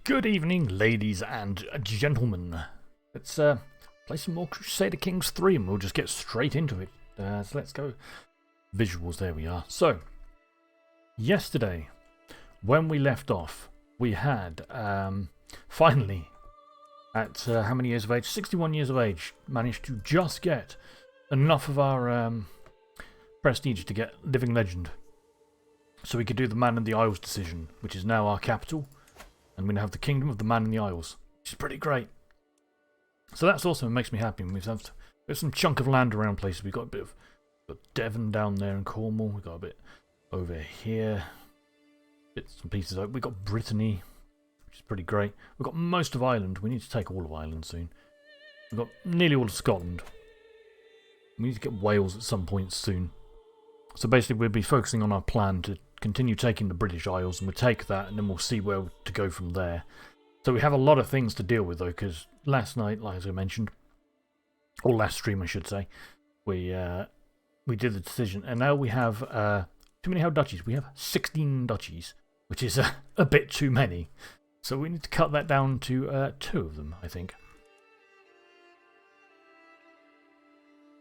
Good evening, ladies and gentlemen. Let's play some more Crusader Kings 3 and we'll just get straight into it. So let's go. Visuals, there we are. So, yesterday, when we left off, we had, finally, at how many years of age? 61 years of age, managed to just get enough of our prestige to get Living Legend. So we could do the Man in the Isles decision, which is now our capital. And we're going to have the Kingdom of the Man in the Isles, which is pretty great. So that's awesome. It makes me happy. We've got some chunk of land around places. We've got a bit of Devon down there in Cornwall. We've got a bit over here. Bits and pieces. We've got Brittany, which is pretty great. We've got most of Ireland. We need to take all of Ireland soon. We've got nearly all of Scotland. We need to get Wales at some point soon. So basically we'll be focusing on our plan to continue taking the British Isles, and we'll take that and then we'll see where to go from there. So we have a lot of things to deal with though, because last night, like as I mentioned, or last stream I should say, we did the decision, and now we have too many duchies. We have 16 duchies, which is a bit too many. So we need to cut that down to 2 of them, I think.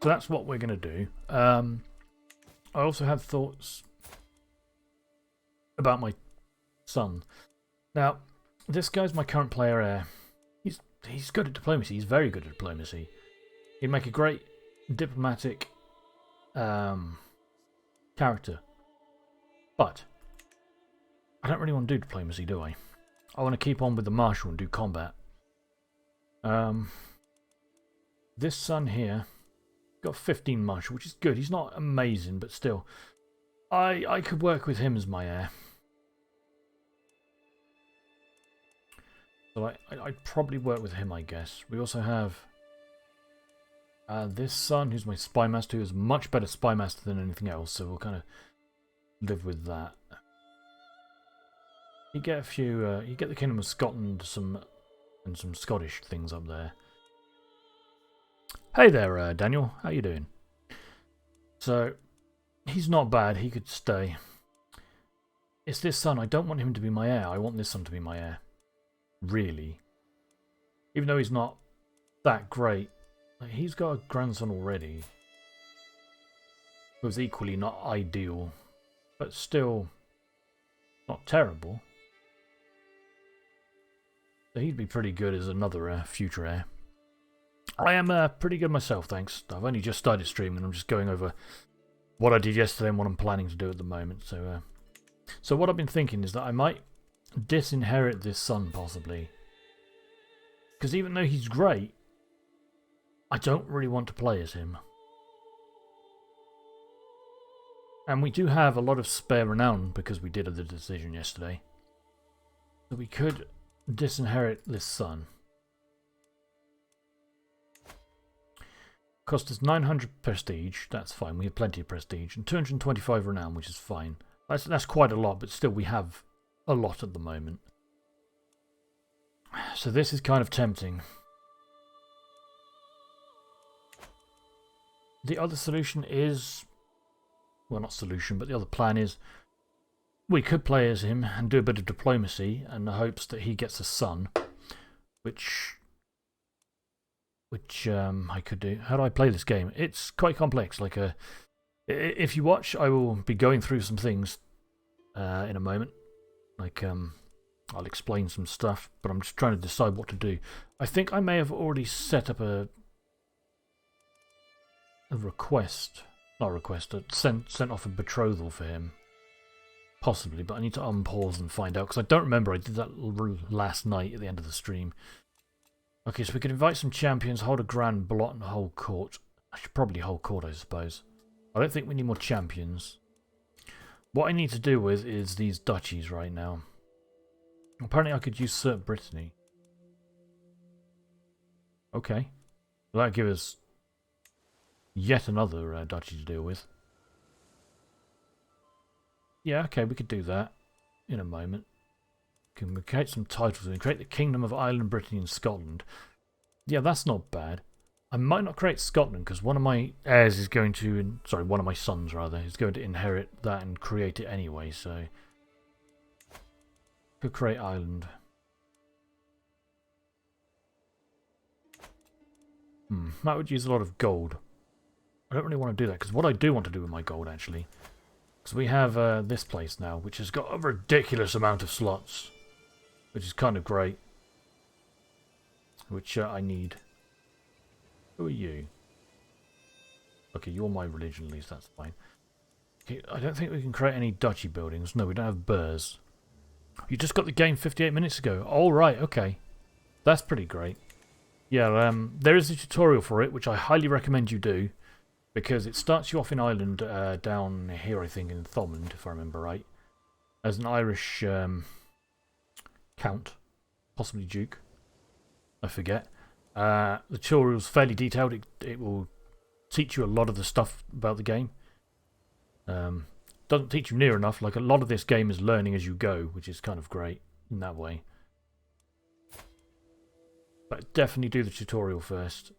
So that's what we're going to do. I also had thoughts about my son. Now, this guy's my current player heir. He's good at diplomacy. He's very good at diplomacy. He'd make a great diplomatic character. But I don't really want to do diplomacy, do I? I want to keep on with the martial and do combat. This son here got 15 martial, which is good. He's not amazing, but still. I could work with him as my heir. So I'd probably work with him, I guess. We also have this son, who's my spymaster, who is much better spymaster than anything else, so we'll kind of live with that. You get a few, you get the Kingdom of Scotland and some Scottish things up there. Hey there, Daniel. How you doing? So, he's not bad. He could stay. It's this son. I don't want him to be my heir. I want this son to be my heir. Really. Even though he's not that great. Like, he's got a grandson already. Who's equally not ideal. But still not terrible. So he'd be pretty good as another future heir. I am pretty good myself, thanks. I've only just started streaming. I'm just going over what I did yesterday and what I'm planning to do at the moment. So what I've been thinking is that I might disinherit this son, possibly. Because even though he's great, I don't really want to play as him. And we do have a lot of spare renown because we did the decision yesterday. So we could disinherit this son. Cost us 900 prestige, that's fine, we have plenty of prestige, and 225 renown, which is fine. That's quite a lot, but still we have a lot at the moment. So this is kind of tempting. The other solution is, well, not solution, but the other plan is we could play as him and do a bit of diplomacy in the hopes that he gets a son, which I could do. How do I play this game? It's quite complex. Like if you watch, I will be going through some things in a moment. Like I'll explain some stuff, but I'm just trying to decide what to do. I think I may have already set up a request, not a request, sent off a betrothal for him. Possibly, but I need to unpause and find out because I don't remember. I did that last night at the end of the stream. Okay, so we could invite some champions, hold a grand blot and hold court. I should probably hold court, I suppose. I don't think we need more champions. What I need to do with is these duchies right now. Apparently I could usurp Brittany. Okay. Well, that'll give us yet another duchy to deal with. Yeah, okay, we could do that in a moment. Can we create some titles and create the Kingdom of Ireland, Brittany and Scotland? Yeah, that's not bad. I might not create Scotland because one of my heirs is going to, sorry, one of my sons rather, is going to inherit that and create it anyway, so could create Ireland. That would use a lot of gold. I don't really want to do that, because what I do want to do with my gold, actually, because we have this place now, which has got a ridiculous amount of slots, which is kind of great, which I need. Who are you? Okay, you're my religion, at least, that's fine. Okay, I don't think we can create any duchy buildings. No, we don't have burrs. You just got the game 58 minutes ago. All right, okay. That's pretty great. Yeah, there is a tutorial for it, which I highly recommend you do, because it starts you off in Ireland down here, I think, in Thomond, if I remember right, as an Irish count, possibly duke. I forget. The tutorial's fairly detailed. It will teach you a lot of the stuff about the game. Doesn't teach you near enough. Like, a lot of this game is learning as you go, which is kind of great in that way. But definitely do the tutorial first.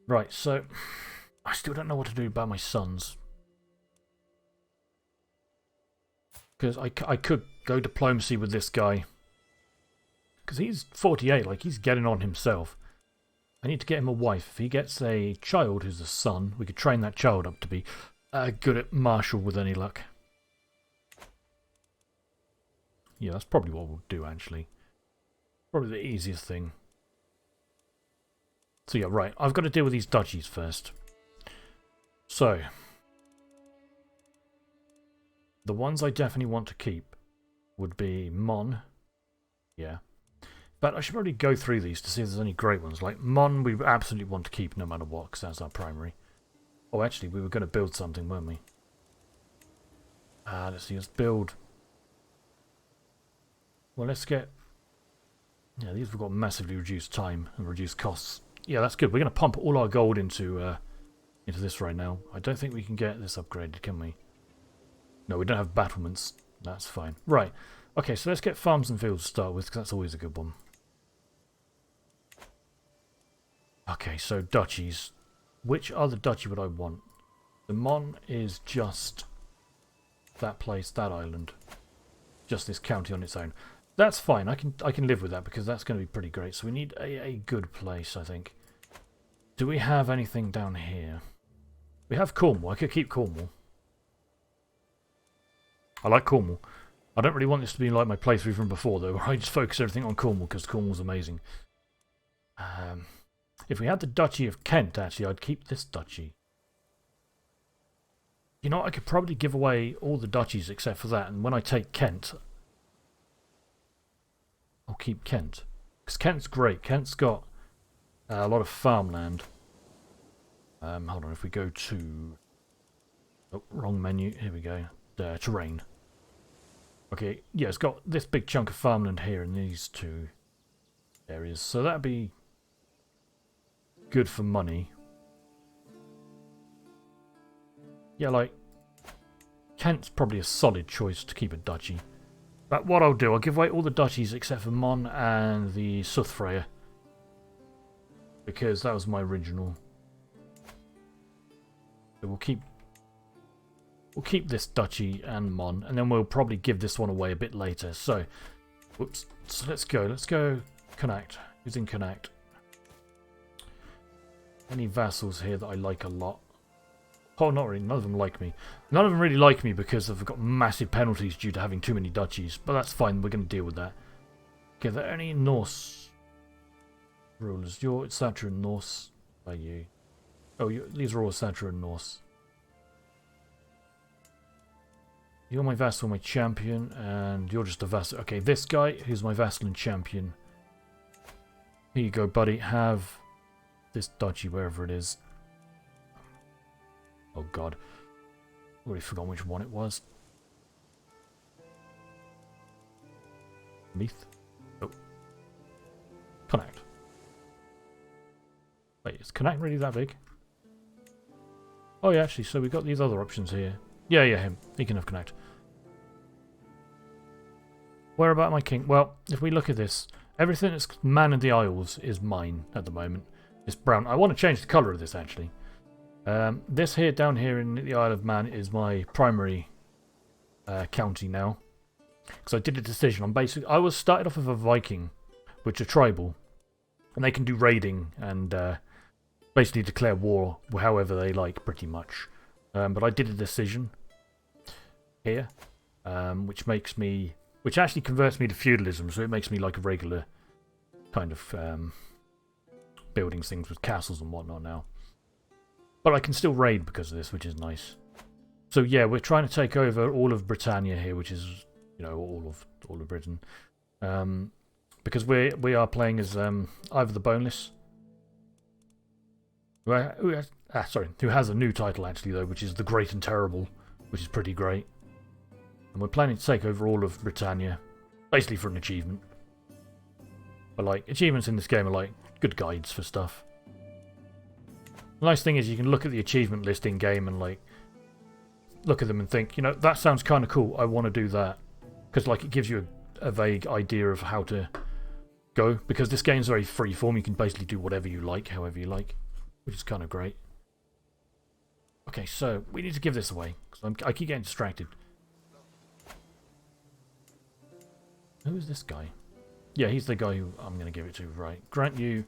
Right, so I still don't know what to do about my sons. Because I could go diplomacy with this guy. Because he's 48, like, he's getting on himself. I need to get him a wife. If he gets a child who's a son, we could train that child up to be good at martial with any luck. Yeah, that's probably what we'll do, actually. Probably the easiest thing. So yeah, right. I've got to deal with these duchies first. So, the ones I definitely want to keep would be Mon. Yeah. But I should probably go through these to see if there's any great ones. Like Mon, we absolutely want to keep no matter what, because that's our primary. Oh, actually, we were going to build something, weren't we? Let's see, let's build. Well, let's get. Yeah, these have got massively reduced time and reduced costs. Yeah, that's good. We're going to pump all our gold into this right now. I don't think we can get this upgraded, can we? No, we don't have battlements. That's fine. Right. Okay, so let's get farms and fields to start with, because that's always a good one. Okay, so duchies. Which other duchy would I want? The Mon is just that place, that island. Just this county on its own. That's fine. I can live with that, because that's going to be pretty great. So we need a good place, I think. Do we have anything down here? We have Cornwall. I could keep Cornwall. I like Cornwall. I don't really want this to be like my playthrough from before, though, where I just focus everything on Cornwall, because Cornwall's amazing. If we had the Duchy of Kent, actually, I'd keep this duchy. You know, I could probably give away all the duchies except for that, and when I take Kent, I'll keep Kent. Because Kent's great. Kent's got a lot of farmland. Hold on, if we go to... Oh, wrong menu. Here we go. Terrain. Okay, yeah, it's got this big chunk of farmland here in these two areas. So that'd be good for money. Yeah, like, Kent's probably a solid choice to keep a duchy. But what I'll do, I'll give away all the duchies except for Mon and the Southfreyr. Because that was my original. So we'll keep this duchy and Mon, and then we'll probably give this one away a bit later. So, whoops. So let's go Connacht. Who's in Connacht? Any vassals here that I like a lot? Oh, not really. None of them like me. None of them really like me because I've got massive penalties due to having too many duchies. But that's fine. We're going to deal with that. Okay, are there any Norse rulers? You're Satra and Norse. Are you? Oh, these are all Satra and Norse. You're my vassal, my champion, and you're just a vassal. Okay, this guy, who's my vassal and champion. Here you go, buddy. Have this duchy, wherever it is. Oh, God. Already forgotten which one it was. Meath? Oh. Connacht. Wait, is Connacht really that big? Oh, yeah, actually, so we've got these other options here. Yeah, him. He can have Connacht. Where about my king? Well, if we look at this, everything that's Man of the Isles is mine at the moment. It's brown. I want to change the colour of this, actually. This here, down here in the Isle of Man, is my primary county now. Because I did a decision. I was started off with a Viking, which are tribal. And they can do raiding and basically declare war however they like, pretty much. But I did a decision here, which actually converts me to feudalism, so it makes me like a regular kind of building things with castles and whatnot now. But I can still raid because of this, which is nice. So yeah, we're trying to take over all of Britannia here, which is, you know, all of Britain, because we are playing as Ivar the Boneless, who has a new title actually though, which is the Great and Terrible, which is pretty great. And we're planning to take over all of Britannia, basically for an achievement. But like, achievements in this game are like good guides for stuff. The nice thing is you can look at the achievement list in game and like look at them and think, you know, that sounds kind of cool. I want to do that, because like it gives you a vague idea of how to go. Because this game's very freeform, you can basically do whatever you like, however you like, which is kind of great. Okay, so we need to give this away because I keep getting distracted. Who is this guy? Yeah, he's the guy who I'm going to give it to, right? Grant you...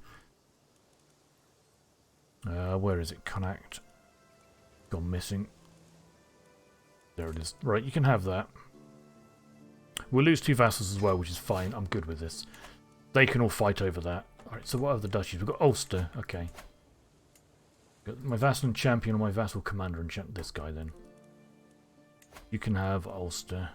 where is it? Connect. Gone missing. There it is. Right, you can have that. We'll lose 2 vassals as well, which is fine. I'm good with this. They can all fight over that. Alright, so what are the duchies? We've got Ulster. Okay. Got my vassal and champion, or my vassal commander and this guy then. You can have Ulster.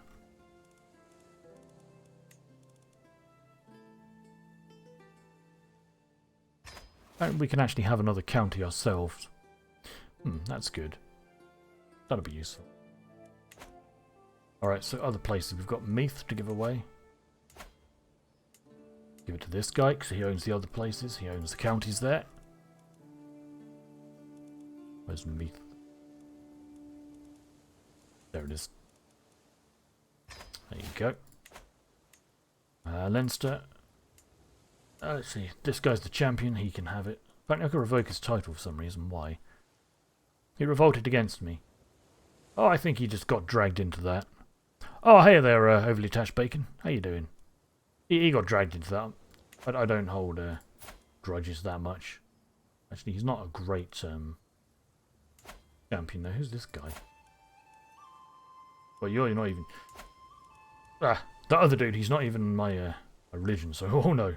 And we can actually have another county ourselves. That's good. That'll be useful. Alright, so other places. We've got Meath to give away. Give it to this guy, because he owns the other places. He owns the counties there. Where's Meath? There it is. There you go. Leinster. Let's see. This guy's the champion. He can have it. Apparently I can revoke his title for some reason. Why? He revolted against me. Oh, I think he just got dragged into that. Oh, hey there, overly attached bacon. How you doing? He got dragged into that. I don't hold grudges that much. Actually, he's not a great champion though. Who's this guy? Well, you're not even... Ah, that other dude, he's not even my religion, so oh no.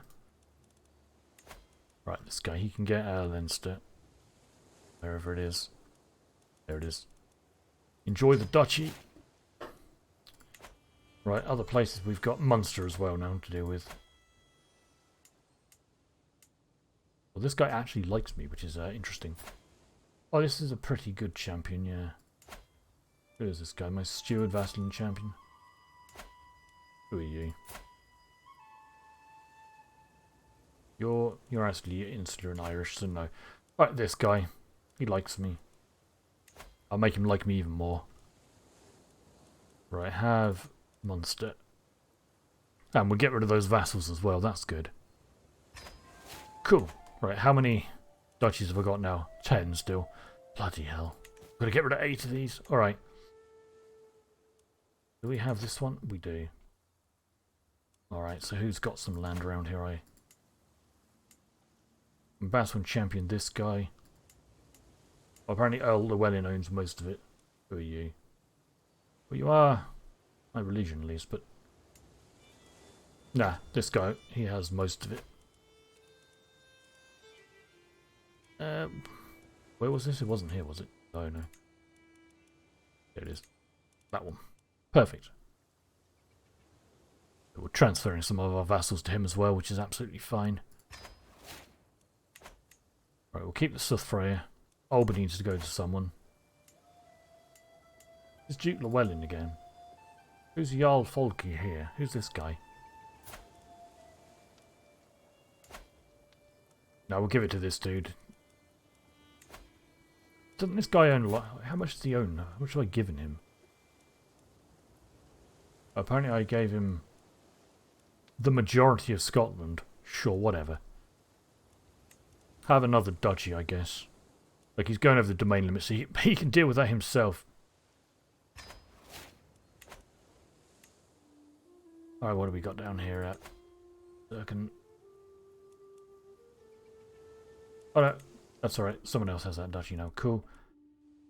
Right, this guy, he can get Leinster. Wherever it is. There it is. Enjoy the duchy. Right, other places we've got Munster as well now to deal with. Well, this guy actually likes me, which is interesting. Oh, this is a pretty good champion, yeah. Who is this guy? My steward, vassal, and champion. Who are you? You're actually insular and Irish, so no. Right, this guy. He likes me. I'll make him like me even more. Right, have Munster. And we'll get rid of those vassals as well, that's good. Cool. Right, how many duchies have I got now? 10 still. Bloody hell. Gotta get rid of 8 of these. Alright. Do we have this one? We do. Alright, so who's got some land around here? Vassal and champion this guy. Well, apparently Earl Llewellyn owns most of it. Who are you? Well, you are my religion at least, but... Nah, this guy, he has most of it. Where was this? It wasn't here, was it? Oh, no. There it is. That one. Perfect. We're transferring some of our vassals to him as well, which is absolutely fine. Right, we'll keep the Southfrey. Albany needs to go to someone. It's Duke Llewellyn again. Who's Jarl Folky here? Who's this guy? No, we'll give it to this dude. Doesn't this guy own a lot? How much does he own? How much have I given him? Apparently I gave him the majority of Scotland. Sure, whatever. Have another duchy, I guess. Like, he's going over the domain limit, so he can deal with that himself. Alright, what have we got down here at? Oh no. That's alright. Someone else has that duchy now. Cool.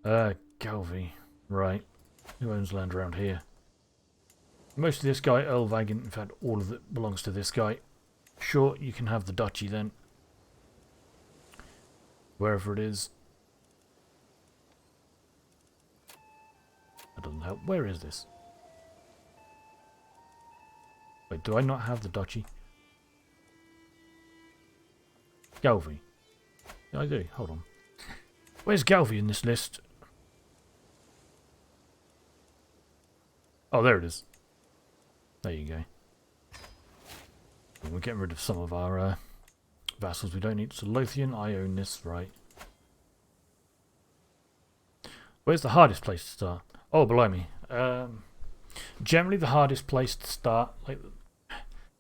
Galvey. Right. Who owns land around here? Most of this guy, Earl Vagant. In fact, all of it belongs to this guy. Sure, you can have the duchy then. Wherever it is. That doesn't help. Where is this? Wait, do I not have the duchy? Galvey. Yeah, I do. Hold on. Where's Galvey in this list? Oh, there it is. There you go. And we're getting rid of some of our vassals we don't need. So Lothian, I own this, right. Where's the hardest place to start? Oh, blimey. Generally the hardest place to start, like,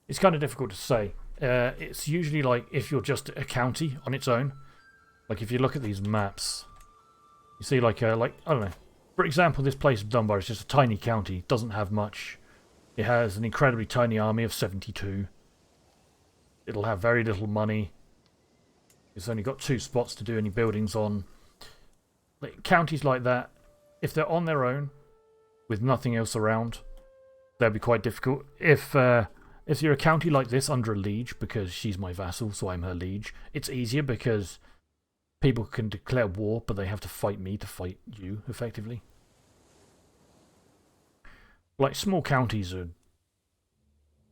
it's kind of difficult to say. It's usually like if you're just a county on its own. Like if you look at these maps, you see like I don't know. For example, this place of Dunbar is just a tiny county. Doesn't have much. It has an incredibly tiny army of 72. It'll have very little money. It's only got 2 spots to do any buildings on. Like, counties like that, if they're on their own, with nothing else around, that'd be quite difficult. If you're a county like this under a liege, because she's my vassal, so I'm her liege, it's easier because people can declare war, but they have to fight me to fight you, effectively. Like, small counties are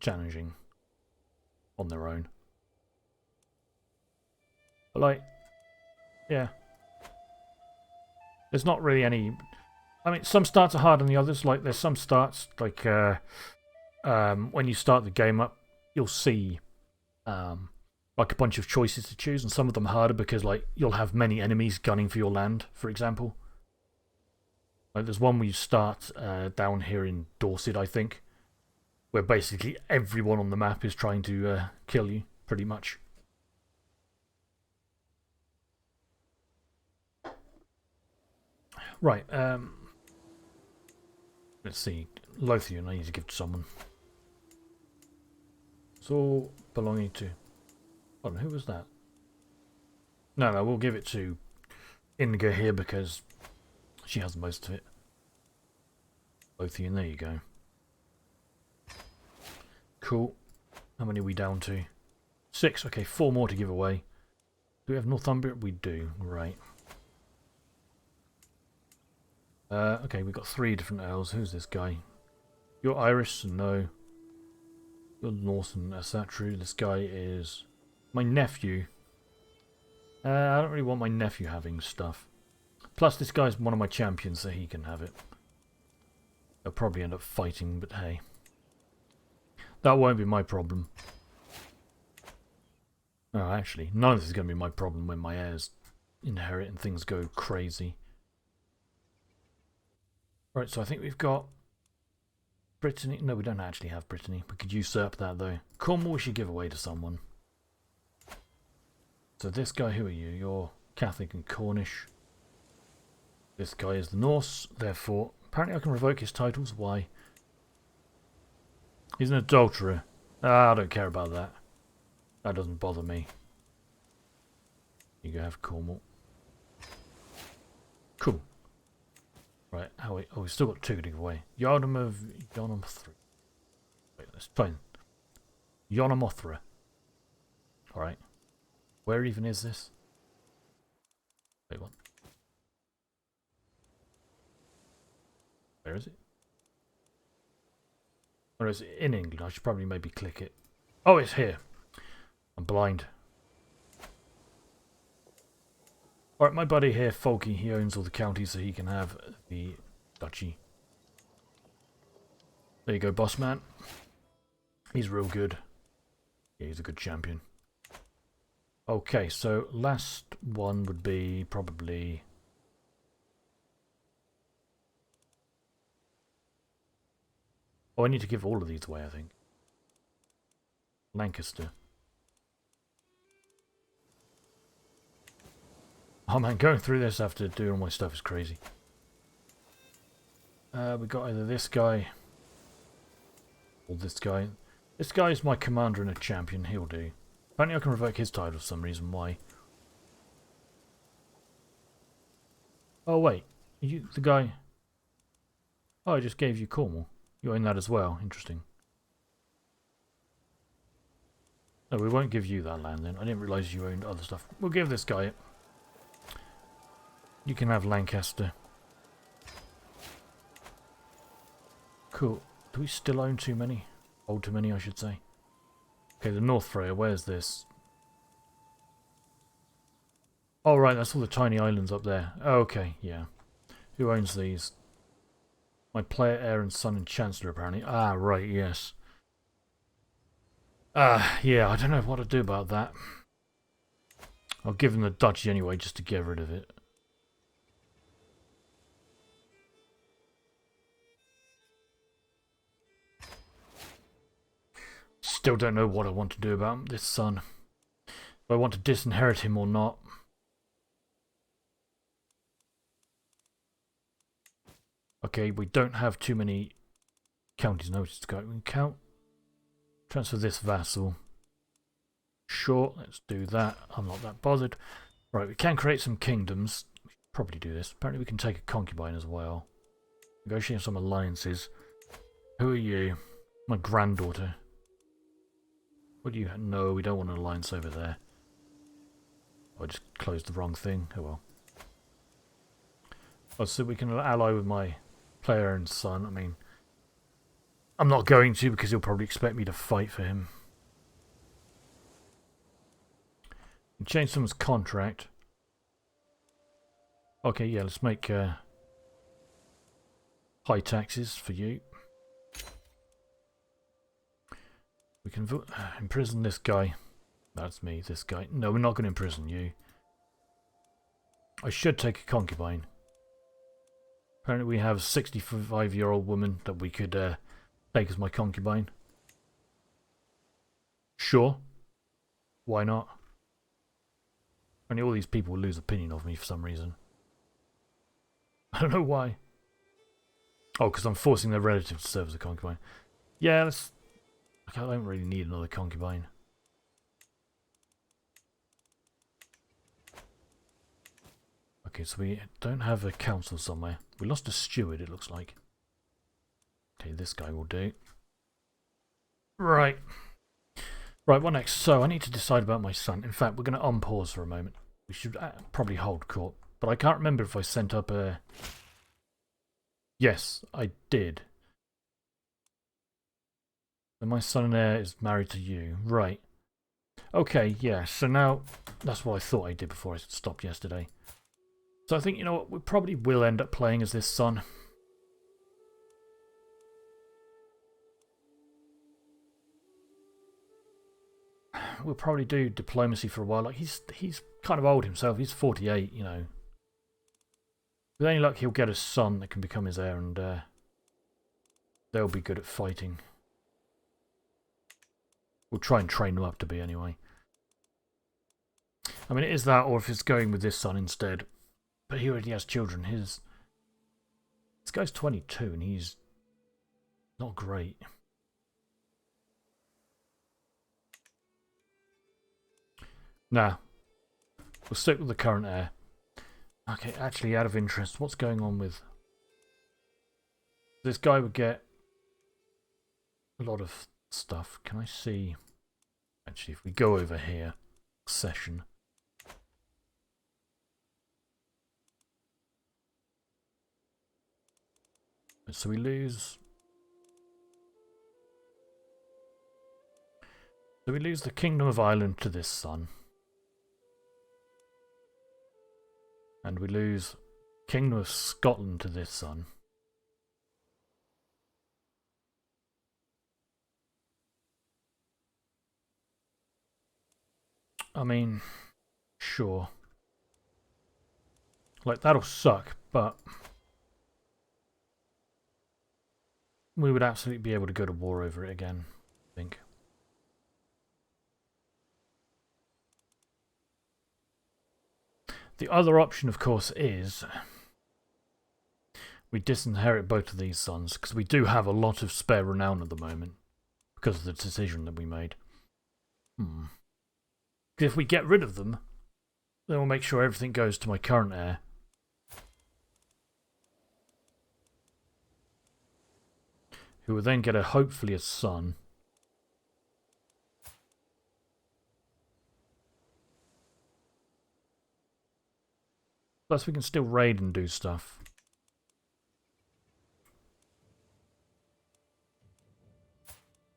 challenging on their own. But, like, yeah. There's not really any... I mean, some starts are harder than the others. Like, there's some starts, like, when you start the game up, you'll see, like, a bunch of choices to choose, and some of them are harder because, like, you'll have many enemies gunning for your land, for example. Like, there's one where you start down here in Dorset, I think, where basically everyone on the map is trying to kill you, pretty much. Right, let's see. Lothian, I need to give to someone. It's all belonging to... Hold on, who was that? No, we'll give it to Inga here because she has most of it. Lothian, there you go. Cool. How many are we down to? 6. Okay, 4 more to give away. Do we have Northumbria? We do. Right. Okay, we've got 3 different Earls. Who's this guy? You're Irish? No. You're Northern. Is that true? This guy is my nephew. I don't really want my nephew having stuff. Plus, this guy's one of my champions, so he can have it. They'll probably end up fighting, but hey. That won't be my problem. Oh, actually, none of this is going to be my problem when my heirs inherit and things go crazy. Right, so I think we've got Brittany. No, we don't actually have Brittany. We could usurp that, though. Cornwall we should give away to someone. So this guy, who are you? You're Catholic and Cornish. This guy is the Norse, therefore... Apparently I can revoke his titles. Why? He's an adulterer. I don't care about that. That doesn't bother me. You go have Cornwall. Cool. Right, we've still got 2 to give away. Yharnam 3. Wait, let's try. Yharnamothra. Alright. Where even is this? Wait, what? Where is it? Or is it in England? I should probably maybe click it. Oh, it's here. I'm blind. Alright, my buddy here, Folky, he owns all the counties so he can have the duchy. There you go, boss man. He's real good. Yeah, he's a good champion. Okay, so last one would be probably... Oh, I need to give all of these away, I think. Lancaster. Oh man, going through this after doing all my stuff is crazy. We got either this guy or this guy. This guy is my commander and a champion. He'll do. Apparently I can revoke his title for some reason. Why? Oh wait, are you the guy? Oh, I just gave you Cornwall. You own that as well. Interesting. No, we won't give you that land then. I didn't realise you owned other stuff. We'll give this guy it. You can have Lancaster. Cool. Do we still own too many? Hold too many, I should say. Okay, the North Freya, where's this? Oh, right, that's all the tiny islands up there. Oh, okay, yeah. Who owns these? My player, heir, and son, and Chancellor, apparently. Ah, right, yes. Yeah, I don't know what to do about that. I'll give him the duchy anyway, just to get rid of it. Still don't know what I want to do about this son. If I want to disinherit him or not. Okay, we don't have too many counties noticed to go. We can count. Transfer this vassal. Sure, let's do that. I'm not that bothered. Right, we can create some kingdoms. We should probably do this. Apparently we can take a concubine as well. Negotiate some alliances. Who are you? My granddaughter. What do you have? No, we don't want an alliance over there. I just closed the wrong thing. Oh well. Oh, so we can ally with my player and son. I mean, I'm not going to because he'll probably expect me to fight for him. Change someone's contract. Okay, yeah, let's make high taxes for you. We can imprison this guy. That's me, this guy. No, we're not going to imprison you. I should take a concubine. Apparently we have a 65-year-old woman that we could take as my concubine. Sure. Why not? Only all these people will lose opinion of me for some reason. I don't know why. Oh, because I'm forcing their relatives to serve as a concubine. Yeah, let's... I don't really need another concubine. Okay, so we don't have a council somewhere. We lost a steward, it looks like. Okay, this guy will do. Right. Right, what next? So, I need to decide about my son. In fact, we're going to unpause for a moment. We should probably hold court. But I can't remember if I sent up a... Yes, I did. And my son and heir is married to you. Right. Okay, yeah. So now, that's what I thought I did before I stopped yesterday. So I think, you know what, we probably will end up playing as this son. We'll probably do diplomacy for a while. Like, he's kind of old himself. He's 48, you know. With any luck, he'll get a son that can become his heir, and they'll be good at fighting. We'll try and train them up to be, anyway. I mean, it is that, or if it's going with this son instead. But he already has children. This guy's 22, and he's not great. Nah. We'll stick with the current heir. Okay, actually, out of interest, what's going on with... This guy would get a lot of stuff. Can I see... Actually, if we go over here, session... So we lose... So we lose the Kingdom of Ireland to this son. And we lose Kingdom of Scotland to this son. I mean, sure. Like, that'll suck, but... we would absolutely be able to go to war over it again, I think. The other option, of course, is we disinherit both of these sons, because we do have a lot of spare renown at the moment, because of the decision that we made. If we get rid of them, then we'll make sure everything goes to my current heir. who will then get hopefully a son. Plus we can still raid and do stuff.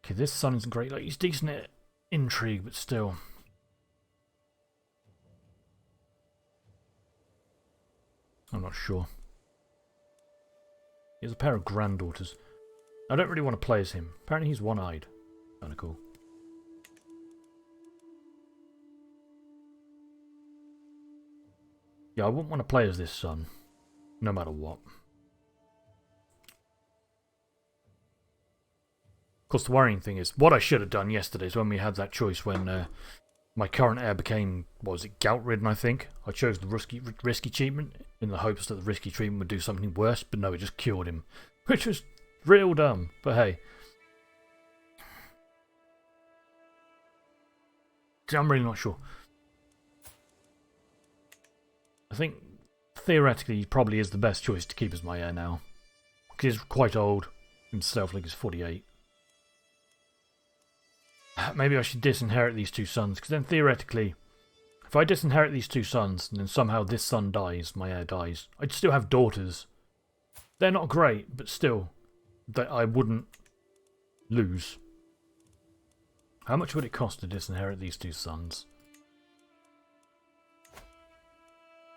Okay, this son isn't great. Like, he's decent at intrigue, but still. I'm not sure. He has a pair of granddaughters. I don't really want to play as him. Apparently he's one-eyed. Kinda cool. Yeah, I wouldn't want to play as this son. No matter what. Of course, the worrying thing is, what I should have done yesterday is when we had that choice when my current heir became, what was it, gout-ridden, I think. I chose the risky treatment in the hopes that the risky treatment would do something worse, but no, it just cured him. Which was real dumb, but hey. I'm really not sure. I think, theoretically, he probably is the best choice to keep as my heir now. Because he's quite old himself, like he's 48. Maybe I should disinherit these two sons, because then theoretically, if I disinherit these two sons, and then somehow this son dies, my heir dies, I'd still have daughters. They're not great, but still, that I wouldn't lose. How much would it cost to disinherit these two sons?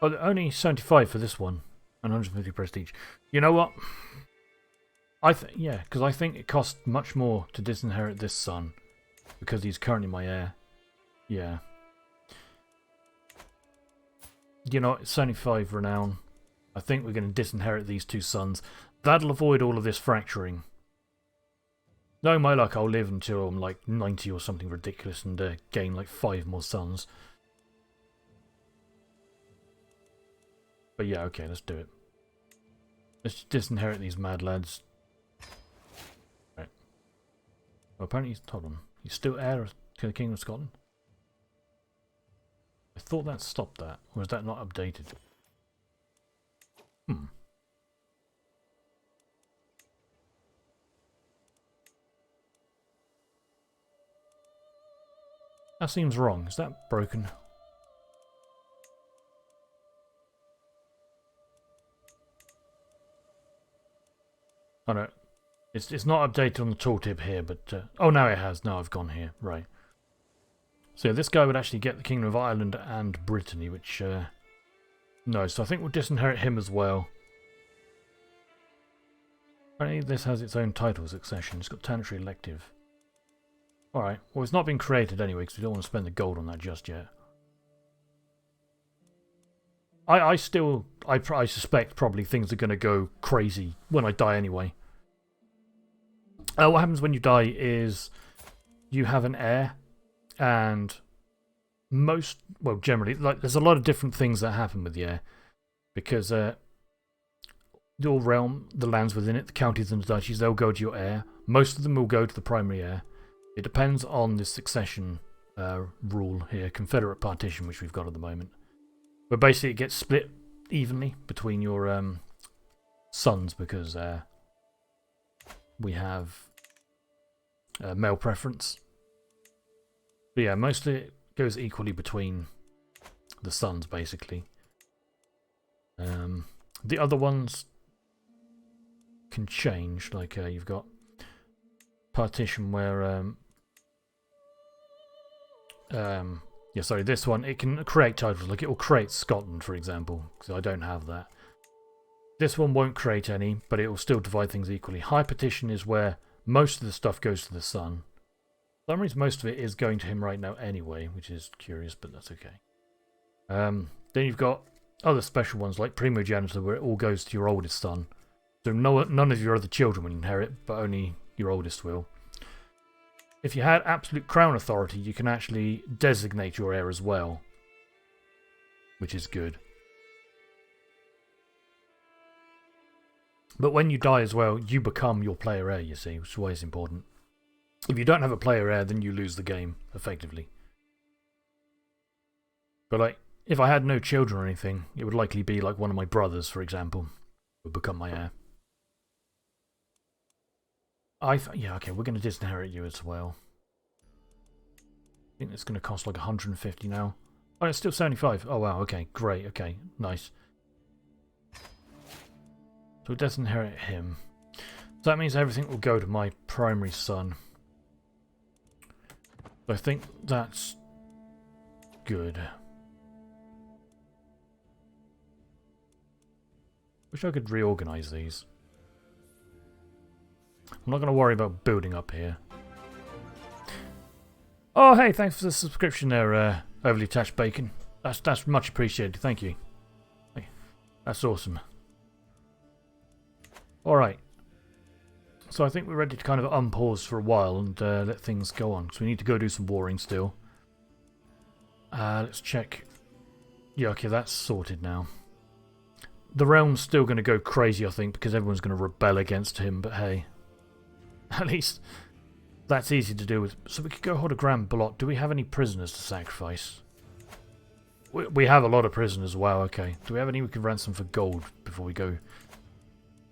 Oh, only 75 for this one, and 150 prestige. You know what? Yeah, because I think it costs much more to disinherit this son. Because he's currently my heir. Yeah. You know, it's 75 renown. I think we're going to disinherit these two sons. That'll avoid all of this fracturing. Knowing my luck, I'll live until I'm like 90 or something ridiculous and gain like 5 more sons. But yeah, okay, let's do it. Let's disinherit these mad lads. Right. Well, apparently, hold on. He's still heir to the King of Scotland. I thought that stopped that. Or is that not updated? That seems wrong. Is that broken? Oh no. It's not updated on the tooltip here, but... oh, now it has. Now I've gone here. Right. So yeah, this guy would actually get the Kingdom of Ireland and Brittany, which... no, so I think we'll disinherit him as well. Apparently this has its own title succession. It's got Tanatory Elective. Alright. Well, it's not been created anyway, because we don't want to spend the gold on that just yet. I suspect probably things are going to go crazy when I die anyway. What happens when you die is you have an heir, and well, generally, like there's a lot of different things that happen with the heir, because your realm, the lands within it, the counties and the duchies, they'll go to your heir. Most of them will go to the primary heir. It depends on the succession rule here, Confederate partition, which we've got at the moment. But basically it gets split evenly between your sons, because we have male preference. But yeah, most of it goes equally between the sons, basically. The other ones can change, like you've got partition where yeah, sorry, this one, it can create titles, like it will create Scotland, for example, because I don't have that. This one won't create any, but it will still divide things equally. High partition is where most of the stuff goes to the son. For some reason, most of it is going to him right now anyway, which is curious, but that's okay. Then you've got other special ones, like Primogeniture, where it all goes to your oldest son. So none of your other children will inherit, but only your oldest will. If you had absolute crown authority, you can actually designate your heir as well, which is good. But when you die as well, you become your player heir, you see, which is why it's important. If you don't have a player heir, then you lose the game, effectively. But like, if I had no children or anything, it would likely be like one of my brothers, for example, would become my heir. Yeah, okay, we're going to disinherit you as well. I think it's going to cost like 150 now. Oh, it's still 75. Oh, wow, okay, great, okay, nice. So we disinherit him. So that means everything will go to my primary son. I think that's good. Wish I could reorganize these. I'm not going to worry about building up here. Oh, hey, thanks for the subscription there, Overly Attached Bacon. That's much appreciated, thank you. Hey, that's awesome. Alright. So I think we're ready to kind of unpause for a while and let things go on. So we need to go do some warring still. Let's check. Yeah, okay, that's sorted now. The realm's still going to go crazy, I think, because everyone's going to rebel against him, but hey. At least that's easy to deal with. So we could go hold a grand blot. Do we have any prisoners to sacrifice? We have a lot of prisoners. Wow, okay. Do we have any we can ransom for gold before we go?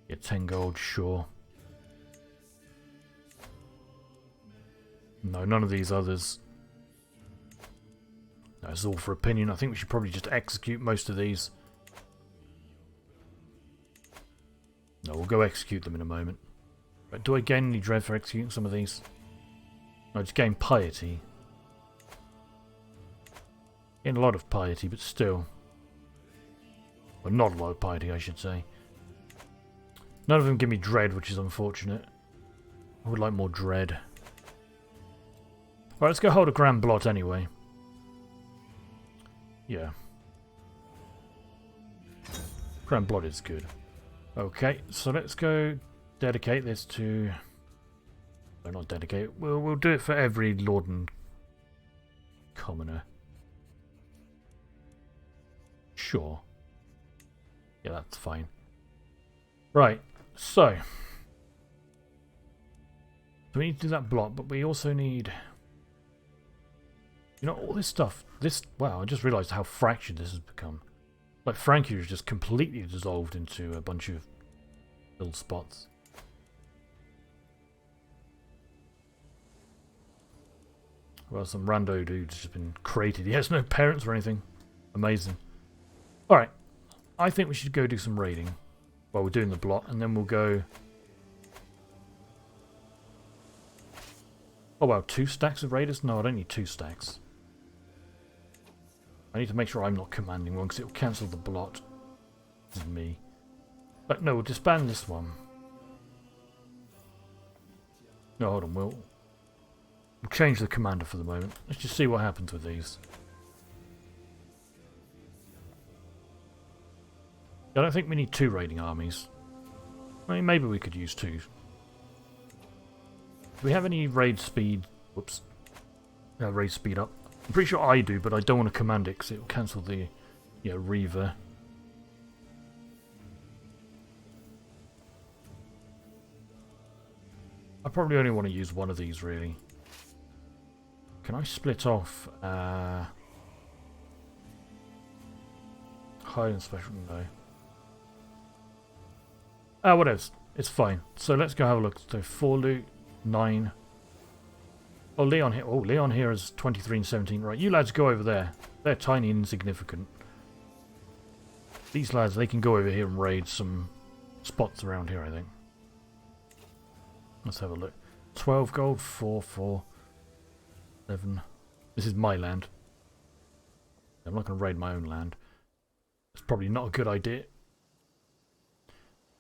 Yeah, 10 gold, sure. No, none of these others. That's all for opinion. I think we should probably just execute most of these. No, we'll go execute them in a moment. But do I gain any dread for executing some of these? No, just gain piety. Gain a lot of piety, but still. Well, not a lot of piety, I should say. None of them give me dread, which is unfortunate. I would like more dread. Right, let's go hold a grand blot anyway. Yeah. Grand blot is good. Okay, so let's go dedicate this to... No, not dedicate. We'll do it for every lord and commoner. Sure. Yeah, that's fine. Right, so... we need to do that blot, but we also need... You know, all this stuff... Wow, I just realised how fractured this has become. Like, Frankie is just completely dissolved into a bunch of little spots. Well, some rando dude's just been created. He has no parents or anything. Amazing. Alright. I think we should go do some raiding while we're doing the blot, and then we'll go... Oh wow, 2 stacks of raiders? No, I don't need 2 stacks. I need to make sure I'm not commanding one, because it will cancel the blot. This is me. But no, we'll disband this one. No, hold on, we'll change the commander for the moment. Let's just see what happens with these. I don't think we need 2 raiding armies. I mean, maybe we could use 2. Do we have any raid speed? Whoops. Raid speed up. I'm pretty sure I do, but I don't want to command it because it will cancel the Reaver. I probably only want to use one of these, really. Can I split off high and special? No. What else? It's fine. So let's go have a look. So 4 loot, 9. Oh, Leon here. Oh, Leon here is 23 and 17. Right, you lads go over there. They're tiny and insignificant. These lads, they can go over here and raid some spots around here, I think. Let's have a look. 12 gold, 4, 4, 11. This is my land. I'm not going to raid my own land. It's probably not a good idea.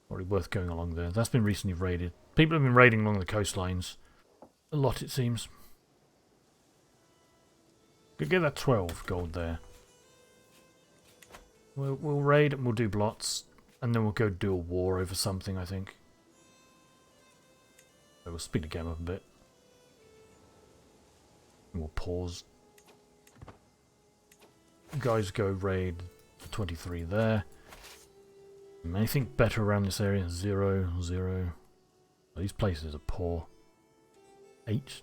Probably worth going along there. That's been recently raided. People have been raiding along the coastlines. A lot, it seems. Could get that 12 gold there. We'll raid and we'll do blots. And then we'll go do a war over something, I think. So we'll speed the game up a bit. And we'll pause. You guys go raid 23 there. Anything better around this area? 0, 0. Oh, these places are poor. 8.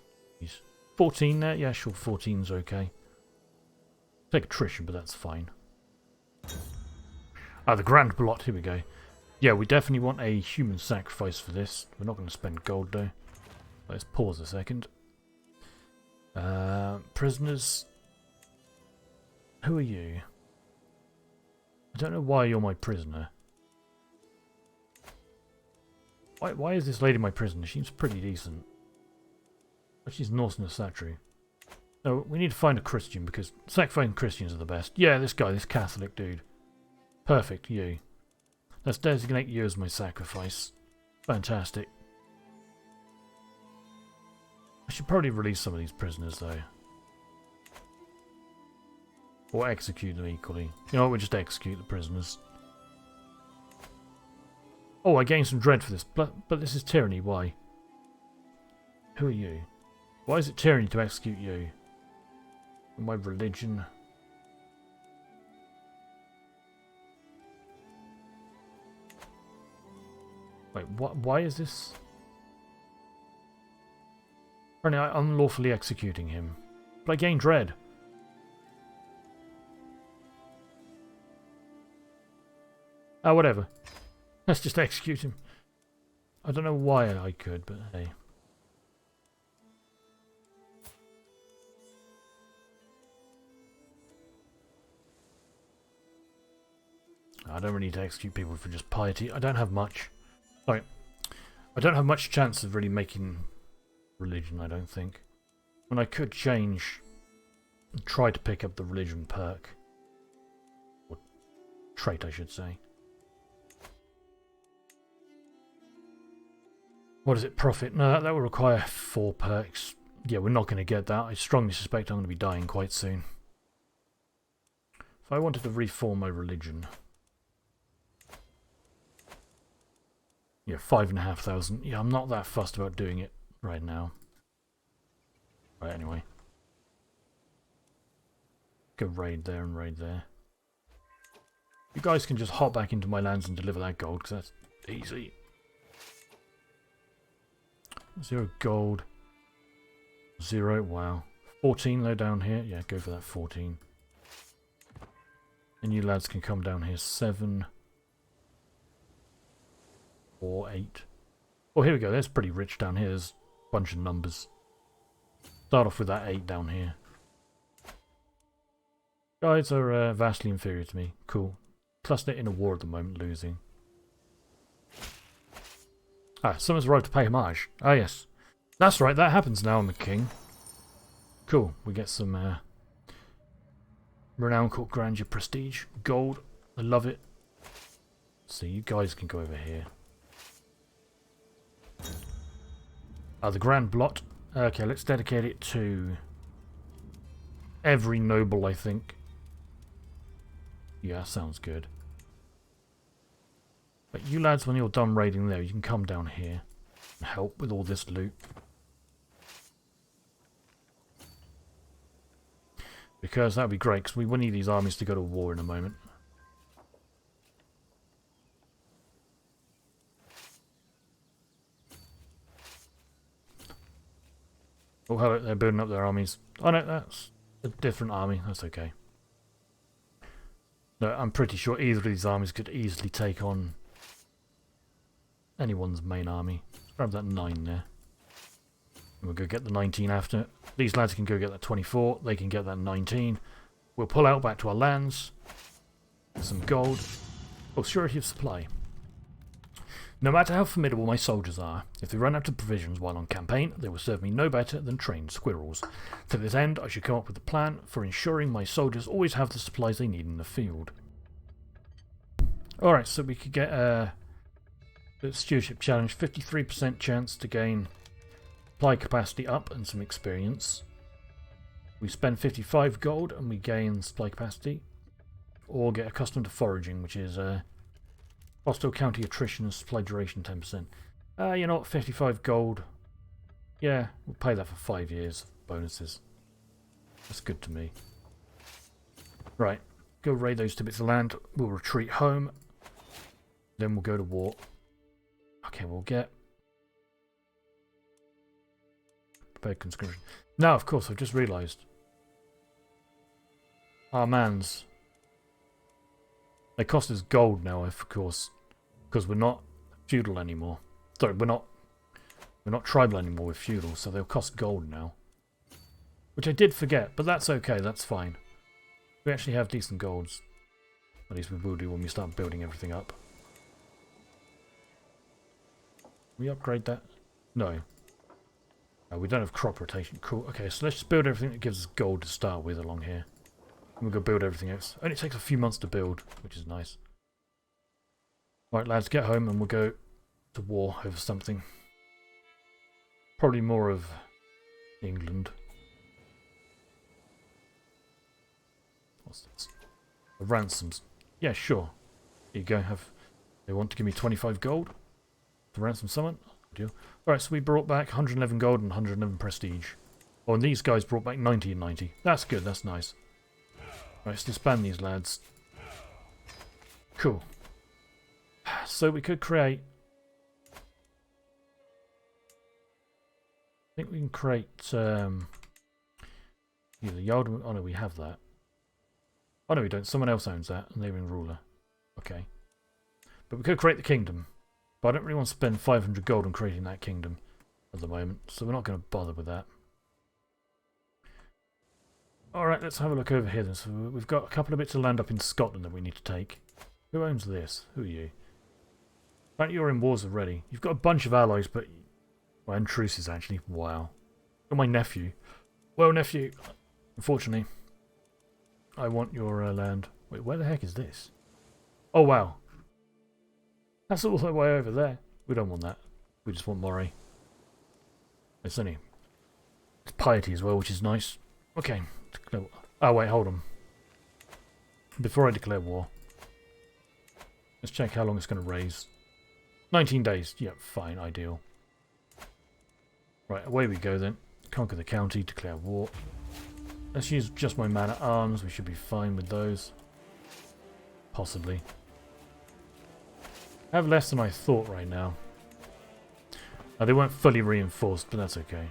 14 there? Yeah, sure, 14's okay. Take attrition, but that's fine. The Grand Blot, here we go. Yeah, we definitely want a human sacrifice for this. We're not going to spend gold, though. Let's pause a second. Prisoners. Who are you? I don't know why you're my prisoner. Why is this lady my prisoner? She seems pretty decent. But she's Norse Statue. No, we need to find a Christian because sacrificing Christians are the best. Yeah, this guy, this Catholic dude. Perfect, you. Let's designate you as my sacrifice. Fantastic. I should probably release some of these prisoners though. Or execute them equally. You know what, we'll just execute the prisoners. Oh, I gained some dread for this, but this is tyranny, why? Who are you? Why is it tyranny to execute you? My religion. Wait, what? Why is this? Apparently I'm unlawfully executing him. But I gain dread. Oh, whatever. Let's just execute him. I don't know why I could, but hey. I don't really need to execute people for just piety. I don't have much. Sorry. I don't have much chance of really making religion, I don't think. When I could change and try to pick up the religion perk. Or trait, I should say. What does it profit? No, that will require 4 perks. Yeah, we're not going to get that. I strongly suspect I'm going to be dying quite soon. If I wanted to reform my religion... Yeah, 5,500. Yeah, I'm not that fussed about doing it right now. Right, anyway. Go raid there and raid there. You guys can just hop back into my lands and deliver that gold, because that's easy. 0 gold. 0, wow. 14 though down here. Yeah, go for that 14. And you lads can come down here. 7. Or 8. Oh, here we go. That's pretty rich down here. There's a bunch of numbers. Start off with that 8 down here. Guys are vastly inferior to me. Cool. Cluster in a war at the moment, losing. Ah, someone's arrived to pay homage. Ah, yes. That's right, that happens now I'm a king. Cool. We get some renown, court, grandeur, prestige. Gold. I love it. So you guys can go over here. The Grand Blot. Okay, let's dedicate it to every noble, I think. Yeah, sounds good. But you lads, when you're done raiding there, you can come down here and help with all this loot. Because that would be great, because we will need these armies to go to war in a moment. Oh, hello, they're building up their armies. Oh no, that's a different army. That's okay. No, I'm pretty sure either of these armies could easily take on anyone's main army. Let's grab that 9 there. And we'll go get the 19 after. These lads can go get that 24. They can get that 19. We'll pull out back to our lands. Some gold. Oh, surety of supply. No matter how formidable my soldiers are, if they run out of provisions while on campaign, they will serve me no better than trained squirrels. To this end, I should come up with a plan for ensuring my soldiers always have the supplies they need in the field. Alright, so we could get the Stewardship Challenge. 53% chance to gain supply capacity up and some experience. We spend 55 gold and we gain supply capacity. Or get accustomed to foraging, which is... hostile county attrition and supply duration 10%. You know what, 55 gold. Yeah, we'll pay that for 5 years of bonuses. That's good to me. Right, go raid those 2 bits of land. We'll retreat home. Then we'll go to war. Okay, we'll get... prepared conscription. Now, of course, I've just realised. Our mans. They cost us gold now, of course. Because we're not feudal anymore. Sorry, we're We're not tribal anymore with feudal, so they'll cost gold now. Which I did forget, but that's okay, that's fine. We actually have decent golds. At least we will do when we start building everything up. Can we upgrade that? No. No, we don't have crop rotation. Cool. Okay, so let's just build everything that gives us gold to start with along here. And we'll go build everything else. Only takes a few months to build, which is nice. Right, lads, get home and we'll go to war over something. Probably more of England. What's this? The ransoms. Yeah, sure. Here you go. They want to give me 25 gold to ransom someone. Deal. Alright, so we brought back 111 gold and 111 prestige. Oh, and these guys brought back 90 and 90. That's good, that's nice. Right, let's disband these lads. Cool. So we could create... I think we can create... either Yard... Oh no, we have that. Oh no, we don't. Someone else owns that, and they're in ruler. Okay. But we could create the kingdom. But I don't really want to spend 500 gold on creating that kingdom at the moment, so we're not going to bother with that. Alright, let's have a look over here then. So we've got a couple of bits of land up in Scotland that we need to take. Who owns this? Who are you? Apparently you're in wars already. You've got a bunch of allies, but... Well, and truces actually. Wow. You're my nephew. Well, nephew, unfortunately, I want your land. Wait, where the heck is this? Oh, wow. That's all the way over there. We don't want that. We just want Moray. It's piety as well, which is nice. Okay. Oh, wait, hold on. Before I declare war, let's check how long it's going to raise. 19 days. Yep, fine, ideal. Right, away we go then. Conquer the county, declare war. Let's use just my man-at-arms. We should be fine with those. Possibly. I have less than I thought right now. They weren't fully reinforced, but that's okay.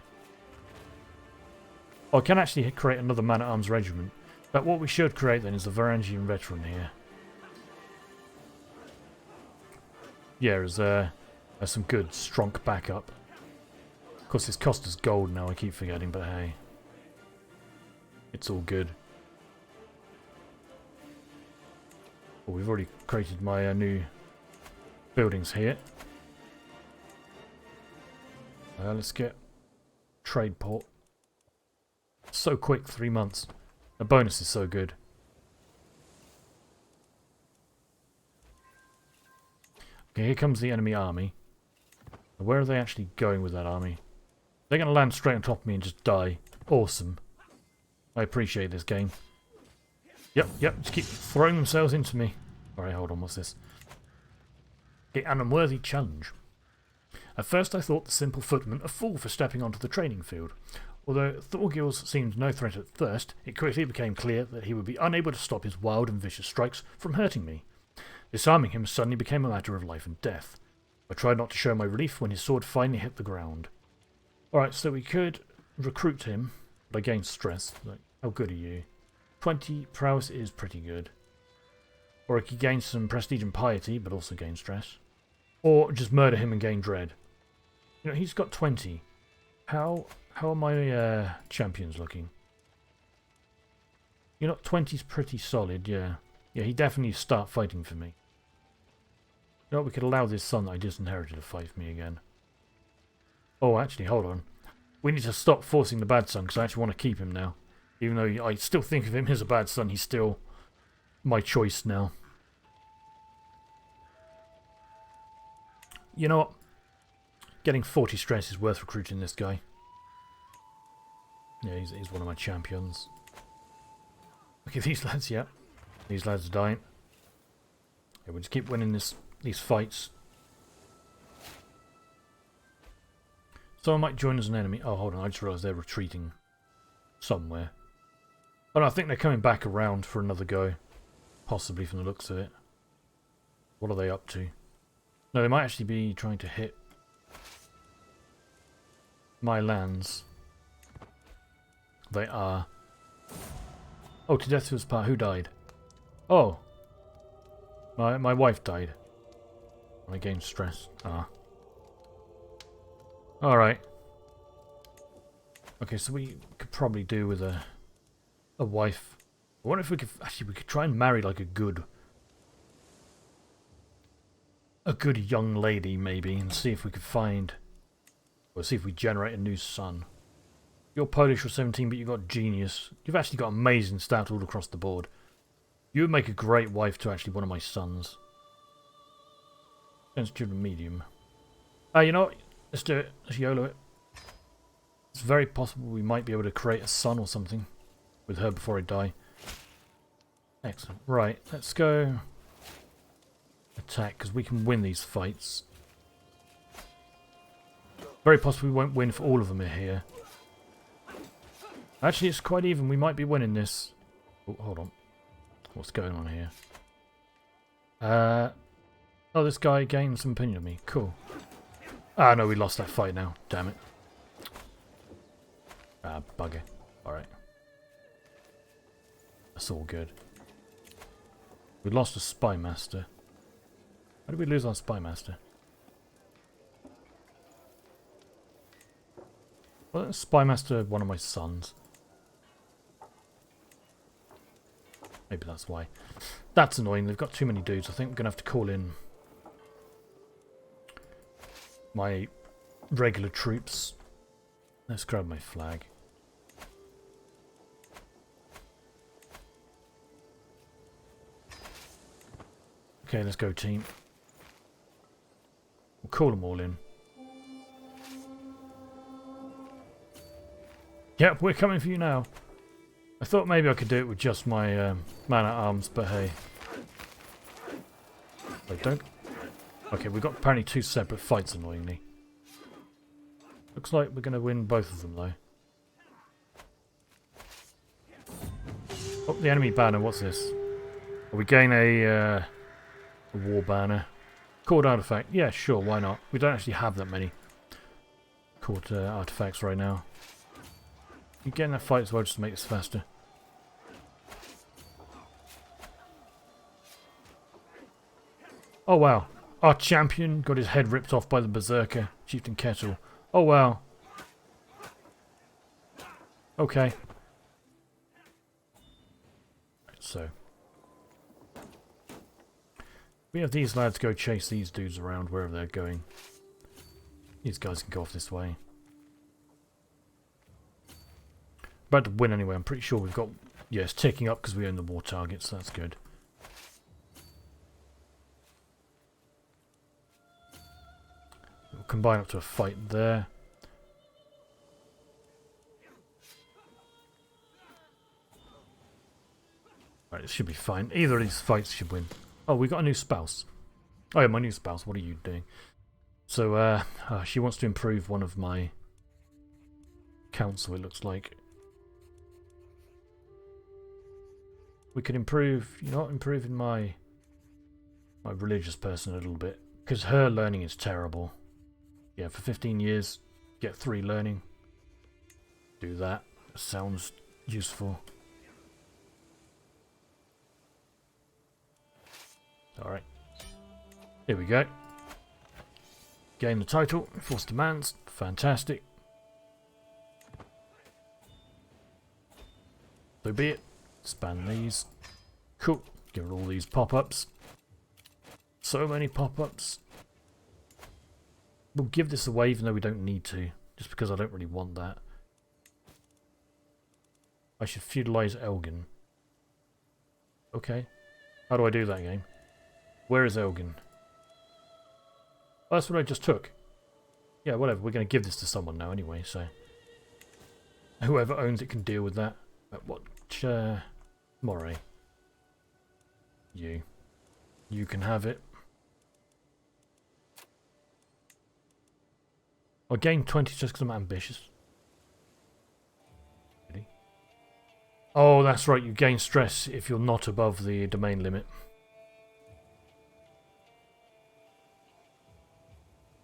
Oh, I can actually create another man-at-arms regiment. But what we should create then is a Varangian veteran here. Yeah, as some good, strong backup. Of course, it's cost us gold now, I keep forgetting, but hey. It's all good. Well, we've already created my new buildings here. Let's get trade port. So quick, 3 months. The bonus is so good. Okay, here comes the enemy army. Where are they actually going with that army? They're going to land straight on top of me and just die. Awesome. I appreciate this game. Yep, just keep throwing themselves into me. Alright, hold on, what's this? Okay, an unworthy challenge. At first I thought the simple footman a fool for stepping onto the training field. Although Thorgils seemed no threat at first, it quickly became clear that he would be unable to stop his wild and vicious strikes from hurting me. Disarming him suddenly became a matter of life and death. I tried not to show my relief when his sword finally hit the ground. Alright, so we could recruit him, but I gained stress. Like, how good are you? 20 prowess is pretty good. Or I could gain some prestige and piety, but also gain stress. Or just murder him and gain dread. You know, he's got 20. How are my champions looking? You know, 20's pretty solid, yeah. Yeah, he definitely needs to start fighting for me. You know, we could allow this son that I disinherited to fight for me again. Oh, actually, hold on. We need to stop forcing the bad son, because I actually want to keep him now. Even though I still think of him as a bad son, he's still my choice now. You know what? Getting 40 stress is worth recruiting this guy. Yeah, he's one of my champions. Okay, these lads, yeah. These lads are dying. Yeah, we'll just keep winning these fights. Someone might join as an enemy. Oh, hold on, I just realised they're retreating somewhere. Oh no, I think they're coming back around for another go. Possibly from the looks of it. What are they up to? No, they might actually be trying to hit my lands. They are. Oh, to death to his part. Who died? Oh. My wife died. I gained stress. Ah. Alright. Okay, so we could probably do with a wife. I wonder if we could... Actually, we could try and marry like a good young lady, maybe, and see if we could find... Or see if we generate a new son. You're Polish or 17, but you've got genius. You've actually got amazing stats all across the board. You would make a great wife to actually one of my sons. Sensitive and medium. You know what? Let's do it. Let's YOLO it. It's very possible we might be able to create a son or something with her before I die. Excellent. Right, let's go attack, because we can win these fights. Very possible we won't win for all of them here. Actually, it's quite even. We might be winning this. Oh, hold on. What's going on here? Oh, this guy gained some opinion of me. Cool. Ah, no, we lost that fight now. Damn it. Ah, bugger. Alright. That's all good. We lost a spy master. How did we lose our spy master? Well, spy master, one of my sons. Maybe that's why. That's annoying. They've got too many dudes. I think we're going to have to call in my regular troops. Let's grab my flag. Okay, let's go, team. We'll call them all in. Yep, we're coming for you now. I thought maybe I could do it with just my man-at-arms, but hey. Wait, don't... Okay, we've got apparently 2 separate fights, annoyingly. Looks like we're going to win both of them, though. Oh, the enemy banner, what's this? We gain a war banner. Court artifact, yeah, sure, why not? We don't actually have that many court artifacts right now. You get in that fight as well just to make this faster. Oh wow. Our champion got his head ripped off by the berserker, Chieftain Kettle. Oh wow. Okay. So. We have these lads go chase these dudes around wherever they're going. These guys can go off this way. About to win anyway. I'm pretty sure we've got... Yeah, it's ticking up because we own the war targets. So that's good. We'll combine up to a fight there. Right, it should be fine. Either of these fights should win. Oh, we got a new spouse. Oh yeah, my new spouse. What are you doing? So, she wants to improve one of my council, it looks like. We could improve, you know what, improving my religious person a little bit. Because her learning is terrible. Yeah, for 15 years, get 3 learning. Do that. Sounds useful. Alright. Here we go. Gain the title. Force demands. Fantastic. So be it. Span these. Cool. Give her all these pop-ups. So many pop-ups. We'll give this away even though we don't need to. Just because I don't really want that. I should feudalise Elgin. Okay. How do I do that game? Where is Elgin? Oh, that's what I just took. Yeah, whatever. We're going to give this to someone now anyway, so... Whoever owns it can deal with that. What? Moray. You. You can have it. I'll gain 20 just because I'm ambitious. Really? Oh, that's right. You gain stress if you're not above the domain limit.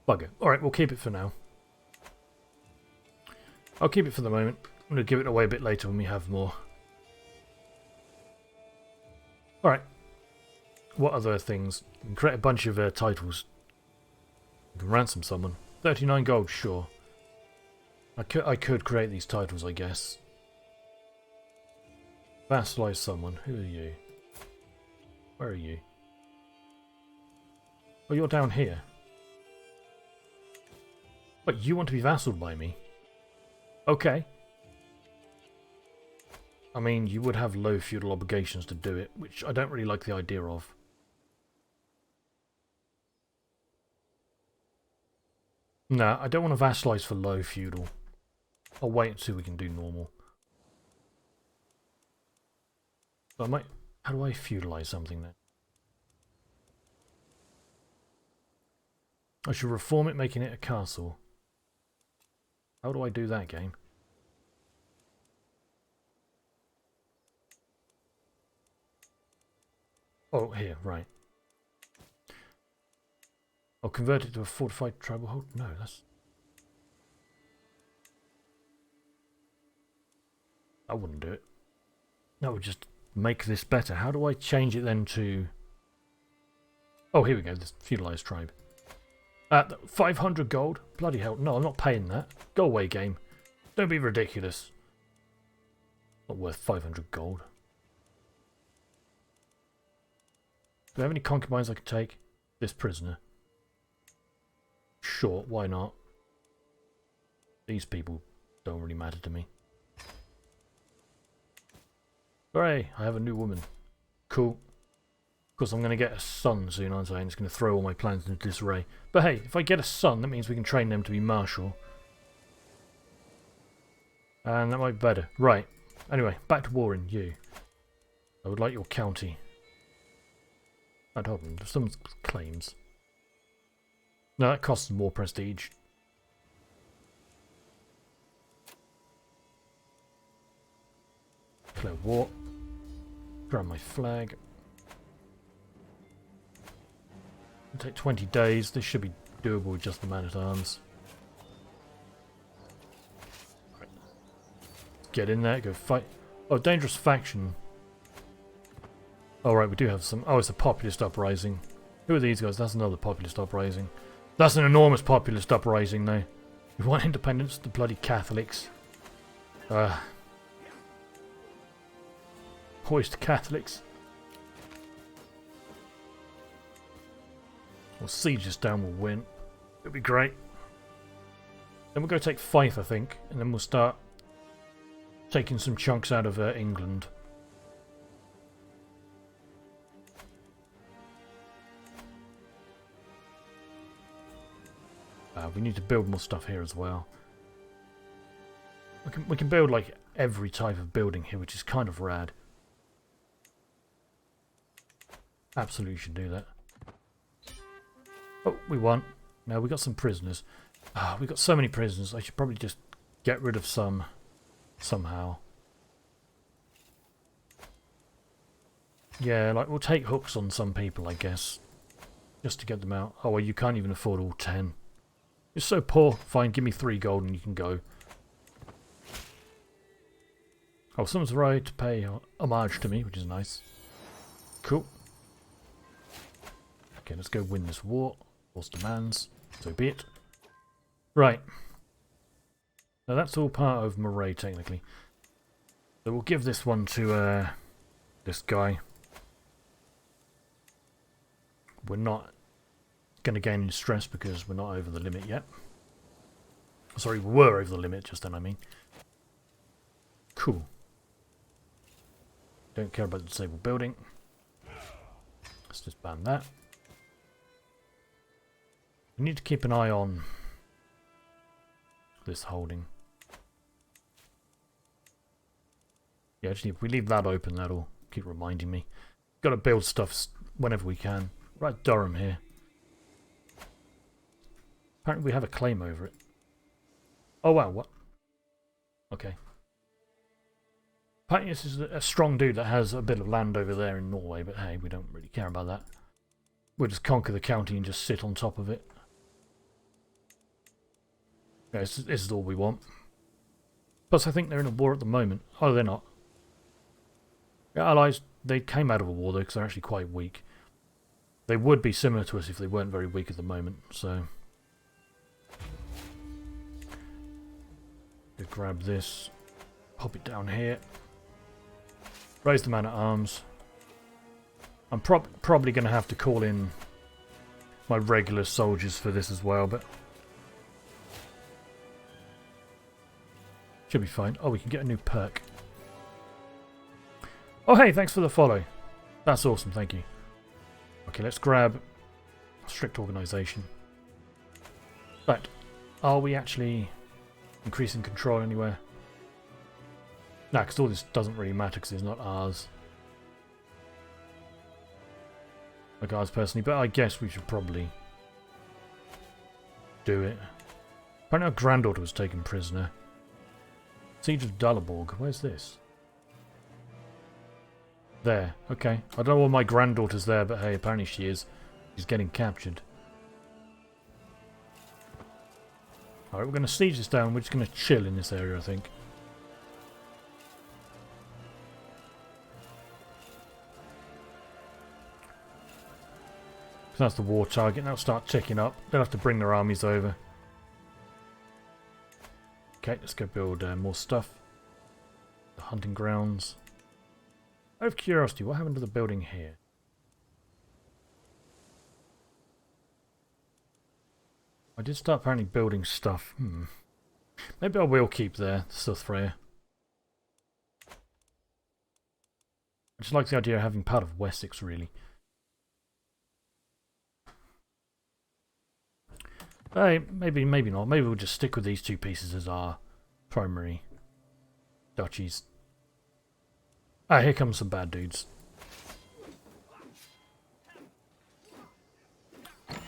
Bugger. Alright, we'll keep it for now. I'll keep it for the moment. I'm going to give it away a bit later when we have more. Alright. What other things? You can create a bunch of titles. You can ransom someone. 39 gold, sure. I could create these titles, I guess. Vassalize someone. Who are you? Where are you? Oh, you're down here. But you want to be vassaled by me? Okay. I mean, you would have low feudal obligations to do it, which I don't really like the idea of. No, I don't want to vassalize for low feudal. I'll wait until we can do normal. I might... How do I feudalize something then? I should reform it, making it a castle. How do I do that, game? Oh, here, right. I'll convert it to a fortified tribal hold. No, that's... I wouldn't do it. That would just make this better. How do I change it then to... Oh, here we go, this feudalized tribe. 500 gold? Bloody hell. No, I'm not paying that. Go away, game. Don't be ridiculous. Not worth 500 gold. Do I have any concubines I could take? This prisoner. Sure, why not? These people don't really matter to me. Hooray, I have a new woman. Cool. Of course, I'm going to get a son soon, aren't I? And it's going to throw all my plans into disarray. But hey, if I get a son, that means we can train them to be martial. And that might be better. Right. Anyway, back to warring you. I would like your county. I'd hope some claims. No, that costs more prestige. Declare war. Grab my flag. It'll take 20 days. This should be doable with just the man-at-arms. Right. Get in there, go fight. Oh, dangerous faction. Oh, right, we do have some. Oh, it's a populist uprising. Who are these guys? That's another populist uprising. That's an enormous populist uprising, though. You want independence? The bloody Catholics. Hoist Catholics. We'll siege this down, we'll win. It'll be great. Then we'll go take Fife, I think, and then we'll start taking some chunks out of England. We need to build more stuff here as well. We can build like every type of building here, which is kind of rad. Absolutely should do that. Oh, we won. Now we got some prisoners. We got so many prisoners. I should probably just get rid of some somehow. Yeah, like we'll take hooks on some people, I guess, just to get them out. Oh, well, you can't even afford all 10. You're so poor. Fine, give me 3 gold and you can go. Oh, someone's right to pay homage to me, which is nice. Cool. Okay, let's go win this war. Force demands. So be it. Right. Now that's all part of Moray, technically. So we'll give this one to this guy. We're not going to gain any stress because we're not over the limit yet. Sorry, we were over the limit just then, I mean. Cool. Don't care about the disabled building. Let's just ban that. We need to keep an eye on this holding. Yeah, actually, if we leave that open, that'll keep reminding me. Got to build stuff whenever we can. Right, Durham here. Apparently we have a claim over it. Oh wow, what? Okay. Apparently this is a strong dude that has a bit of land over there in Norway, but hey, we don't really care about that. We'll just conquer the county and just sit on top of it. Yeah, this is all we want. Plus I think they're in a war at the moment. Oh, they're not. The Allies, they came out of a war though because they're actually quite weak. They would be similar to us if they weren't very weak at the moment, so... to grab this, pop it down here, raise the man at arms. I'm probably going to have to call in my regular soldiers for this as well, but should be fine. Oh, we can get a new perk. Oh, hey, thanks for the follow. That's awesome, thank you. Okay, let's grab strict organisation. But are we actually increasing control anywhere? No, because all this doesn't really matter because it's not ours. Like ours personally, but I guess we should probably do it. Apparently our granddaughter was taken prisoner. Siege of Dalaborg. Where's this? There. Okay. I don't know why my granddaughter's there, but hey, apparently she is. She's getting captured. Alright, we're going to siege this down. We're just going to chill in this area, I think. So that's the war target. Now start ticking up. They'll have to bring their armies over. Okay, let's go build more stuff. The hunting grounds. Out of curiosity, what happened to the building here? I did start apparently building stuff. Maybe I will keep the Southfrey. I just like the idea of having part of Wessex, really. Hey, maybe not. Maybe we'll just stick with these two pieces as our primary duchies. Ah, here comes some bad dudes.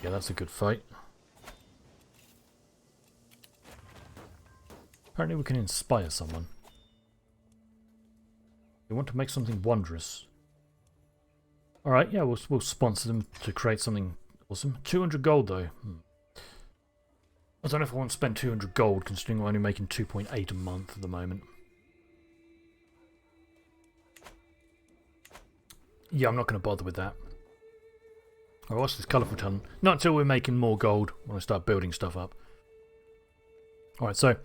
Yeah, that's a good fight. Apparently we can inspire someone. They want to make something wondrous. Alright, yeah, we'll sponsor them to create something awesome. 200 gold though. I don't know if I want to spend 200 gold considering we're only making 2.8 a month at the moment. Yeah, I'm not going to bother with that. Alright, what's this colourful ton? Not until we're making more gold when I start building stuff up. Alright, so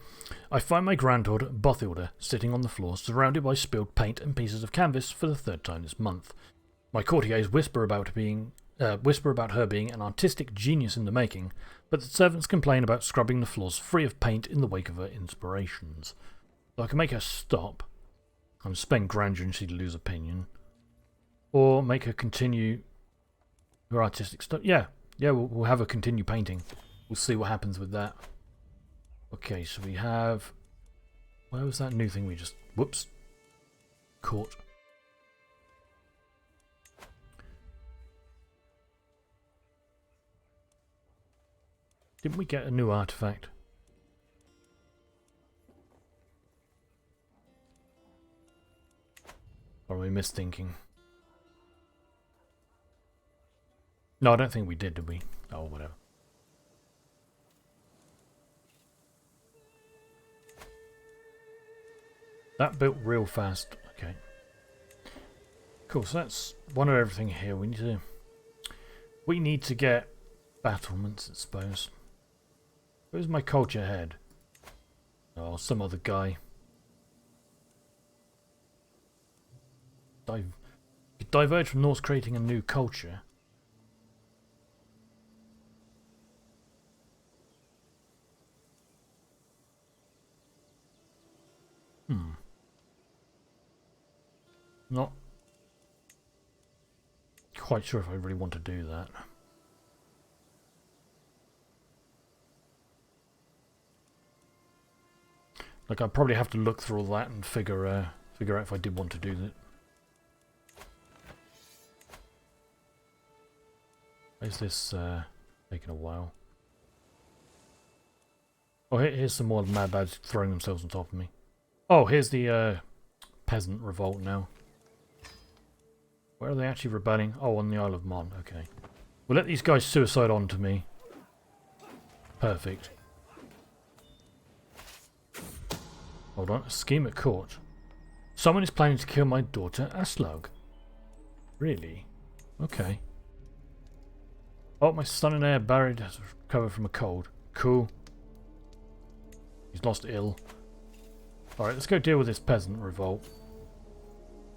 I find my granddaughter Bothilda sitting on the floor surrounded by spilled paint and pieces of canvas for the third time this month. My courtiers whisper about her being an artistic genius in the making, but the servants complain about scrubbing the floors free of paint in the wake of her inspirations. So I can make her stop and spend grandeur and she'd lose opinion. Or make her continue her artistic stuff. Yeah, we'll have her continue painting. We'll see what happens with that. Okay, so we have... Where was that new thing we just... Whoops. Caught. Didn't we get a new artifact? Or are we misthinking? No, I don't think we did we? Oh, whatever. That built real fast. Okay. Cool, so that's one of everything here. We need to get battlements, I suppose. Where's my culture head? Oh, some other guy. Diverge from Norse creating a new culture. Not quite sure if I really want to do that. Like, I'd probably have to look through all that and figure out if I did want to do that. Where's this taking a while? Oh, here's some more mad bads throwing themselves on top of me. Oh, here's the Peasant Revolt now. Where are they actually rebelling? Oh, on the Isle of Mon. Okay. We'll let these guys suicide onto me. Perfect. Hold on. A scheme at court. Someone is planning to kill my daughter, Aslug. Really? Okay. Oh, my son and heir buried has recovered from a cold. Cool. He's lost ill. Alright, let's go deal with this Peasant Revolt.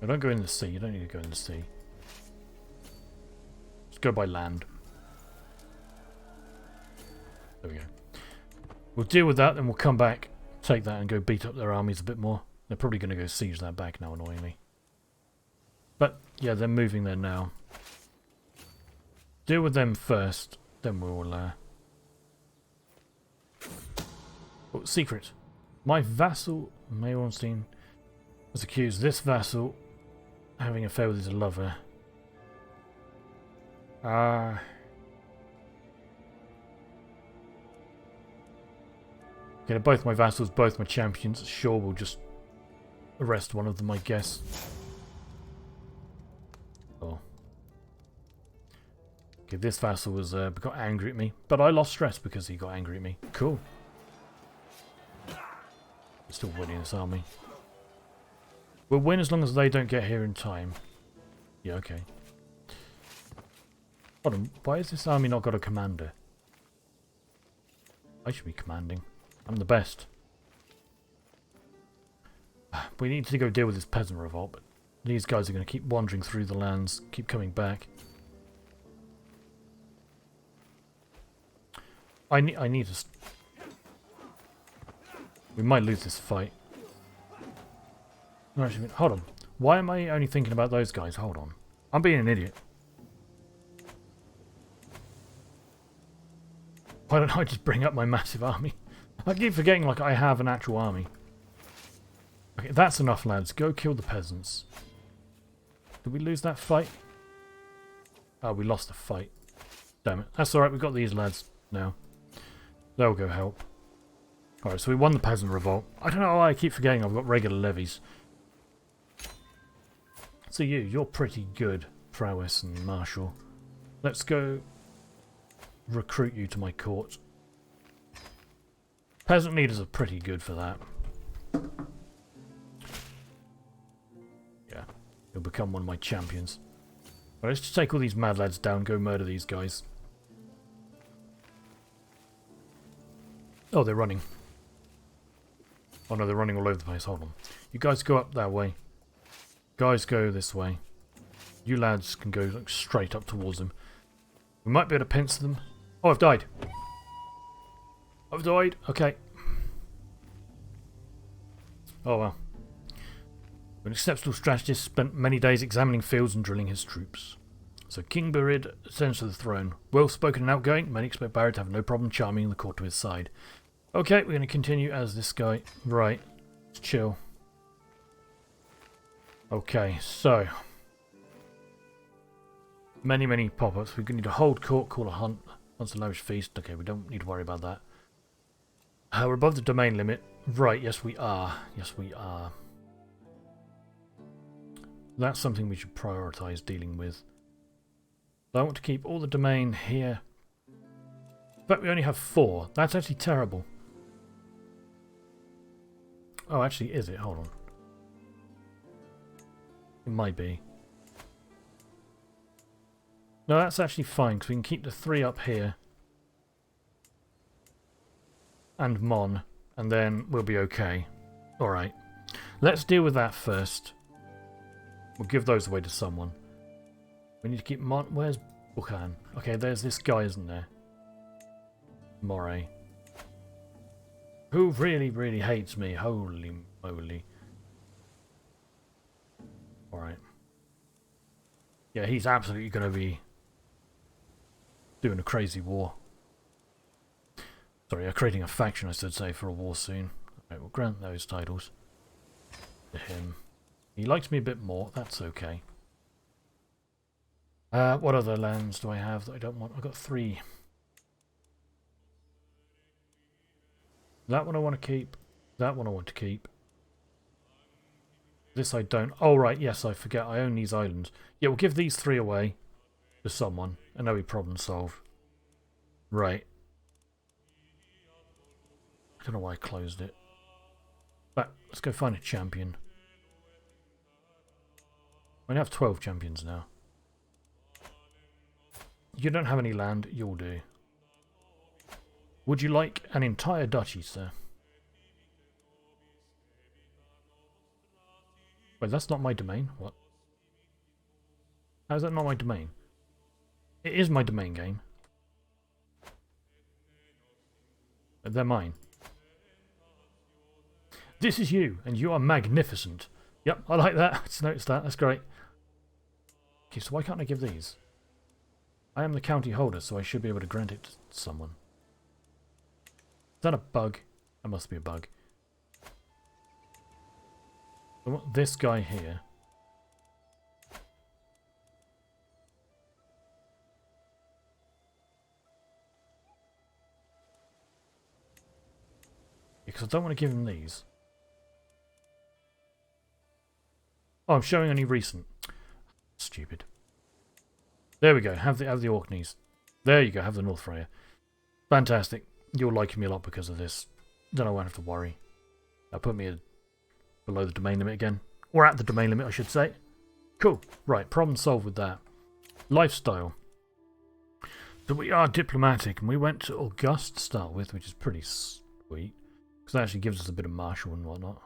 No, don't go in the sea. You don't need to go in the sea. Just go by land. There we go. We'll deal with that, then we'll come back, take that and go beat up their armies a bit more. They're probably going to go siege that back now, annoyingly. But, yeah, they're moving there now. Deal with them first, then we'll... Oh, secret. My vassal, Mayornstein, has accused this vassal of having an affair with his lover. Okay, they're both my vassals, both my champions. Sure, we'll just arrest one of them, I guess. Oh. Okay, this vassal was got angry at me, but I lost stress because he got angry at me. Cool. Still winning this army. We'll win as long as they don't get here in time. Yeah, okay. Hold on, why has this army not got a commander? I should be commanding. I'm the best. We need to go deal with this Peasant Revolt, but these guys are going to keep wandering through the lands, keep coming back. I need to... We might lose this fight. No, actually, hold on. Why am I only thinking about those guys? Hold on. I'm being an idiot. Why don't I just bring up my massive army? I keep forgetting like I have an actual army. Okay, that's enough, lads. Go kill the peasants. Did we lose that fight? Oh, we lost the fight. Damn it. That's alright, we've got these lads now. They'll go help. Alright, so we won the Peasant Revolt. I don't know why I keep forgetting I've got regular levies. So you're pretty good, prowess and martial. Let's go recruit you to my court. Peasant leaders are pretty good for that. Yeah, you'll become one of my champions. Right, let's just take all these mad lads down, go murder these guys. Oh, they're running. Oh no, they're running all over the place. Hold on. You guys go up that way. Guys go this way. You lads can go like, straight up towards them. We might be able to pincer them. Oh, I've died. I've died. Okay. Oh well. An exceptional strategist spent many days examining fields and drilling his troops. So King Barid ascends to the throne. Well spoken and outgoing, many expect Barid to have no problem charming the court to his side. Okay, we're going to continue as this guy. Right. Let's chill. Okay, so. Many pop-ups. We need to hold court, call a hunt. Once a lavish feast. Okay, we don't need to worry about that. We're above the domain limit. Right, yes we are. Yes we are. That's something we should prioritise dealing with. So I want to keep all the domain here. In fact, we only have 4. That's actually terrible. Oh, actually, is it? Hold on. It might be. No, that's actually fine, because we can keep the 3 up here. And Mon. And then we'll be okay. Alright. Let's deal with that first. We'll give those away to someone. We need to keep Mon... Where's Bukhan? Okay, there's this guy, isn't there? Moray. Who really hates me. Holy moly. Alright. Yeah, he's absolutely going to be doing a crazy war. Sorry, creating a faction, I should say, for a war soon. Alright, we'll grant those titles to him. He likes me a bit more. That's okay. What other lands do I have that I don't want? I've got 3. That one I want to keep. That one I want to keep. This I don't. Oh, right. Yes, I forget. I own these islands. Yeah, we'll give these 3 away to someone. And that'll be problem solved. Right. I don't know why I closed it. But let's go find a champion. I have 12 champions now. You don't have any land. You'll do. Would you like an entire duchy, sir? Wait, that's not my domain? What? How is that not my domain? It is my domain game. But they're mine. This is you, and you are magnificent. Yep, I like that. I just noticed that. That's great. Okay, so why can't I give these? I am the county holder, so I should be able to grant it to someone. Is that a bug? That must be a bug. I want this guy here. Because I don't want to give him these. Oh, I'm showing only recent. Stupid. There we go. Have the Orkneys. There you go. Have the North Freya. Fantastic. You'll like me a lot because of this. Then I won't have to worry. That'll put me below the domain limit again. Or at the domain limit, I should say. Cool. Right. Problem solved with that. Lifestyle. So we are diplomatic, and we went to August to start with, which is pretty sweet. Because that actually gives us a bit of martial and whatnot.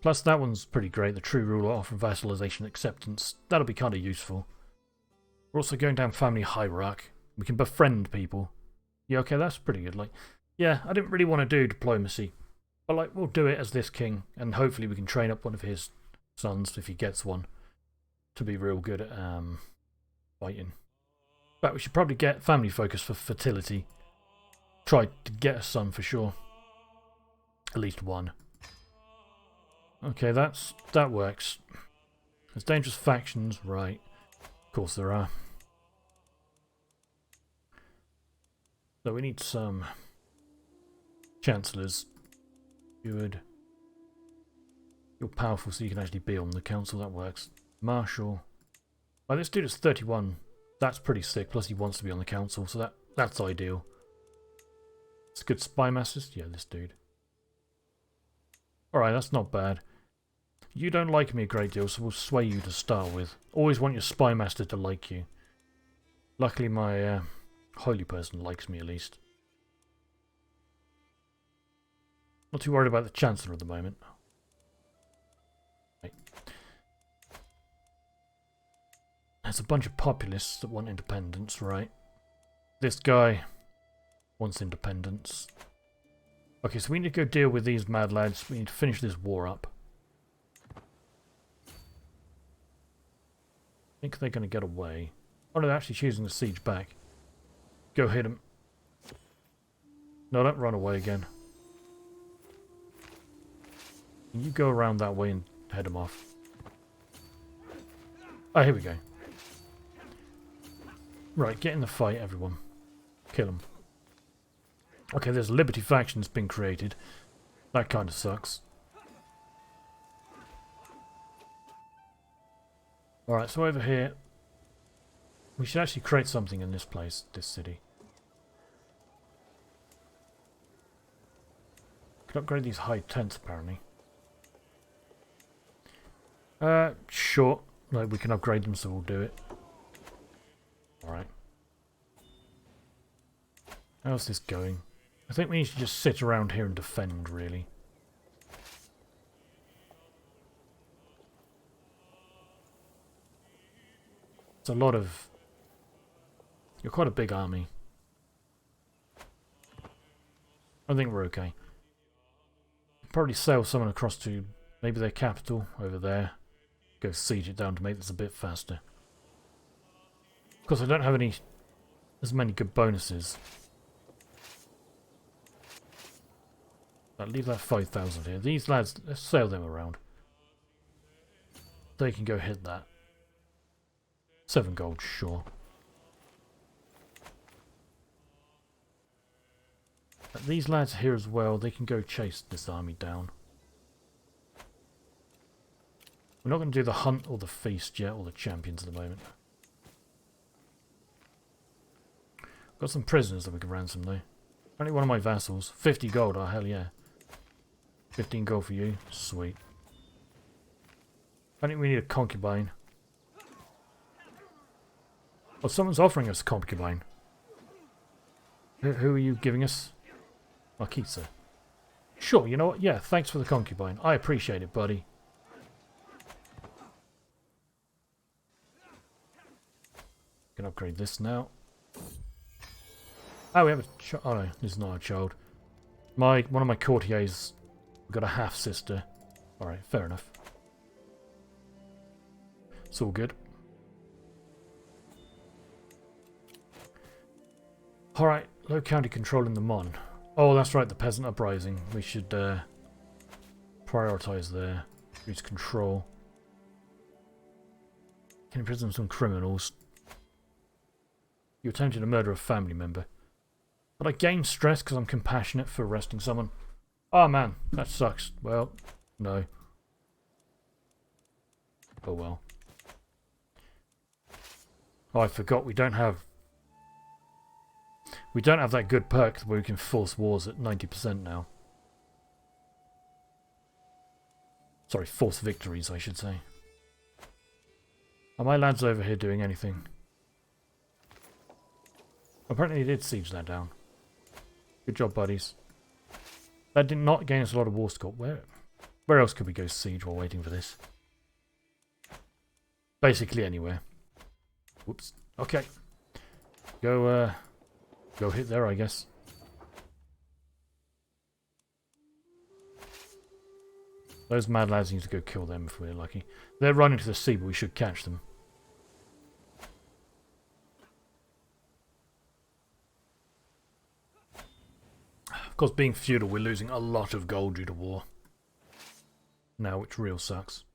Plus that one's pretty great. The true ruler offering vassalization acceptance. That'll be kind of useful. We're also going down family hierarch. We can befriend people. Yeah, okay, that's pretty good. Like, yeah, I didn't really want to do diplomacy. But like, we'll do it as this king. And hopefully we can train up one of his sons, if he gets one, to be real good at fighting. But we should probably get family focus for fertility. Try to get a son for sure. At least one. Okay, that works. There's dangerous factions, right. Of course there are. So we need some chancellors. Good. You're powerful so you can actually be on the council, that works. Marshal. Well, this dude is 31. That's pretty sick, plus he wants to be on the council, so that's ideal. It's good spy masters. Yeah, this dude. Alright, that's not bad. You don't like me a great deal, so we'll sway you to start with. Always want your spy master to like you. Luckily my holy person likes me at least. Not too worried about the chancellor at the moment. Right. There's a bunch of populists that want independence, right? This guy wants independence. Okay, so we need to go deal with these mad lads. We need to finish this war up. I think they're going to get away. Oh no, they're actually choosing the siege back. Go hit them. No, don't run away again. You go around that way and head them off. Oh, here we go. Right, get in the fight, everyone. Kill them. Okay, there's a Liberty faction that's been created. That kind of sucks. Alright, so over here, we should actually create something in this place, this city. Could upgrade these high tents, apparently. Sure. No, we can upgrade them, so we'll do it. Alright. How's this going? I think we need to just sit around here and defend, really. It's a lot of... You're quite a big army. I think we're okay. Probably sail someone across to maybe their capital over there. Go siege it down to make this a bit faster. Of course, I don't have as many good bonuses. I'll leave that 5,000 here. These lads, let's sail them around. They can go hit that. 7 gold, sure. But these lads here as well, they can go chase this army down. We're not going to do the hunt or the feast yet, or the champions at the moment. Got some prisoners that we can ransom though. Only one of my vassals. 50 gold, oh hell yeah. 15 gold for you, sweet. I think we need a concubine. Oh, someone's offering us a concubine. Who are you giving us? Marquisa. Sure, you know what? Yeah, thanks for the concubine. I appreciate it, buddy. Can upgrade this now. Oh, we have a child. Oh no, this is not a child. One of my courtiers got a half sister. Alright, fair enough. It's all good. Alright, low county control in the Mon. Oh, that's right, the Peasant Uprising. We should prioritise there. Use control. Can imprison some criminals. You attempted to murder a family member. But I gain stress because I'm compassionate for arresting someone. Oh man, that sucks. Well, no. Oh well. Oh, I forgot we don't have that good perk where we can force wars at 90% now. Sorry, force victories, I should say. Are my lads over here doing anything? Apparently they did siege that down. Good job, buddies. That did not gain us a lot of war score. Where else could we go siege while waiting for this? Basically anywhere. Whoops. Okay. Go hit there, I guess. Those mad lads need to go kill them if we're lucky. They're running to the sea, but we should catch them. Of course, being feudal, we're losing a lot of gold due to war. Now, which real sucks.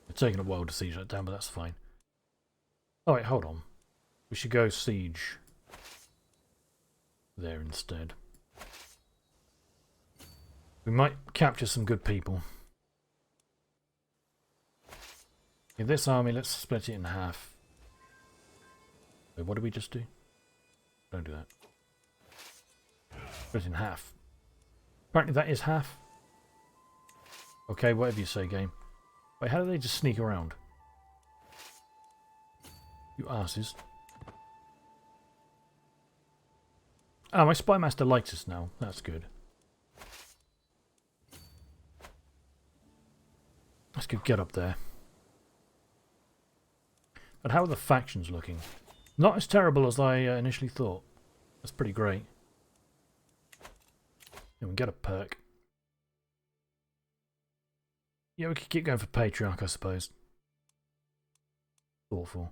It's taking a while to siege that down, but that's fine. Oh wait, hold on. We should go siege there instead. We might capture some good people. In this army, let's split it in half. Wait, what did we just do? Don't do that. Split it in half. Apparently that is half. Okay, whatever you say, game. Wait, how do they just sneak around? You asses. Ah, my spy master likes us now. That's good. Let's go get up there. But how are the factions looking? Not as terrible as I initially thought. That's pretty great. And we get a perk. Yeah, we could keep going for Patriarch, I suppose. Thoughtful.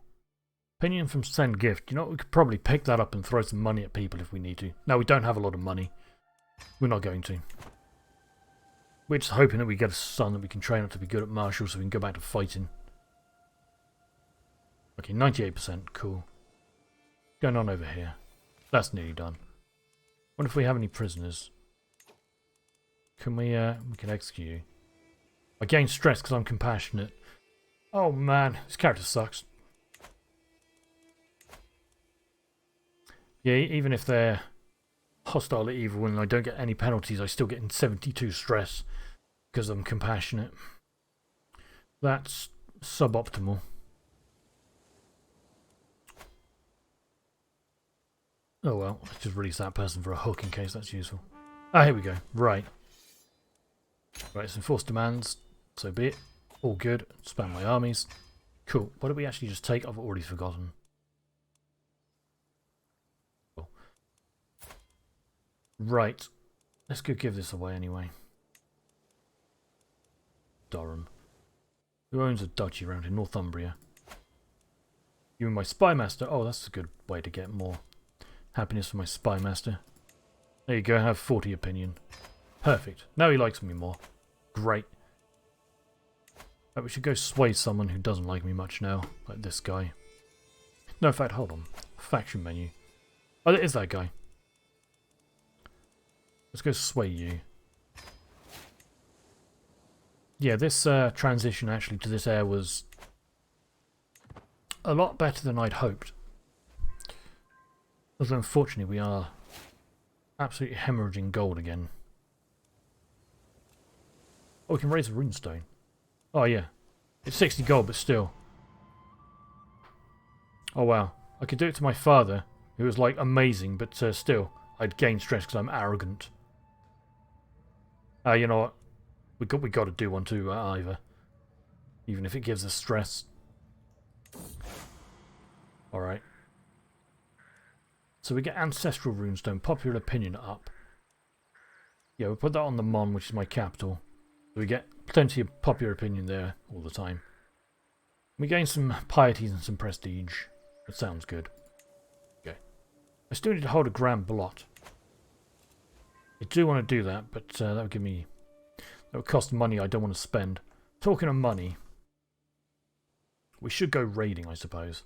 Opinion from Send Gift. You know what? We could probably pick that up and throw some money at people if we need to. No, we don't have a lot of money. We're not going to. We're just hoping that we get a son that we can train up to be good at martial so we can go back to fighting. Okay, 98%. Cool. What's going on over here? That's nearly done. Wonder if we have any prisoners. Can we can execute you. I gain stress because I'm compassionate. Oh man, this character sucks. Yeah, even if they're hostile or evil and I don't get any penalties, I still get 72 stress because I'm compassionate. That's suboptimal. Oh well, let's just release that person for a hook in case that's useful. Ah, here we go. Right. Right, some enforced demands. So be it. All good. Spam my armies. Cool. What did we actually just take? I've already forgotten. Cool. Right. Let's go give this away anyway. Durham. Who owns a duchy around in Northumbria? You and my spy master. Oh, that's a good way to get more happiness for my spy master. There you go. Have 40 opinion. Perfect. Now he likes me more. Great. Right, we should go sway someone who doesn't like me much now. Like this guy. No, in fact, hold on. Faction menu. Oh, it is that guy. Let's go sway you. Yeah, this transition actually to this heir was a lot better than I'd hoped. Although unfortunately we are absolutely hemorrhaging gold again. Oh, we can raise a runestone. Oh yeah. It's 60 gold, but still. Oh wow. I could do it to my father, who was like amazing, but still. I'd gain stress because I'm arrogant. You know what? We got to do one too, Ivar. Even if it gives us stress. Alright. So we get Ancestral Runestone, Popular Opinion up. Yeah, we'll put that on the Mon, which is my capital. So we get plenty of popular opinion there all the time. We gain some pieties and some prestige. That sounds good. Okay. I still need to hold a grand blot. I do want to do that, but that would give me... That would cost money I don't want to spend. Talking of money, we should go raiding, I suppose,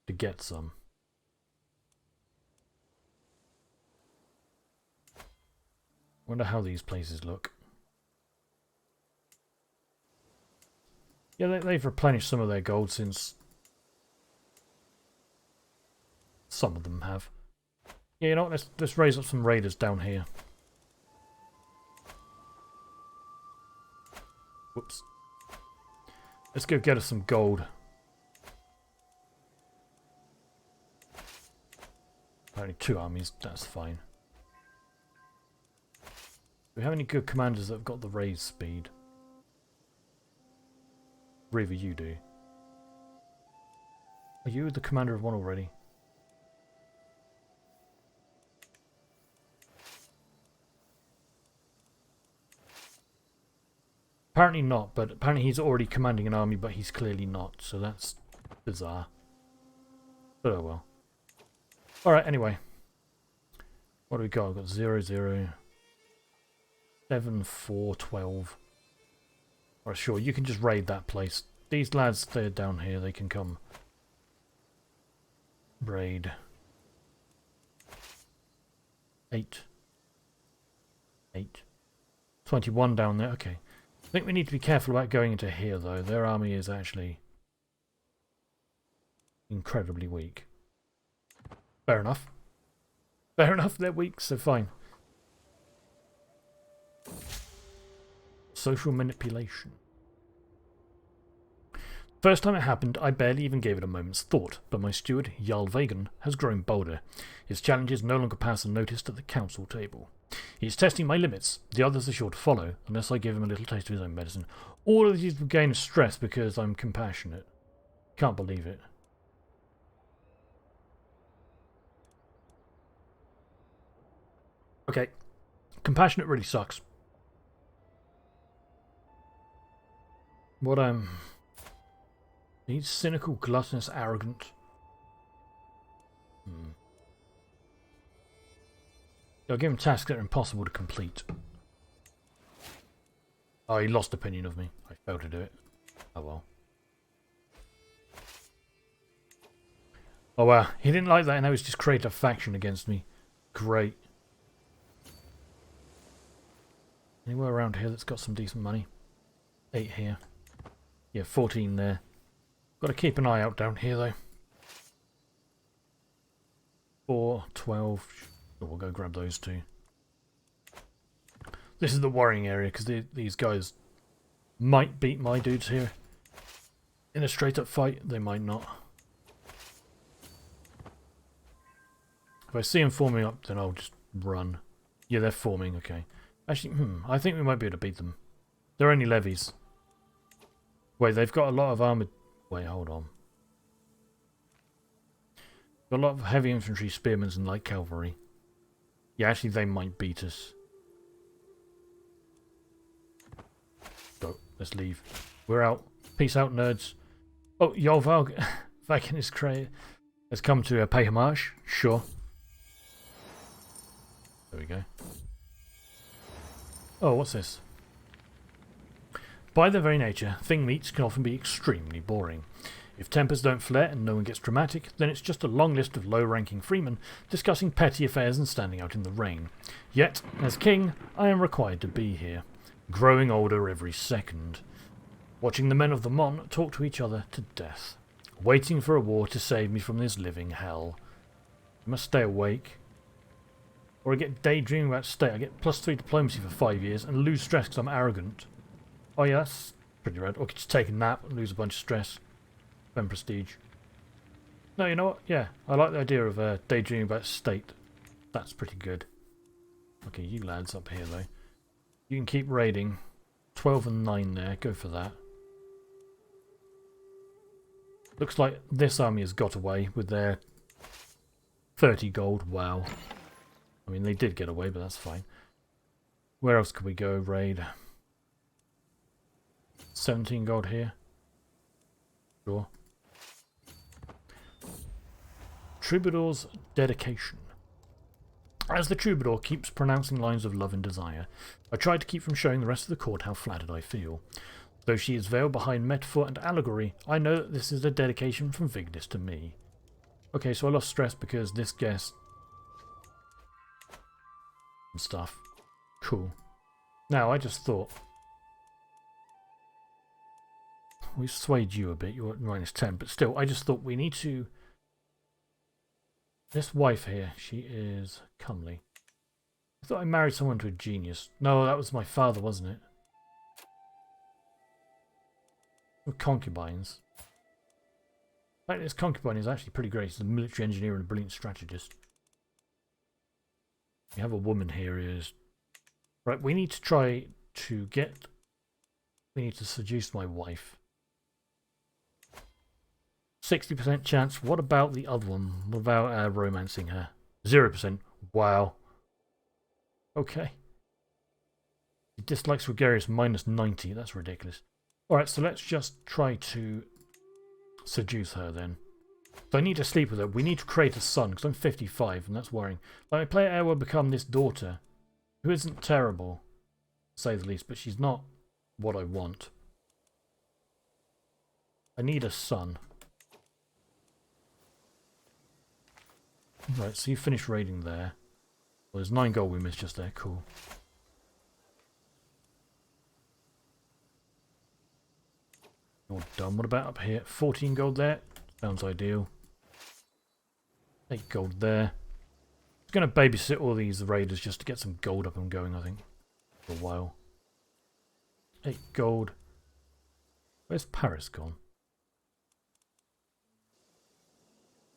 to get some. Wonder how these places look. Yeah, they've replenished some of their gold since... Some of them have. Yeah, you know what? Let's raise up some raiders down here. Whoops. Let's go get us some gold. Only 2 armies, that's fine. Do we have any good commanders that have got the raise speed? Reaver, you do. Are you the commander of one already? Apparently not, but apparently he's already commanding an army, but he's clearly not, so that's bizarre. But oh well. Alright, anyway. What do we got? I've got 0, 0, 7, 4, 12. Alright, sure, you can just raid that place. These lads, they're down here, they can come raid. 8. 8. 21 down there, okay. I think we need to be careful about going into here, though. Their army is actually incredibly weak. Fair enough. Fair enough, they're weak, so fine. Social manipulation. First time it happened, I barely even gave it a moment's thought, but my steward, Jarl Vagan, has grown bolder. His challenges no longer pass unnoticed at the council table. He is testing my limits. The others are sure to follow, unless I give him a little taste of his own medicine. All of these will gain stress because I'm compassionate. Can't believe it. Okay. Compassionate really sucks. What, he's cynical, gluttonous, arrogant. I'll give him tasks that are impossible to complete. Oh, he lost opinion of me. I failed to do it. Oh well. Oh wow, he didn't like that and now he's just created a faction against me. Great. Anywhere around here that's got some decent money? 8 here. Yeah, 14 there. Got to keep an eye out down here though. 4, 12... Oh, we'll go grab those two. This is the worrying area because these guys might beat my dudes here. In a straight up fight, they might not. If I see them forming up, then I'll just run. Yeah, they're forming, okay. Actually, I think we might be able to beat them. They're only levies. Wait, they've got a lot of armoured... Wait, hold on. Got a lot of heavy infantry, spearmen and light cavalry. Yeah, actually they might beat us. Go, let's leave. We're out. Peace out, nerds. Oh, Jarl Vagan has come to pay homage. Sure. There we go. Oh, what's this? By their very nature, thing meets can often be extremely boring. If tempers don't flare and no one gets dramatic, then it's just a long list of low-ranking freemen discussing petty affairs and standing out in the rain. Yet, as king, I am required to be here, growing older every second, watching the men of the Mon talk to each other to death, waiting for a war to save me from this living hell. I must stay awake, or I get daydreaming about state. I get +3 diplomacy for 5 years and lose stress because I'm arrogant. Oh yeah, that's pretty rad. Or I could just take a nap and lose a bunch of stress. Then prestige. No, you know what? Yeah, I like the idea of daydreaming about state. That's pretty good. Okay, you lads up here though. You can keep raiding. 12 and 9 there. Go for that. Looks like this army has got away with their 30 gold. Wow. I mean, they did get away, but that's fine. Where else could we go raid? 17 gold here. Sure. Troubadour's dedication. As the troubadour keeps pronouncing lines of love and desire, I try to keep from showing the rest of the court how flattered I feel. Though she is veiled behind metaphor and allegory, I know that this is a dedication from Vigdis to me. Okay, so I lost stress because this guest... and stuff. Cool. Now, I just thought... we swayed you a bit, you're at -10, but still, I just thought we need to... This wife here, she is comely. I thought I married someone to a genius. No, that was my father, wasn't it? Concubines. In fact, this concubine is actually pretty great. She's a military engineer and a brilliant strategist. We have a woman here who is... Right, we need to try to get... We need to seduce my wife. 60% chance. What about the other one? What about romancing her? 0%. Wow. Okay. He dislikes gregarious -90. That's ridiculous. Alright, so let's just try to seduce her then. So I need to sleep with her. We need to create a son, because I'm 55, and that's worrying. My player heir will become this daughter, who isn't terrible, to say the least, but she's not what I want. I need a son. Right, so you finished raiding there. Well, there's 9 gold we missed just there. Cool. You're done. What about up here? 14 gold there. Sounds ideal. 8 gold there. I'm going to babysit all these raiders just to get some gold up and going, I think. For a while. 8 gold. Where's Paris gone?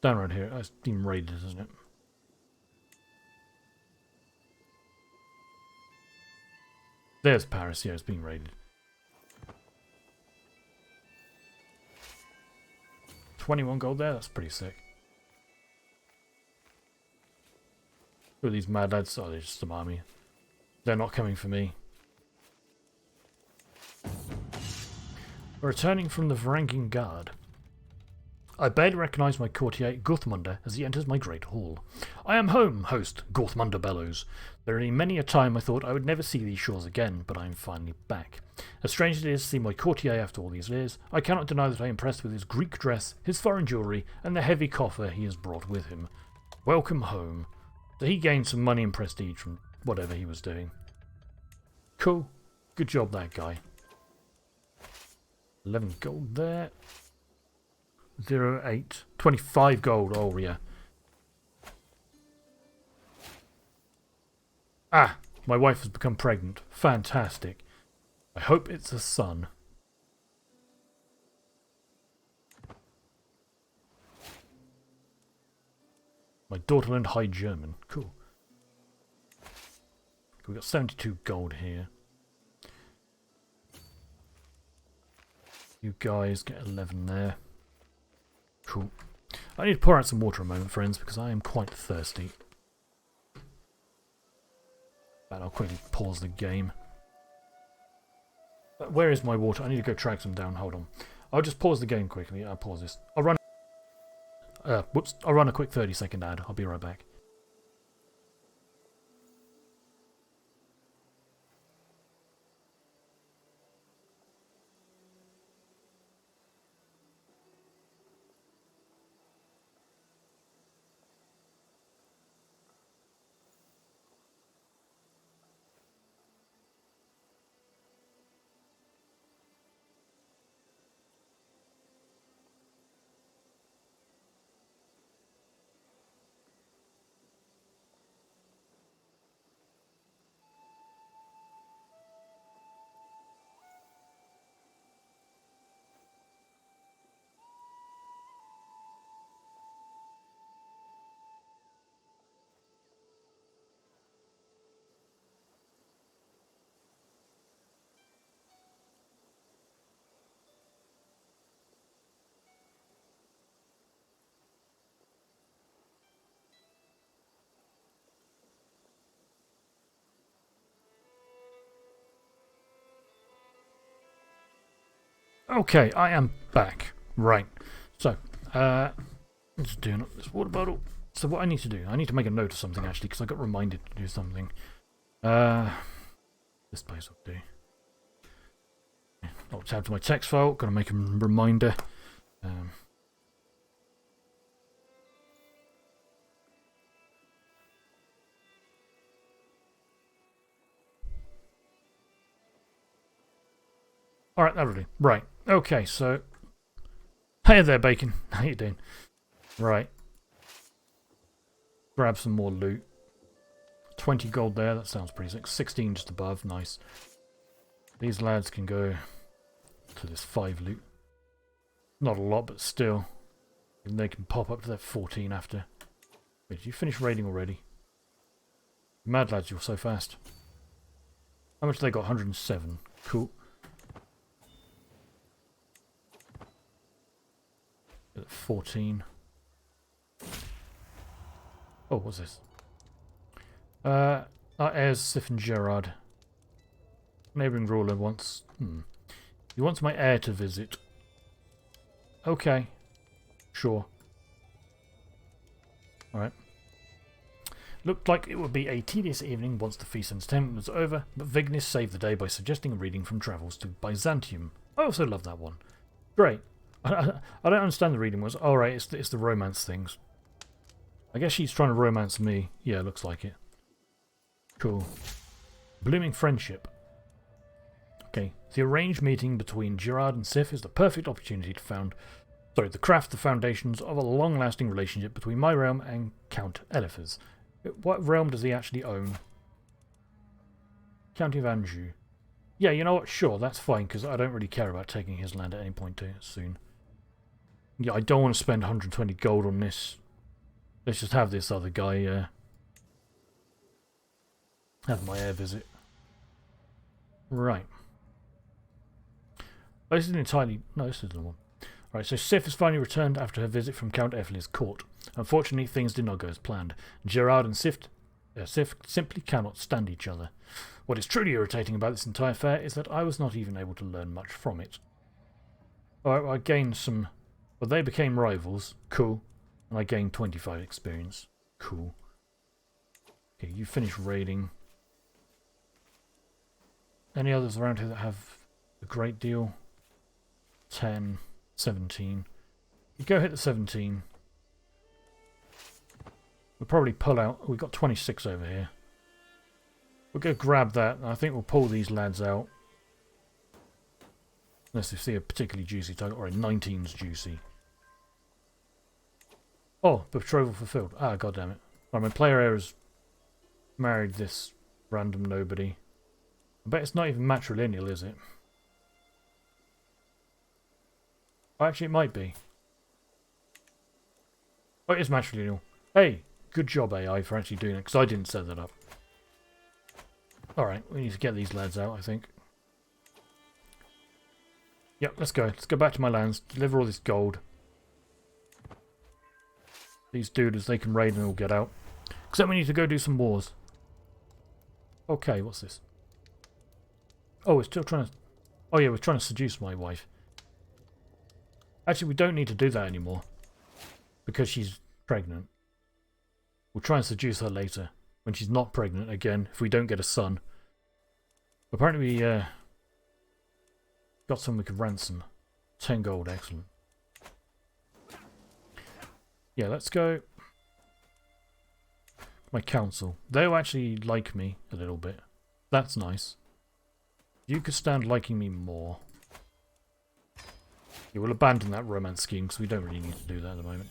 Down around here. It's been raided, isn't it? There's Paris. Yeah, it's been raided. 21 gold there. That's pretty sick. Who are these mad lads? Oh, they're just some army. They're not coming for me. Returning from the Varangian Guard. I barely recognise my courtier Guthmunda as he enters my great hall. I am home, host, Guthmunda bellows. There are many a time I thought I would never see these shores again, but I am finally back. As strange as it is to see my courtier after all these years, I cannot deny that I am impressed with his Greek dress, his foreign jewellery, and the heavy coffer he has brought with him. Welcome home. So he gained some money and prestige from whatever he was doing. Cool. Good job, that guy. 11 gold there. 0.8. 25 gold. Oh, yeah. Ah, my wife has become pregnant. Fantastic. I hope it's a son. My daughter learned High German. Cool. We've got 72 gold here. You guys get 11 there. Cool. I need to pour out some water a moment, friends, because I am quite thirsty. And I'll quickly pause the game. Where is my water? I need to go track some down. Hold on. I'll just pause the game quickly. I'll pause this. I'll run. Whoops. I'll run a quick 30-second ad. I'll be right back. Okay, I am back. Right. So, let's do this water bottle. So what I need to do, I need to make a note of something actually, because I got reminded to do something. This place will do. I'll tab to my text file, gotta make a reminder. Alright, that'll do. Right. Okay, so... Hey there, Bacon. How you doing? Right. Grab some more loot. 20 gold there, that sounds pretty sick. 16 just above, nice. These lads can go to this 5 loot. Not a lot, but still. And they can pop up to that 14 after. Wait, did you finish raiding already? Mad lads, you're so fast. How much have they got? 107. Cool. 14. Oh, what's this? Our heirs, Sif and Gerard. Neighbouring ruler wants... He wants my heir to visit. Okay. Sure. Alright. Looked like it would be a tedious evening once the feast entertainment was over, but Vignis saved the day by suggesting a reading from Travels to Byzantium. I also love that one. Great. I don't understand the reading was. Oh, right, it's the romance things. I guess she's trying to romance me. Yeah, looks like it. Cool. Blooming friendship. Okay, the arranged meeting between Gerard and Sif is the perfect opportunity to craft the foundations of a long-lasting relationship between my realm and Count Eliphaz. What realm does he actually own? County of Anjou. Yeah, you know what? Sure, that's fine, because I don't really care about taking his land at any point soon. Yeah, I don't want to spend 120 gold on this. Let's just have this other guy have my heir visit. Right. Oh, this is entirely... No, this isn't the one. Right, so Sif has finally returned after her visit from Count Evelyn's court. Unfortunately, things did not go as planned. Gerard and Sif simply cannot stand each other. What is truly irritating about this entire affair is that I was not even able to learn much from it. Alright, well, I gained some... Well, they became rivals. Cool. And I gained 25 experience. Cool. Okay, you finish raiding. Any others around here that have a great deal? 10, 17. You go hit the 17. We'll probably pull out. We've got 26 over here. We'll go grab that. I think we'll pull these lads out. Unless they see a particularly juicy target. Or a 19's juicy. Oh, betrothal fulfilled. Ah, goddammit. Right, my player here has married this random nobody. I bet it's not even matrilineal, is it? Oh, actually, it might be. Oh, it is matrilineal. Hey, good job, AI, for actually doing it, because I didn't set that up. Alright, we need to get these lads out, I think. Yep, let's go. Let's go back to my lands, deliver all this gold. These dudes, they can raid and all get out. Except we need to go do some wars. Okay, what's this? Oh, we're still trying to... Oh yeah, we're trying to seduce my wife. Actually, we don't need to do that anymore. Because she's pregnant. We'll try and seduce her later. When she's not pregnant again, if we don't get a son. Apparently we got some we could ransom. 10 gold, excellent. Yeah, let's go. My council. They'll actually like me a little bit. That's nice. You could stand liking me more. Yeah, we'll abandon that romance scheme because we don't really need to do that at the moment.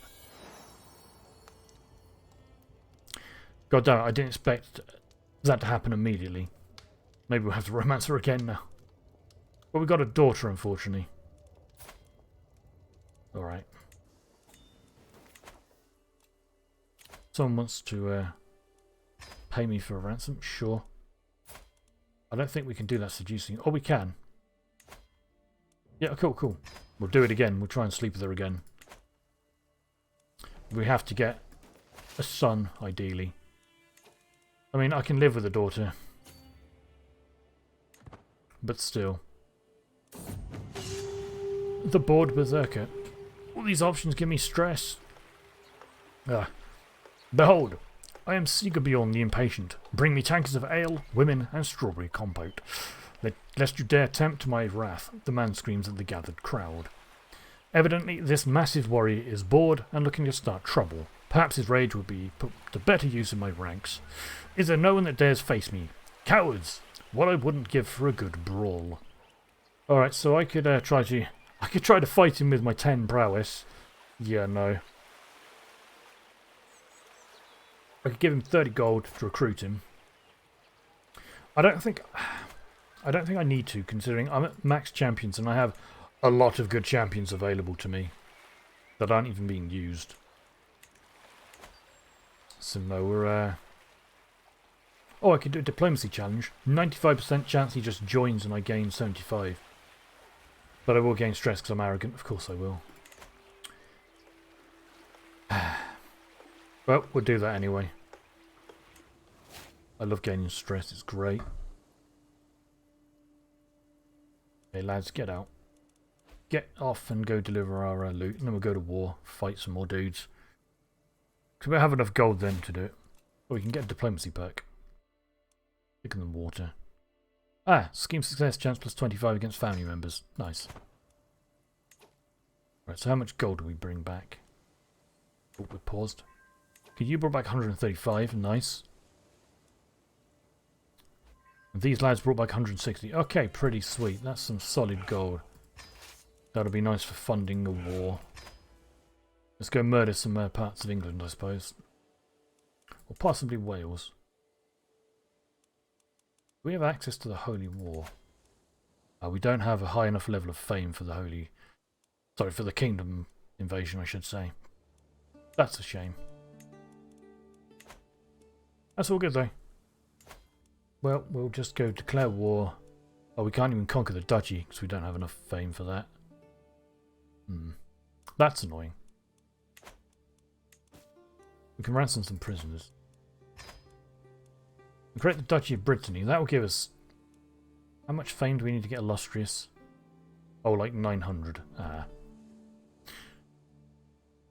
God damn it, I didn't expect that to happen immediately. Maybe we'll have to romance her again now. But we got a daughter, unfortunately. Alright. Someone wants to pay me for a ransom? Sure. I don't think we can do that seducing. Oh, we can. Yeah, cool, cool. We'll do it again. We'll try and sleep with her again. We have to get a son, ideally. I mean, I can live with a daughter. But still. The bored berserker. All these options give me stress. Behold, I am Sigurbiorn the Impatient. Bring me tankards of ale, women, and strawberry compote. Lest you dare tempt my wrath, the man screams at the gathered crowd. Evidently, this massive warrior is bored and looking to start trouble. Perhaps his rage would be put to better use in my ranks. Is there no one that dares face me? Cowards! What I wouldn't give for a good brawl. Alright, so I could try to fight him with my 10 prowess. Yeah, no. I could give him 30 gold to recruit him. I don't think I need to, considering I'm at max champions and I have a lot of good champions available to me that aren't even being used. So no, we're oh, I could do a diplomacy challenge. 95% chance he just joins and I gain 75. But I will gain stress because I'm arrogant. Of course I will. Well, we'll do that anyway. I love gaining stress. It's great. Okay, lads, get out. Get off and go deliver our loot. And then we'll go to war. Fight some more dudes. Because we'll have enough gold then to do it. Or we can get a diplomacy perk. Thicken them water. Ah, scheme success chance plus 25 against family members. Nice. Right, so how much gold do we bring back? Oh, we paused. Okay, you brought back 135. Nice. And these lads brought back 160. Okay, pretty sweet. That's some solid gold. That'll be nice for funding a war. Let's go murder some parts of England, I suppose. Or possibly Wales. Do we have access to the Holy War? We don't have a high enough level of fame for the Holy... Sorry, for the Kingdom invasion, I should say. That's a shame. That's all good, though. Well, we'll just go declare war. Oh, we can't even conquer the duchy, because we don't have enough fame for that. That's annoying. We can ransom some prisoners. We create the Duchy of Brittany. That will give us... How much fame do we need to get illustrious? Oh, like 900. Ah.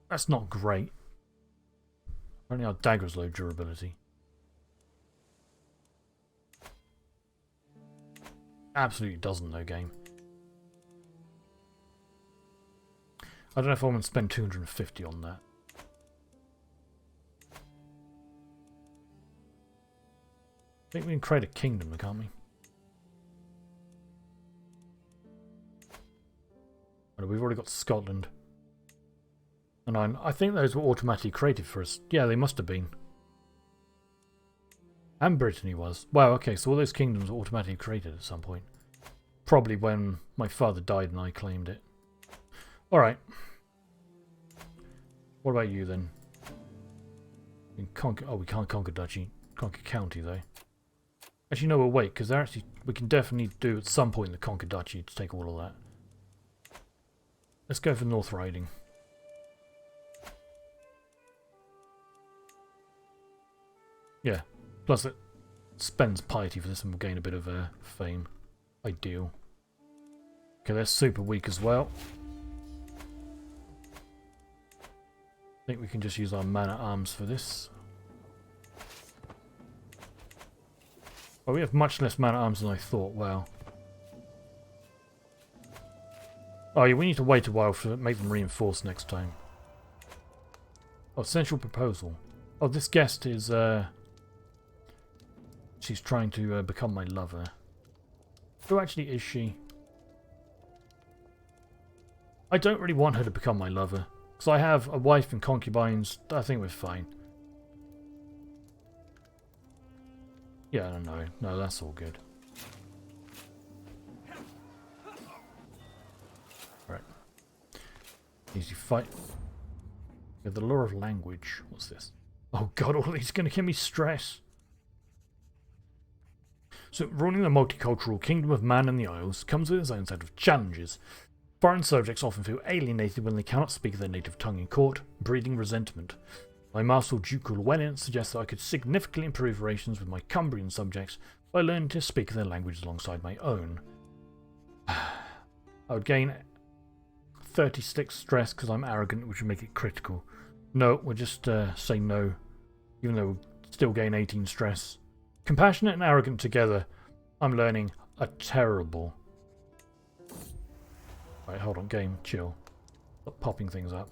That's not great. Only our daggers low durability. Absolutely doesn't, though, game. I don't know if I want to spend 250 on that. I think we can create a kingdom, can't we? Oh, we've already got Scotland. And I think those were automatically created for us. Yeah, they must have been. And Brittany was. Wow, okay, so all those kingdoms were automatically created at some point. Probably when my father died and I claimed it. Alright. What about you then? We can conquer, oh, we can't conquer duchy. Conquer county though. Actually, no, we'll wait, because we can definitely do at some point the conquer duchy to take all of that. Let's go for North Riding. Yeah, plus it spends piety for this and we'll gain a bit of fame. Ideal. Okay, they're super weak as well. I think we can just use our man-at-arms for this. Oh, we have much less man-at-arms than I thought. Wow. Oh yeah, we need to wait a while to make them reinforced next time. Oh, central proposal. Oh, this guest is, she's trying to become my lover. Who actually is she? I don't really want her to become my lover. Because I have a wife and concubines. I think we're fine. Yeah, no, that's all good. Right. Easy fight. With the law of language. What's this? Oh god, all these are going to give me stress. So, ruling the multicultural kingdom of man and the Isles comes with its own set of challenges. Foreign subjects often feel alienated when they cannot speak their native tongue in court, breeding resentment. My martial ducal Llewellyn suggests that I could significantly improve relations with my Cumbrian subjects by learning to speak their language alongside my own. I would gain 36 stress because I'm arrogant, which would make it critical. No, we'll just say no, even though we'll still gain 18 stress. Compassionate and arrogant together, I'm learning, are terrible. Right, hold on, game, chill. Stop popping things up.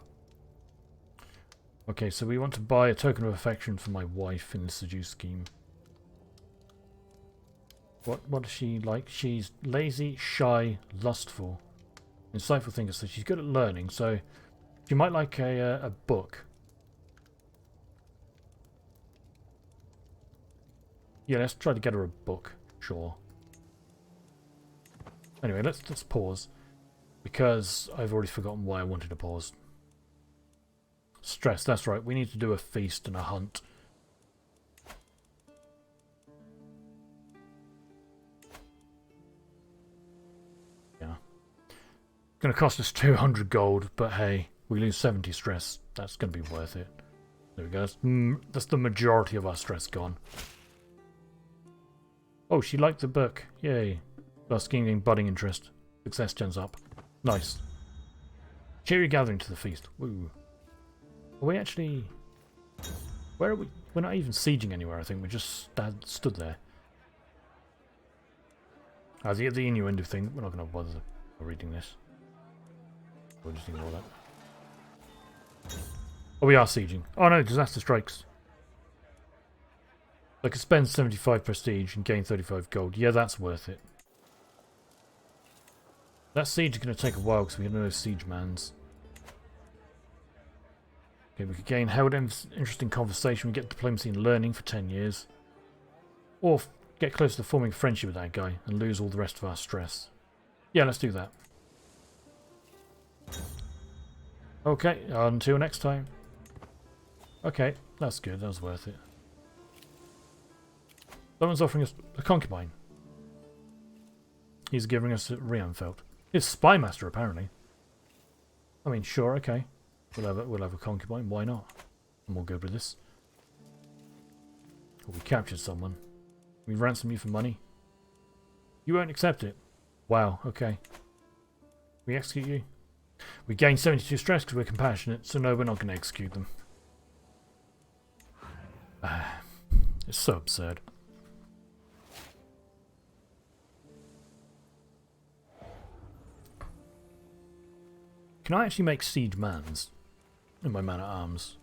Okay, so we want to buy a token of affection for my wife in the seduce scheme. What is she like? She's lazy, shy, lustful, insightful thinker, so she's good at learning, so she might like a book. Yeah, let's try to get her a book, sure. Anyway, let's pause, because I've already forgotten why I wanted to pause. Stress, that's right, we need to do a feast and a hunt. Going to cost us 200 gold, but hey, we lose 70 stress. That's going to be worth it. There we go. That's the majority of our stress gone. Oh, she liked the book. Yay. Our scheme getting budding interest. Success gens up. Nice. Cheery gathering to the feast. Woo. Are we actually... Where are we? We're not even sieging anywhere, I think. We just stood there. The innuendo thing. We're not going to bother reading this. We'll just ignore that. Oh, we are sieging. Oh no, disaster strikes. I could spend 75 prestige and gain 35 gold. Yeah, that's worth it. That siege is going to take a while because we have no siege mans. Okay, we could gain held interesting conversation. We get diplomacy and learning for 10 years. Or get close to forming friendship with that guy and lose all the rest of our stress. Yeah, let's do that. Okay, until next time. Okay, that's good. That was worth it. Someone's offering us a concubine. He's giving us a Rianfeld. He's spy master, apparently. I mean, sure, okay. We'll have a concubine. Why not? I'm all good with this. Oh, we captured someone. We ransom you for money. You won't accept it. Wow. Okay. We execute you. We gain 72 stress because we're compassionate, so no, we're not going to execute them. It's so absurd. Can I actually make siege mans in my man at arms?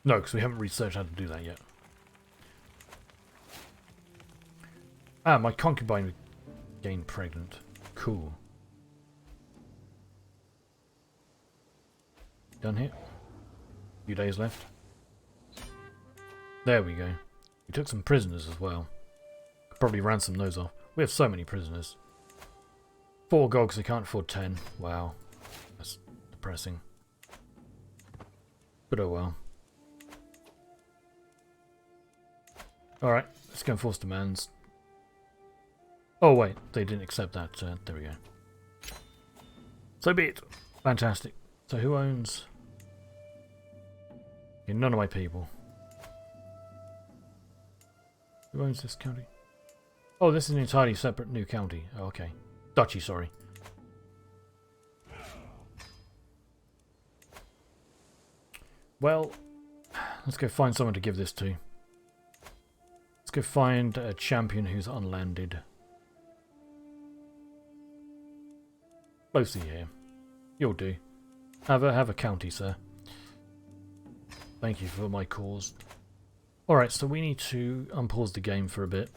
No, because we haven't researched how to do that yet. Ah, my concubine gained pregnant. Cool. Done here. A few days left. There we go. We took some prisoners as well. Could probably ransom those off. We have so many prisoners. 4 gold because we can't afford 10. Wow. That's depressing. But oh well. Alright, let's go and force demands. Oh wait, they didn't accept that. There we go. So be it. Fantastic. So who owns... Okay, none of my people. Who owns this county? Oh, this is an entirely separate new county. Oh, okay. Duchy, sorry. Well, let's go find someone to give this to. Let's go find a champion who's unlanded. Closely here. You'll do. Have a county, sir. Thank you for my cause. Alright, so we need to unpause the game for a bit.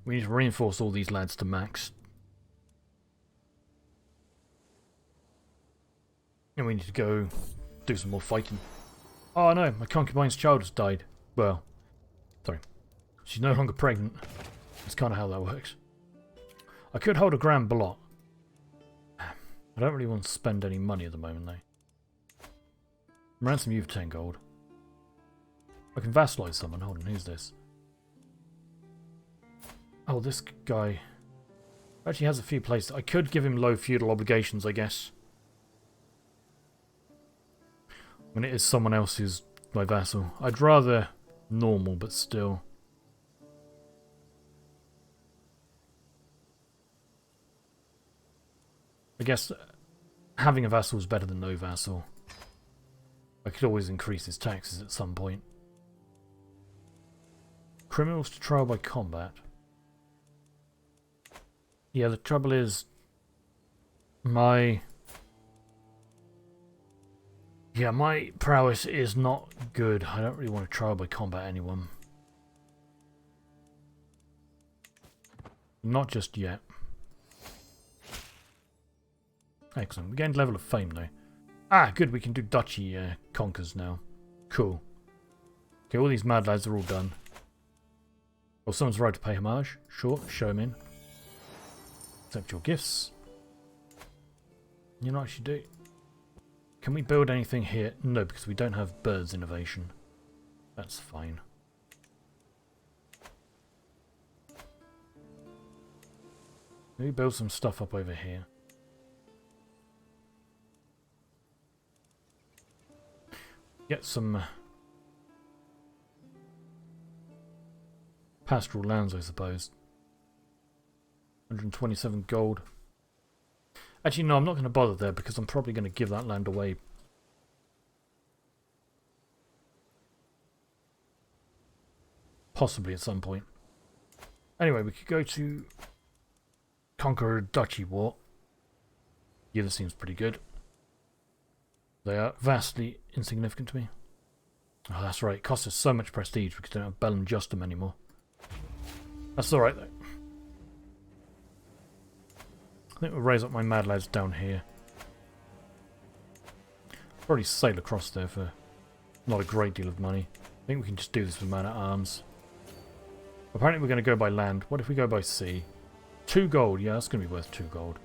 We need to reinforce all these lads to max. And we need to go do some more fighting. Oh no, my concubine's child has died. Well, sorry. She's no longer pregnant. That's kind of how that works. I could hold a grand blot. I don't really want to spend any money at the moment though. Ransom you for 10 gold. I can vassalize someone. Hold on, who's this? Oh, this guy actually has a few places. I could give him low feudal obligations, I guess. When it is someone else who's my vassal. I'd rather normal, but still. I guess having a vassal is better than no vassal. I could always increase his taxes at some point. Criminals to trial by combat. Yeah, the trouble is my prowess is not good. I don't really want to trial by combat anyone. Not just yet. Excellent. We gained level of fame though. Ah, good. We can do duchy conquers now. Cool. Okay, all these mad lads are all done. Well, someone's right to pay homage. Sure, show him in. Accept your gifts. You know what I should do? Can we build anything here? No, because we don't have birds innovation. That's fine. Maybe build some stuff up over here. Get some pastoral lands, I suppose. 127 gold. Actually, no, I'm not going to bother there because I'm probably going to give that land away. Possibly at some point. Anyway, we could go to conquer a duchy war. Yeah, this seems pretty good. They are vastly insignificant to me. Oh, that's right. It costs us so much prestige because we don't have Bellum Justum anymore. That's alright though. I think we'll raise up my mad lads down here. Probably sail across there for not a great deal of money. I think we can just do this with man at arms. Apparently we're going to go by land. What if we go by sea? 2 gold. Yeah, that's going to be worth 2 gold.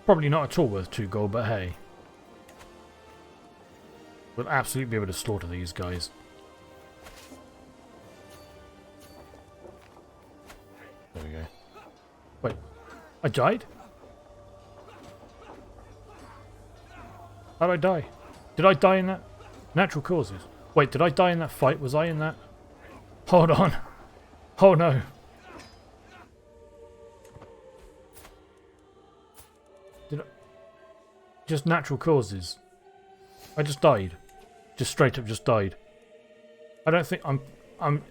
Probably not at all worth 2 gold, but hey. We'll absolutely be able to slaughter these guys. There we go. Wait, I died? How did I die? Did I die in that? Natural causes. Wait, did I die in that fight? Was I in that? Hold on. Oh no. Did I? Just natural causes. I just died. Just straight up just died. I don't think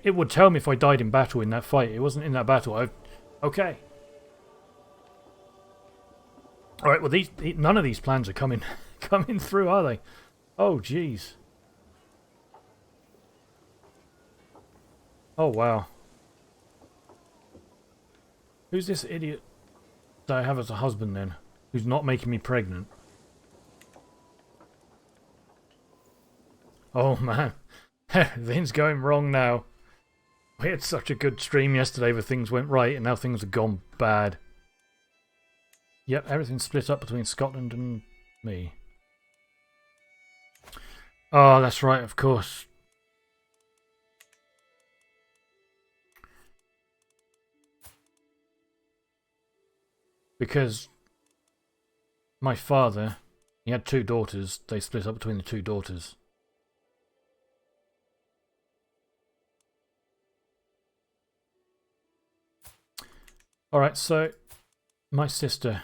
it would tell me if I died in battle in that fight. It wasn't in that battle. Okay. Alright, well none of these plans are coming through, are they? Oh jeez. Oh wow. Who's this idiot that I have as a husband then? Who's not making me pregnant? Oh man. Everything's going wrong now. We had such a good stream yesterday where things went right and now things have gone bad. Yep, everything's split up between Scotland and me. Oh, that's right, of course. Because my father, he had 2 daughters. They split up between the 2 daughters. Alright, so my sister.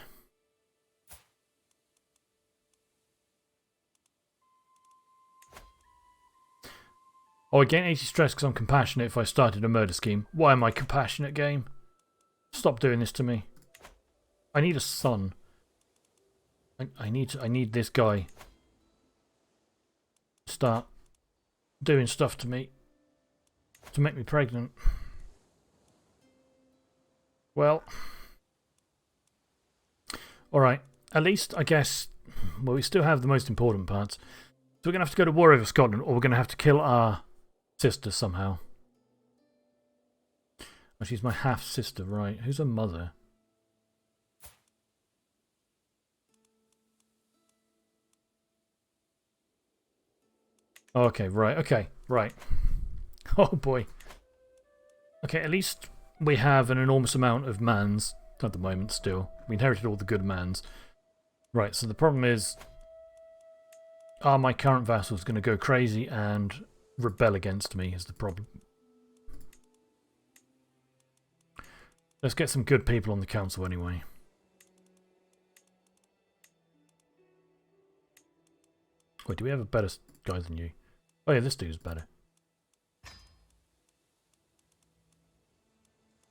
Oh, I gain 80 stress because I'm compassionate if I started a murder scheme. Why am I compassionate, game? Stop doing this to me. I need a son. I need this guy to start doing stuff to me to make me pregnant. Well, alright, at least I guess, well, we still have the most important parts. So we're going to have to go to war over Scotland, or we're going to have to kill our sister somehow. Oh, she's my half sister, right? Who's her mother? Okay, right, okay, right. Oh boy. Okay, at least we have an enormous amount of mans at the moment still. We inherited all the good mans. Right, so the problem is, are my current vassals going to go crazy and rebel against me is the problem. Let's get some good people on the council anyway. Wait, do we have a better guy than you? Oh yeah, this dude's better.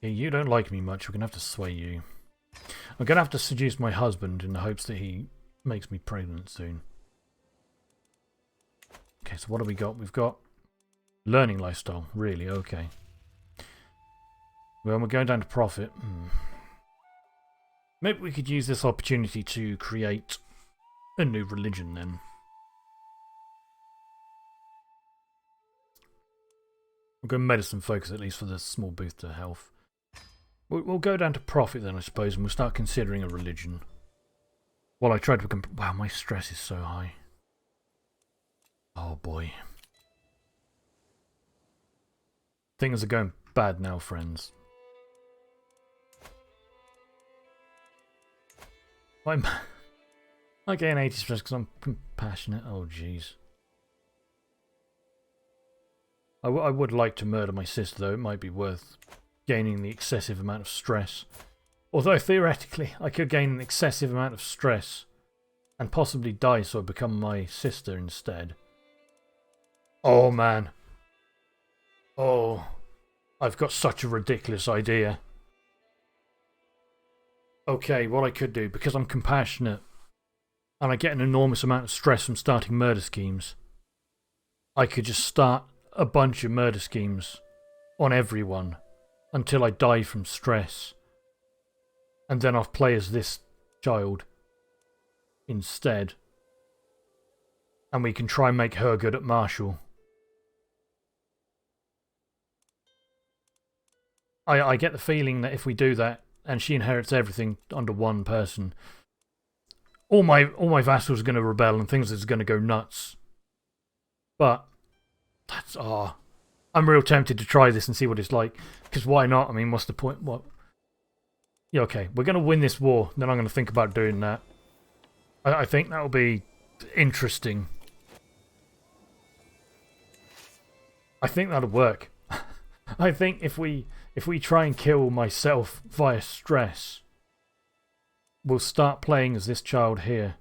Yeah, you don't like me much. We're going to have to sway you. I'm going to have to seduce my husband in the hopes that he makes me pregnant soon. Okay, so what have we got? We've got learning lifestyle. Really? Okay. Well, we're going down to profit. Maybe we could use this opportunity to create a new religion then. We'll go medicine focus at least for the small boost to health. We'll go down to profit then, I suppose, and we'll start considering a religion. While I try to become... Wow, my stress is so high. Oh boy. Things are going bad now, friends. I gain 80 stress because I'm compassionate. Oh jeez. I would like to murder my sister, though. It might be worth gaining the excessive amount of stress. Although, theoretically, I could gain an excessive amount of stress and possibly die, so I become my sister instead. Oh, man. Oh, I've got such a ridiculous idea. Okay, what I could do, because I'm compassionate and I get an enormous amount of stress from starting murder schemes, I could just start a bunch of murder schemes on everyone until I die from stress. And then I'll play as this child instead. And we can try and make her good at martial. I get the feeling that if we do that and she inherits everything under one person, all my vassals are going to rebel and things are going to go nuts. But that's I'm real tempted to try this and see what it's like. Because why not? I mean, what's the point? What? Yeah, okay. We're going to win this war. Then I'm going to think about doing that. I think that'll be interesting. I think that'll work. I think if we try and kill myself via stress, we'll start playing as this child here.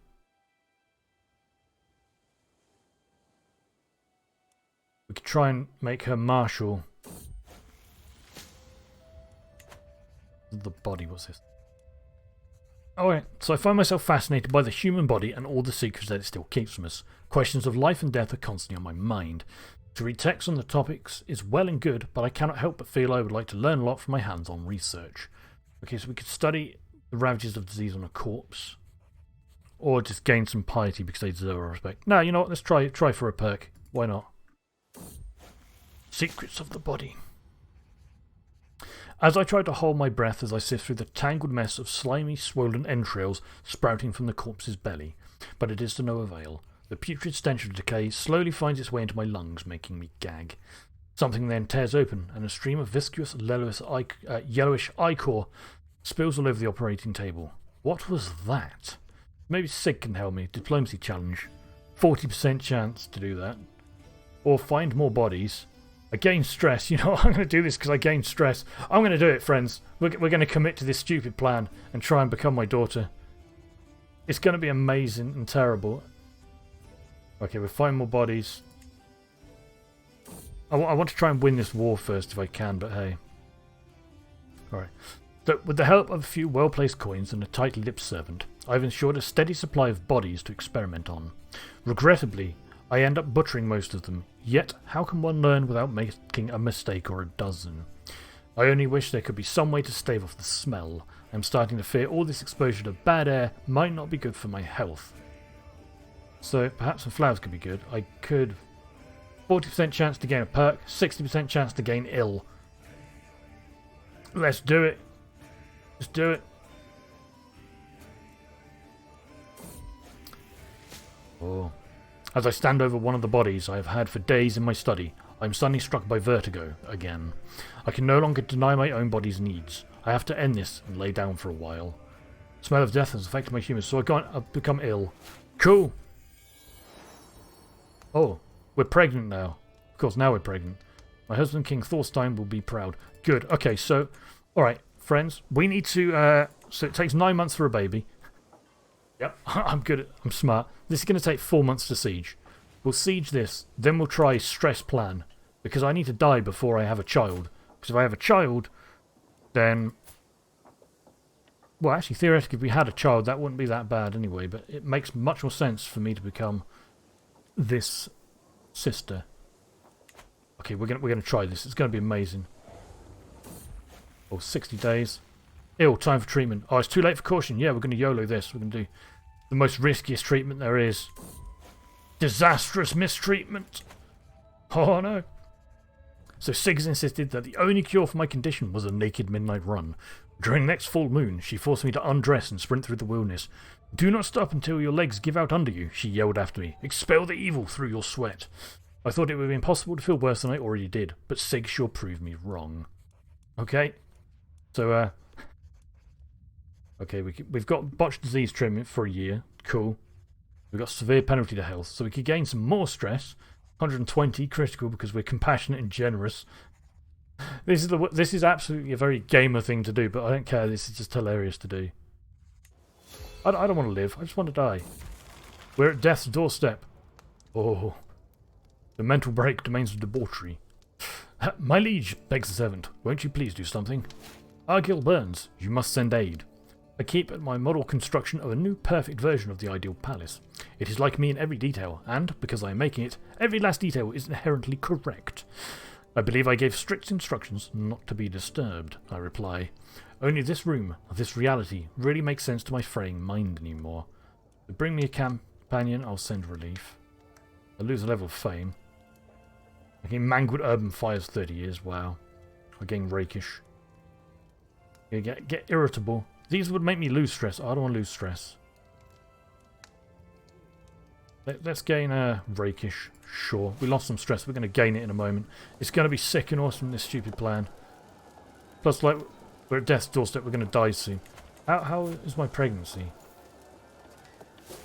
We could try and make her martial. The body, what's this? Alright, so I find myself fascinated by the human body and all the secrets that it still keeps from us. Questions of life and death are constantly on my mind. To read texts on the topics is well and good, but I cannot help but feel I would like to learn a lot from my hands-on research. Okay, so we could study the ravages of disease on a corpse. Or just gain some piety because they deserve our respect. No, you know what, let's try for a perk. Why not? Secrets of the body. As I try to hold my breath as I sift through the tangled mess of slimy, swollen entrails sprouting from the corpse's belly, but it is to no avail. The putrid stench of decay slowly finds its way into my lungs, making me gag. Something then tears open, and a stream of viscous, yellowish ichor spills all over the operating table. What was that? Maybe Sig can help me. Diplomacy challenge. 40% chance to do that. Or find more bodies. I gain stress. You know what? I'm going to do this because I gain stress. I'm going to do it, friends. We're going to commit to this stupid plan and try and become my daughter. It's going to be amazing and terrible. Okay, we'll find more bodies. I want to try and win this war first if I can, but hey. Alright. So, with the help of a few well-placed coins and a tight-lipped servant, I've ensured a steady supply of bodies to experiment on. Regrettably, I end up butchering most of them, yet how can one learn without making a mistake or a dozen? I only wish there could be some way to stave off the smell. I'm starting to fear all this exposure to bad air might not be good for my health. So perhaps some flowers could be good. I could... 40% chance to gain a perk, 60% chance to gain ill. Let's do it. Let's do it. Oh. As I stand over one of the bodies I have had for days in my study, I am suddenly struck by vertigo again. I can no longer deny my own body's needs. I have to end this and lay down for a while. The smell of death has affected my humors, so I've become ill. Cool. Oh, we're pregnant now. Of course, now we're pregnant. My husband, King Thorstein, will be proud. Good. Okay, so, alright. friends. We need to... so it takes 9 months for a baby. Yep, I'm smart. This is going to take 4 months to siege. We'll siege this, then we'll try stress plan. Because I need to die before I have a child. Because if I have a child, then... Well, actually, theoretically, if we had a child, that wouldn't be that bad anyway. But it makes much more sense for me to become this sister. Okay, we're gonna try this. It's going to be amazing. Oh, 60 days. Ill, time for treatment. Oh, it's too late for caution. Yeah, we're going to YOLO this. We're going to do the most riskiest treatment there is. Disastrous mistreatment. Oh, no. So Siggs insisted that the only cure for my condition was a naked midnight run. During the next full moon, she forced me to undress and sprint through the wilderness. Do not stop until your legs give out under you, she yelled after me. Expel the evil through your sweat. I thought it would be impossible to feel worse than I already did, but Siggs sure proved me wrong. Okay. So, okay, we've got botched disease treatment for a year. Cool. We've got severe penalty to health, so we could gain some more stress. 120 critical because we're compassionate and generous. This is absolutely a very gamer thing to do, but I don't care. This is just hilarious to do. I don't want to live. I just want to die. We're at death's doorstep. Oh. The mental break domains of debauchery. My liege, begs the servant, won't you please do something? Argyll burns. You must send aid. I keep at my model construction of a new perfect version of the ideal palace. It is like me in every detail, and, because I am making it, every last detail is inherently correct. I believe I gave strict instructions not to be disturbed, I reply. Only this room, this reality, really makes sense to my fraying mind anymore. To bring me a companion, I'll send relief. I lose a level of fame. I gain mangled urban fires 30 years, wow. I gain rakish. I get irritable. These would make me lose stress. I don't want to lose stress. Let's gain rakish. Sure. We lost some stress. We're going to gain it in a moment. It's going to be sick and awesome, this stupid plan. Plus, like, we're at death's doorstep. We're going to die soon. How is my pregnancy?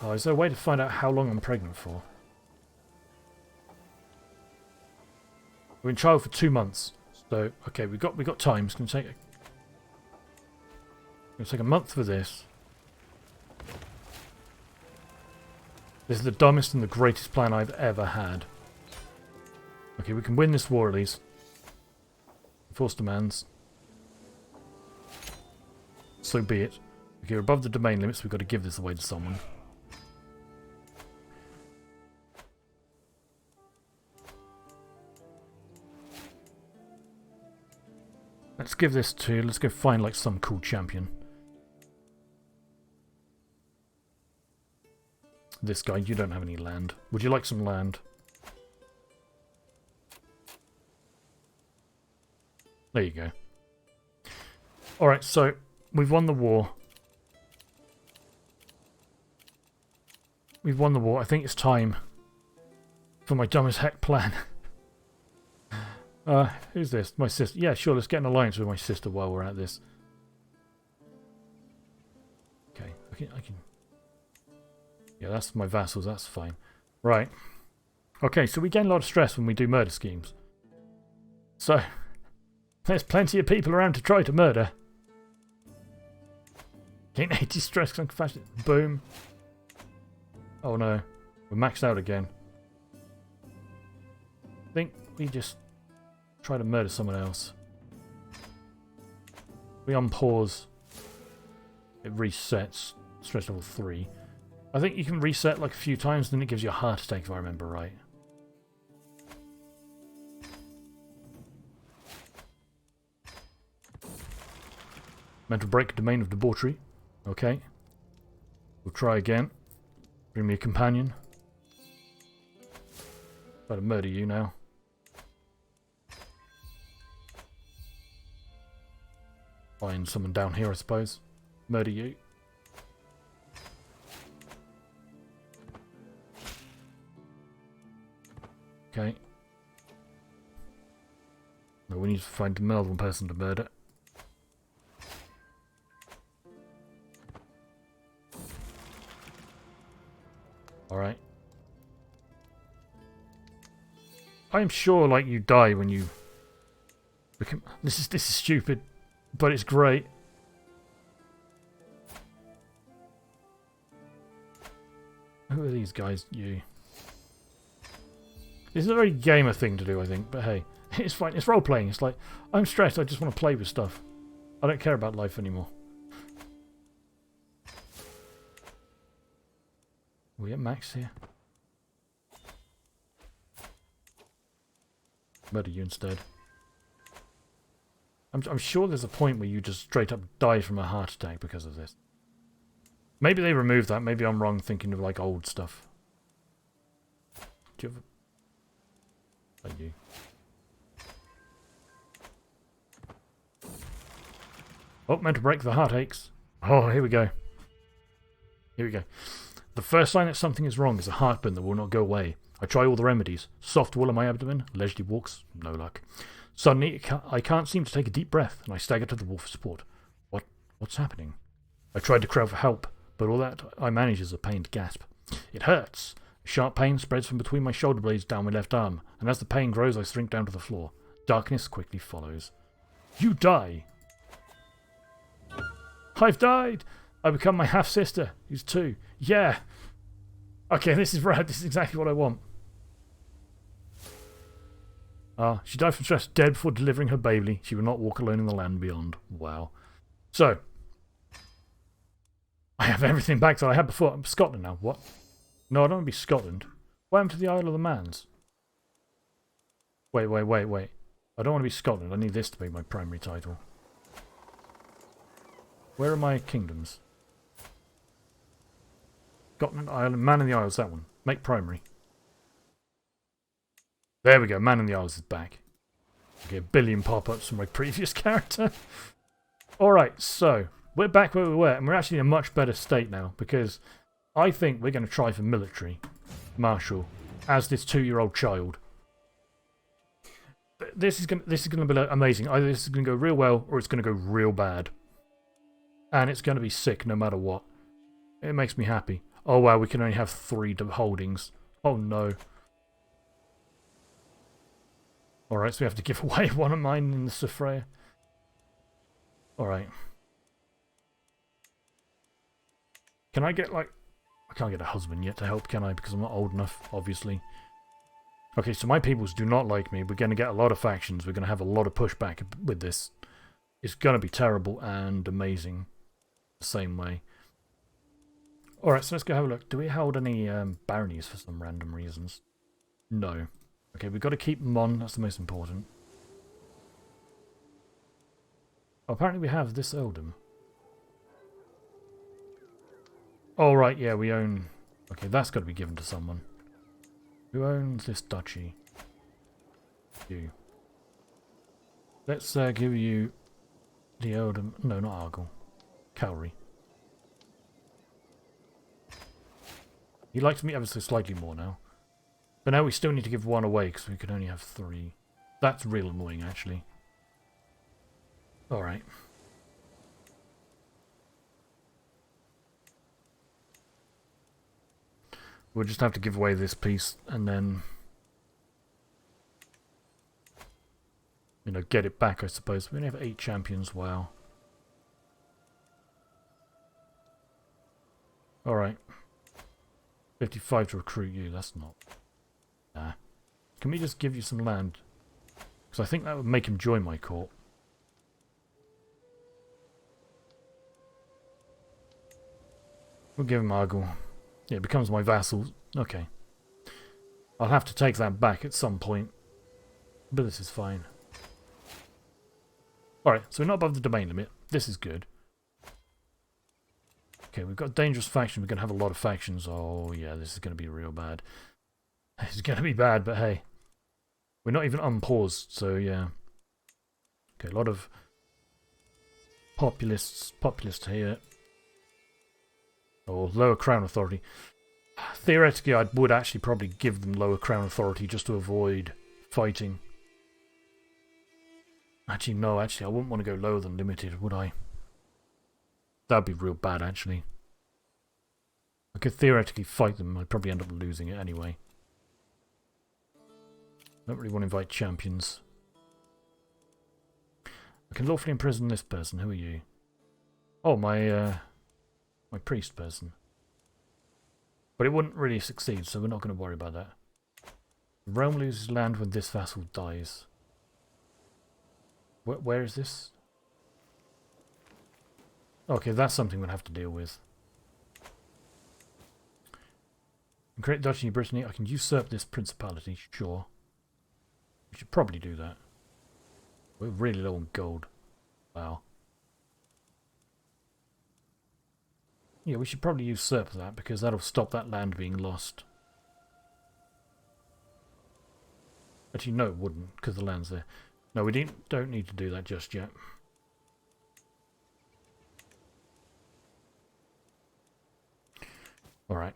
Oh, is there a way to find out how long I'm pregnant for? We're in trial for 2 months. So, okay, we've got time. It's going to take a month for this. This is the dumbest and the greatest plan I've ever had. Okay, we can win this war at least. Enforce demands. So be it. Okay, we're above the domain limits. We've got to give this away to someone. Let's give this to... Let's go find like some cool champion. This guy, you don't have any land. Would you like some land? There you go. Alright, so we've won the war. We've won the war. I think it's time for my dumb as heck plan. Who's this? My sister. Yeah, sure, let's get an alliance with my sister while we're at this. Okay, I can... Yeah, that's my vassals, that's fine. Right. Okay, so we gain a lot of stress when we do murder schemes. So, there's plenty of people around to try to murder. Gain 80 stress and compassion. Boom. Oh no. We're maxed out again. I think we just try to murder someone else. We unpause. It resets. Stress level 3. I think you can reset like a few times, then it gives you a heart attack if I remember right. Mental break, domain of debauchery. Okay. We'll try again. Bring me a companion. Try to murder you now. Find someone down here, I suppose. Murder you. Okay. No, we need to find another one person to murder. Alright. I am sure, like, you die when you become... This is stupid, but it's great. Who are these guys? You. This is a very gamer thing to do, I think, but hey, it's fine. It's role-playing. It's like, I'm stressed, I just want to play with stuff. I don't care about life anymore. We at max here? Murder you instead. I'm sure there's a point where you just straight up die from a heart attack because of this. Maybe they removed that. Maybe I'm wrong thinking of like old stuff. Do you have a... Like you. Oh, meant to break the heartaches. Oh, here we go. Here we go. The first sign that something is wrong is a heartburn that will not go away. I try all the remedies. Soft wool on my abdomen, leisurely walks, no luck. Suddenly, I can't seem to take a deep breath, and I stagger to the wall for support. What's happening? I tried to cry for help, but all that I manage is a pained gasp. It hurts. A sharp pain spreads from between my shoulder blades down my left arm, and as the pain grows, I shrink down to the floor. Darkness quickly follows. You die! I've died! I become my half-sister, who's 2. Yeah! Okay, this is rad. This is exactly what I want. She died from stress, dead before delivering her baby. She will not walk alone in the land beyond. Wow. So, I have everything back that I had before. I'm Scotland now. What? No, I don't want to be Scotland. What happened to the Isle of the Mans? Wait. I don't want to be Scotland. I need this to be my primary title. Where are my kingdoms? Scotland, Ireland, Man in the Isles, that one. Make primary. There we go, Man in the Isles is back. Okay, a billion pop-ups from my previous character. Alright, so, we're back where we were, and we're actually in a much better state now, because I think we're going to try for military. Marshal, as this 2-year-old child. This is going to be amazing. Either this is going to go real well, or it's going to go real bad. And it's going to be sick no matter what. It makes me happy. Oh wow, we can only have 3 holdings. Oh no. Alright, so we have to give away one of mine in the Safraya. Alright. Can I get like... I can't get a husband yet to help, can I? Because I'm not old enough, obviously. Okay, so my peoples do not like me. We're going to get a lot of factions. We're going to have a lot of pushback with this. It's going to be terrible and amazing. The same way. Alright, so let's go have a look. Do we hold any baronies for some random reasons? No. Okay, we've got to keep them on. That's the most important. Oh, apparently we have this earldom. Oh, right, yeah, we own... Okay, that's got to be given to someone. Who owns this duchy? You. Let's give you the earldom... No, not Argyll. Cowrie. He likes me ever so slightly more now. But now we still need to give 1 away because we can only have 3. That's real annoying, actually. Alright. We'll just have to give away this piece and then... You know, get it back, I suppose. We only have 8 champions, wow. Alright. 55 to recruit you, that's not... Nah. Can we just give you some land? Because I think that would make him join my court. We'll give him Argyll. Yeah, it becomes my vassal. Okay. I'll have to take that back at some point. But this is fine. Alright, so we're not above the domain limit. This is good. Okay, we've got a dangerous faction. We're going to have a lot of factions. Oh, yeah, this is going to be real bad. It's going to be bad, but hey. We're not even unpaused, so yeah. Okay, a lot of populists here. Or lower crown authority. Theoretically, I would actually probably give them lower crown authority just to avoid fighting. Actually, no, I wouldn't want to go lower than limited, would I? That'd be real bad, actually. I could theoretically fight them. I'd probably end up losing it anyway. I don't really want to invite champions. I can lawfully imprison this person. Who are you? Oh, my priest person. But it wouldn't really succeed, so we're not going to worry about that. The realm loses land when this vassal dies. Where is this? Okay, that's something we'll have to deal with. In Great Duchy of Brittany, I can usurp this principality, sure. We should probably do that. We're really low on gold. Wow. Yeah, we should probably usurp that because that'll stop that land being lost. Actually, no, it wouldn't because the land's there. No, we don't need to do that just yet. Alright.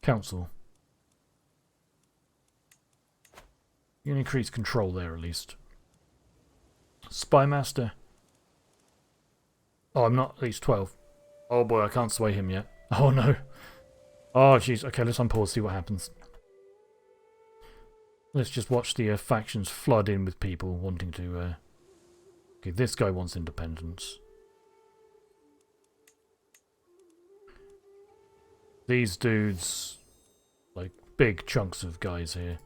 Council. You can increase control there at least. Spymaster. Oh, I'm not at least 12. Oh boy, I can't sway him yet. Oh no. Oh jeez. Okay, let's unpause, see what happens. Let's just watch the factions flood in with people wanting to... Okay, this guy wants independence. These dudes... Like, big chunks of guys here.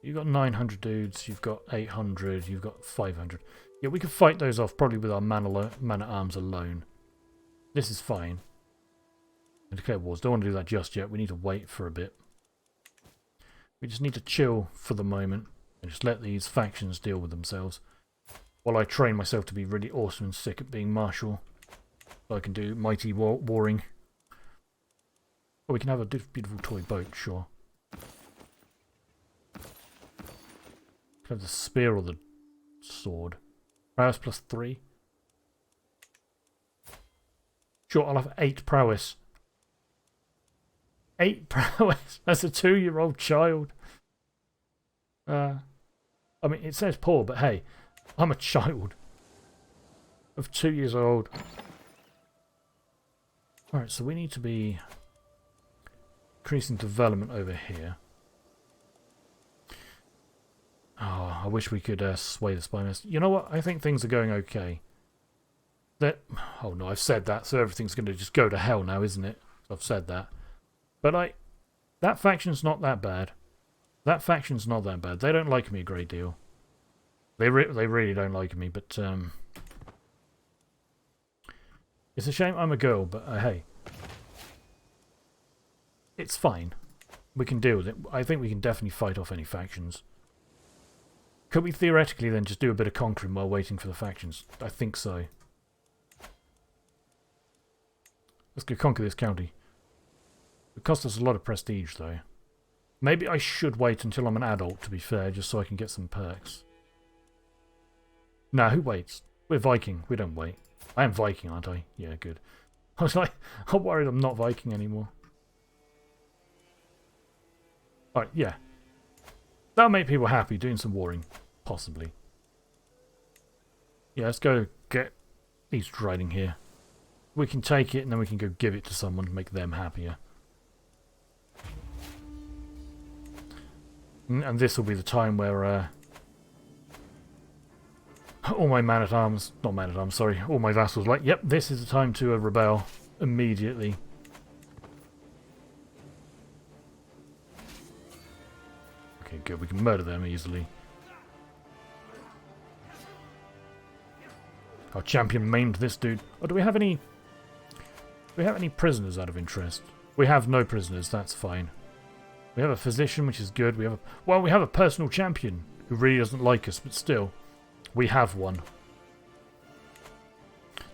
You've got 900 dudes, you've got 800, you've got 500. Yeah, we could fight those off probably with our man-at-arms alone. This is fine. And declare wars. Don't want to do that just yet. We need to wait for a bit. We just need to chill for the moment and just let these factions deal with themselves while I train myself to be really awesome and sick at being martial. So I can do mighty warring. Or we can have a beautiful toy boat, sure. Can have the spear or the sword. Prowess plus 3. Sure, I'll have 8 prowess. 8 prowess? That's a 2-year-old child. I mean, it says poor, but hey, I'm a child of 2 years old. Alright, so we need to be increasing development over here. Oh, I wish we could sway the spymaster. You know what? I think things are going okay. Oh no, I've said that, so everything's going to just go to hell now, isn't it? I've said that. But that faction's not that bad. That faction's not that bad. They don't like me a great deal. They really don't like me, but it's a shame I'm a girl, but hey. It's fine. We can deal with it. I think we can definitely fight off any factions. Could we theoretically then just do a bit of conquering while waiting for the factions? I think so. Let's go conquer this county. It costs us a lot of prestige, though. Maybe I should wait until I'm an adult, to be fair, just so I can get some perks. Nah, who waits? We're Viking. We don't wait. I am Viking, aren't I? Yeah, good. I was like, I'm worried I'm not Viking anymore. Alright, yeah. That'll make people happy, doing some warring. Possibly. Yeah, let's go get these riding here. We can take it and then we can go give it to someone to make them happier. And this will be the time where all my man-at-arms, not man-at-arms, sorry, all my vassals like, yep, this is the time to rebel immediately. Okay, good, we can murder them easily. Our champion maimed this dude. Oh, do we have any prisoners out of interest? We have no prisoners, that's fine. We have a physician, which is good. We have a personal champion who really doesn't like us, but still, we have one.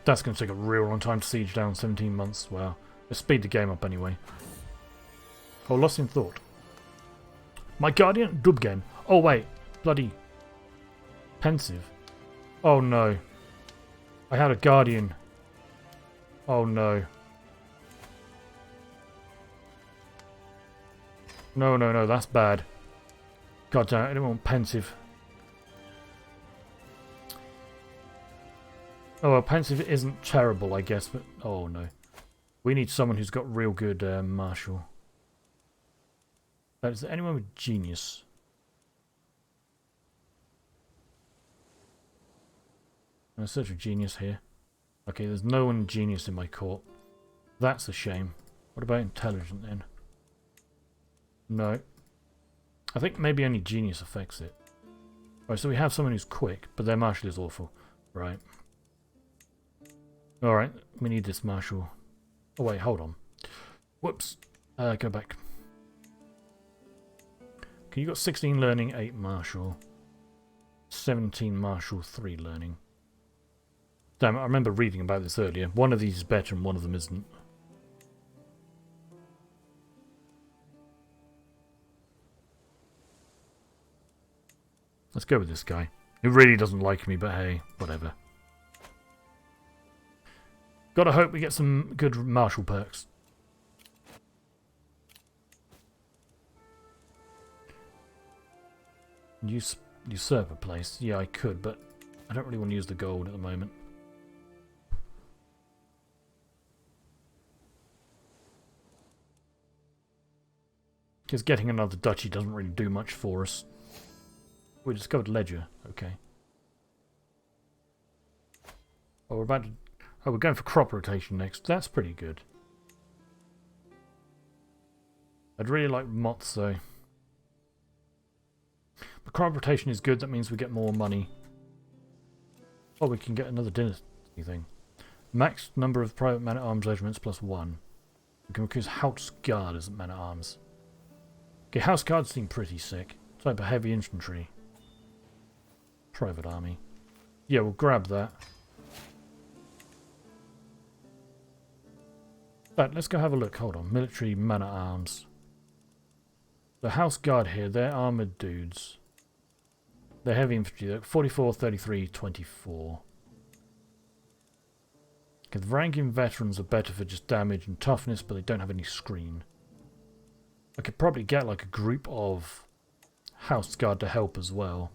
That's going to take a real long time to siege down, 17 months. Wow. Let's speed the game up anyway. Oh, lost in thought. My guardian, Dubgen. Oh wait, bloody pensive. Oh no. I had a guardian. Oh no. No, no, no, that's bad. God damn it, I don't want pensive. Oh, well, pensive isn't terrible, I guess, but... Oh, no. We need someone who's got real good martial. Is there anyone with genius? I'm search for genius here. Okay, there's no one genius in my court. That's a shame. What about intelligent then? No. I think maybe only genius affects it. Alright, so we have someone who's quick, but their martial is awful. Right. Alright, we need this martial. Oh wait, hold on. Whoops. Go back. Okay, you got 16 learning, 8 martial. 17 martial, 3 learning. Damn it, I remember reading about this earlier. One of these is better and one of them isn't. Let's go with this guy. He really doesn't like me, but hey, whatever. Gotta hope we get some good martial perks. Usurp a place. Yeah, I could, but I don't really want to use the gold at the moment. Because getting another duchy doesn't really do much for us. We discovered ledger. Okay. Oh, we're about to... Oh, we're going for crop rotation next. That's pretty good. I'd really like moths, though. But crop rotation is good. That means we get more money. Oh, we can get another dynasty thing. Max number of private man-at-arms regiments +1. We can recruit House Guard as man-at-arms. Okay, House Guards seem pretty sick. Type of heavy infantry. Private army. Yeah, we'll grab that. Right, let's go have a look. Hold on. Military man-at-arms. The House Guard here, they're armoured dudes. They're heavy infantry. They're 44, 33, 24. Okay, the ranking veterans are better for just damage and toughness, but they don't have any screen. I could probably get like a group of House Guard to help as well.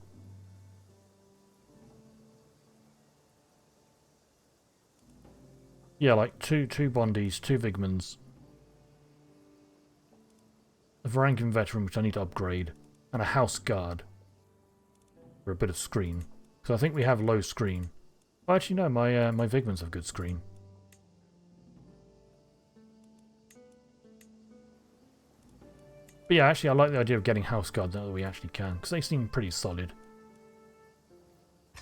Yeah, like two Bondies, 2 Vigmans. A Varangian Veteran, which I need to upgrade. And a House Guard. For a bit of screen. So I think we have low screen. Oh, actually no, my Vigmans have good screen. But yeah, actually I like the idea of getting House Guard now that we actually can. Because they seem pretty solid.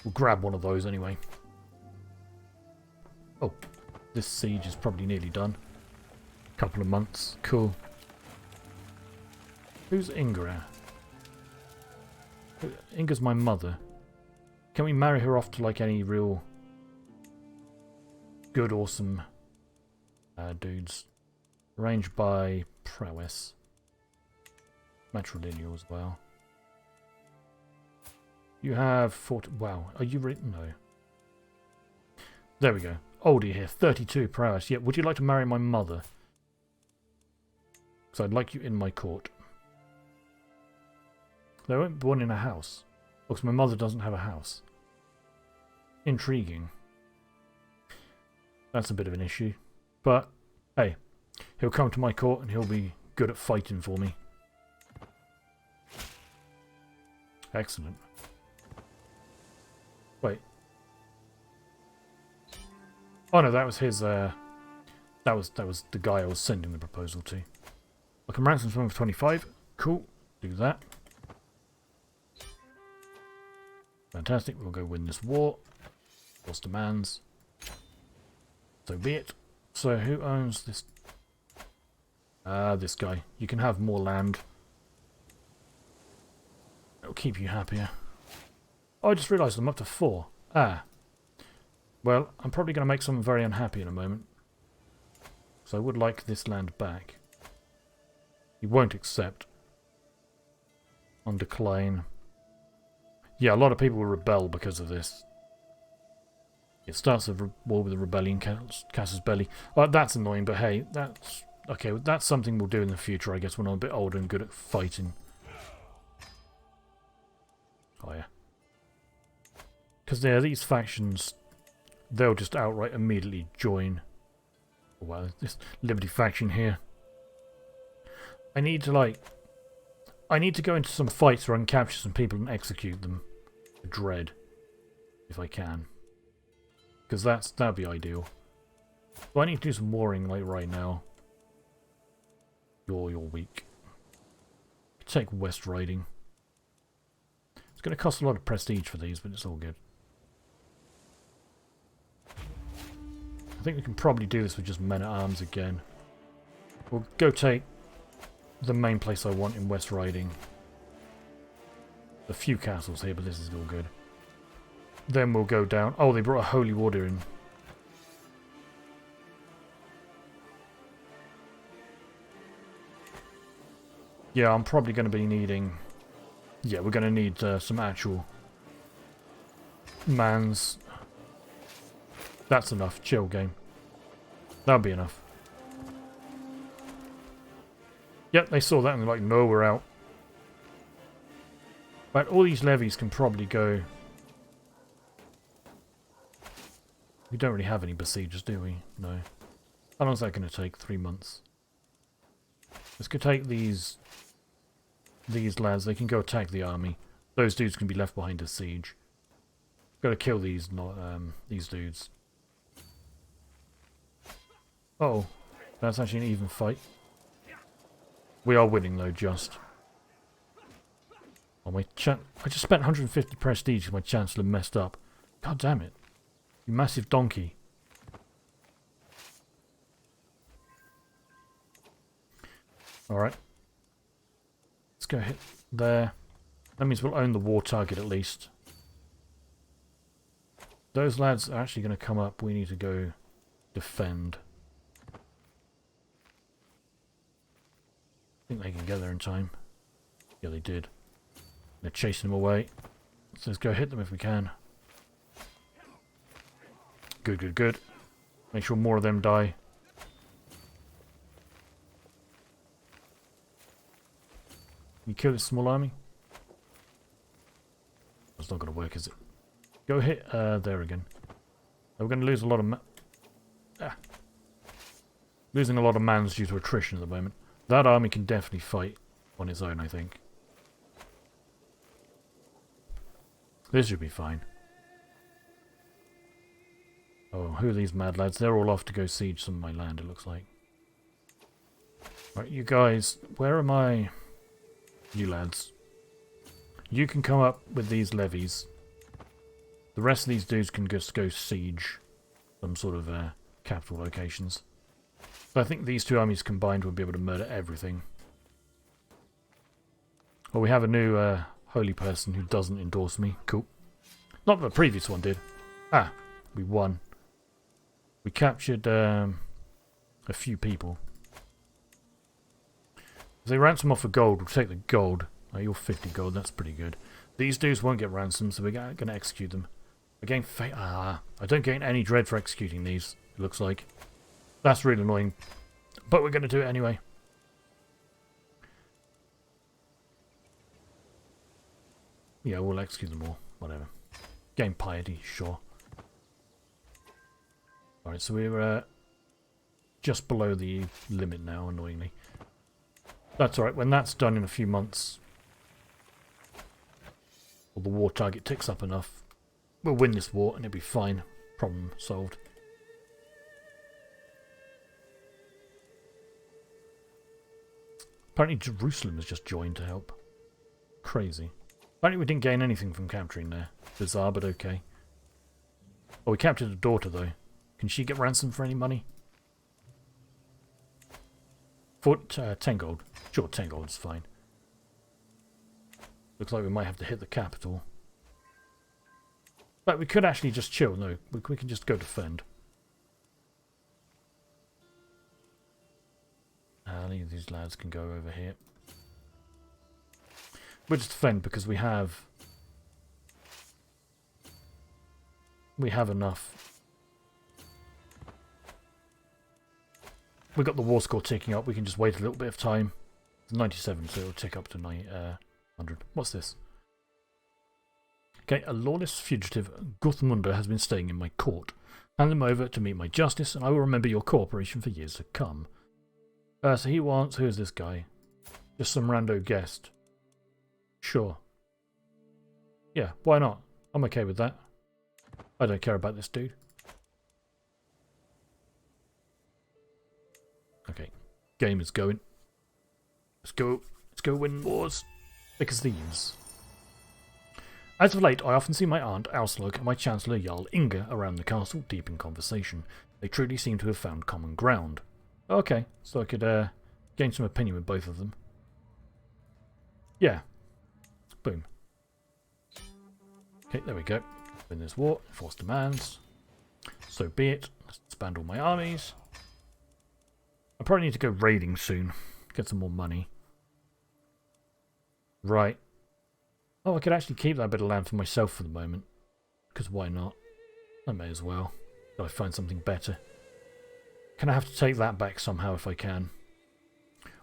We'll grab one of those anyway. Oh. This siege is probably nearly done. Couple of months. Cool. Who's Ingra? Inga's my mother. Can we marry her off to like any real good, awesome dudes? Arranged by prowess. Matrilineal as well. You have 40... Wow. Are you... No. There we go. Oldie here, 32 prowess. Yeah, would you like to marry my mother? Because I'd like you in my court. They weren't born in a house. Because my mother doesn't have a house. Intriguing. That's a bit of an issue. But, hey, he'll come to my court and he'll be good at fighting for me. Excellent. Wait. Oh no, that was his, that was the guy I was sending the proposal to. I can ransom someone for 25. Cool. Do that. Fantastic. We'll go win this war. Force demands. So be it. So who owns this? This guy. You can have more land. It'll keep you happier. Oh, I just realised I'm up to 4. Ah. Well, I'm probably going to make someone very unhappy in a moment. So I would like this land back. He won't accept. On decline. Yeah, a lot of people will rebel because of this. It starts a war with a rebellion, Casus Belli. That's annoying, but hey, that's... Okay, that's something we'll do in the future, I guess, when I'm a bit older and good at fighting. Oh, yeah. Because these factions... They'll just outright immediately join. Oh, wow, this Liberty faction here. I need to go into some fights where I can capture some people and execute them. Dread. If I can. Because that'd be ideal. But I need to do some warring like right now. You're weak. Take West Riding. It's going to cost a lot of prestige for these, but it's all good. I think we can probably do this with just men-at-arms again. We'll go take the main place I want in West Riding. A few castles here, but this is all good. Then we'll go down. Oh, they brought a holy water in. Yeah, I'm probably going to be needing... Yeah, we're going to need some actual mans. That's enough. Chill game. That'll be enough. Yep, they saw that and they're like, no, we're out. But all these levies can probably go... We don't really have any besiegers, do we? No. How long is that going to take? 3 months. Let's go take these lads. They can go attack the army. Those dudes can be left behind to siege. Got to kill these dudes. Oh, that's actually an even fight. We are winning though, just. Oh, I just spent 150 prestige because my Chancellor messed up. God damn it. You massive donkey. Alright. Let's go hit there. That means we'll own the war target at least. Those lads are actually going to come up. We need to go defend. I think they can get there in time. Yeah, they did. They're chasing them away. So let's go hit them if we can. Good, good, good. Make sure more of them die. You kill this small army? That's not going to work, is it? Go hit there again. We're going to lose a lot of losing a lot of mans due to attrition at the moment. That army can definitely fight on its own, I think. This should be fine. Oh, who are these mad lads? They're all off to go siege some of my land, it looks like. Right, you guys, where am I? You lads. You can come up with these levies. The rest of these dudes can just go siege some sort of capital locations. So I think these two armies combined will be able to murder everything. Well, we have a new holy person who doesn't endorse me. Cool. Not that the previous one did. Ah, we won. We captured a few people. If they ransom off for gold, we'll take the gold. Oh, you're 50 gold, that's pretty good. These dudes won't get ransomed, so we're going to execute them. Again, I don't gain any dread for executing these, it looks like. That's really annoying. But we're going to do it anyway. Yeah, we'll execute them all. Whatever. Gain piety, sure. Alright, so we're just below the limit now, annoyingly. That's alright. When that's done in a few months, or the war target ticks up enough, we'll win this war and it'll be fine. Problem solved. Apparently Jerusalem has just joined to help. Crazy. Apparently we didn't gain anything from capturing there. Bizarre, but okay. Oh, we captured a daughter, though. Can she get ransomed for any money? 10 gold. Sure, 10 gold is fine. Looks like we might have to hit the capital. But we could actually just chill. No, we can just go defend. Any of these lads can go over here. We'll just defend because we have enough. We've got the war score ticking up. We can just wait a little bit of time. It's 97, so it'll tick up to 100. What's this? Okay, a lawless fugitive, Guthmunda, has been staying in my court. Hand him over to meet my justice, and I will remember your cooperation for years to come. So he wants... Who is this guy? Just some rando guest. Sure. Yeah, why not? I'm okay with that. I don't care about this dude. Okay, game is going. Let's go. Let's go win wars. Thick as thieves. As of late, I often see my aunt, Auslug, and my Chancellor Jarl Inga around the castle, deep in conversation. They truly seem to have found common ground. Okay, so I could gain some opinion with both of them. Yeah. Boom. Okay, there we go. Win this war. Enforce demands. So be it. Let's expand all my armies. I probably need to go raiding soon. Get some more money. Right. Oh, I could actually keep that bit of land for myself for the moment. Because why not? I may as well. Gotta find something better. Can I have to take that back somehow if I can?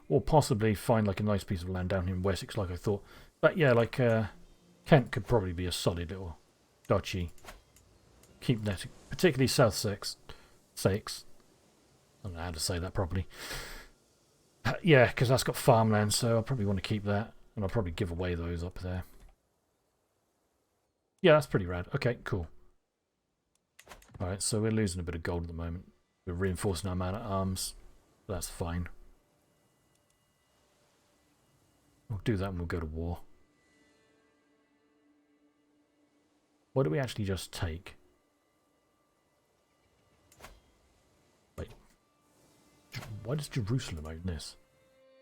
Or possibly find like a nice piece of land down here in Wessex like I thought. But yeah, like Kent could probably be a solid little duchy. Keep that, particularly South Sex. I don't know how to say that properly. Yeah, because that's got farmland, so I'll probably want to keep that. And I'll probably give away those up there. Yeah, that's pretty rad. Okay, cool. Alright, so we're losing a bit of gold at the moment. We're reinforcing our man at arms. That's fine. We'll do that and we'll go to war. What do we actually just take? Wait. Why does Jerusalem own this?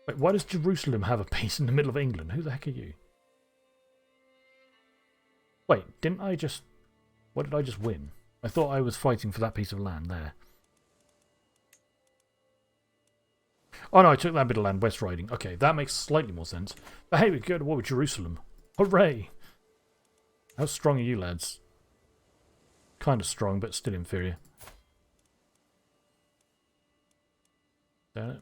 Wait, why does Jerusalem have a base in the middle of England? Who the heck are you? Wait, didn't I just... What did I just win? I thought I was fighting for that piece of land there. Oh no, I took that bit of land, West Riding. Okay, that makes slightly more sense. But hey, we can go to war with Jerusalem. Hooray! How strong are you, lads? Kind of strong, but still inferior. Damn it.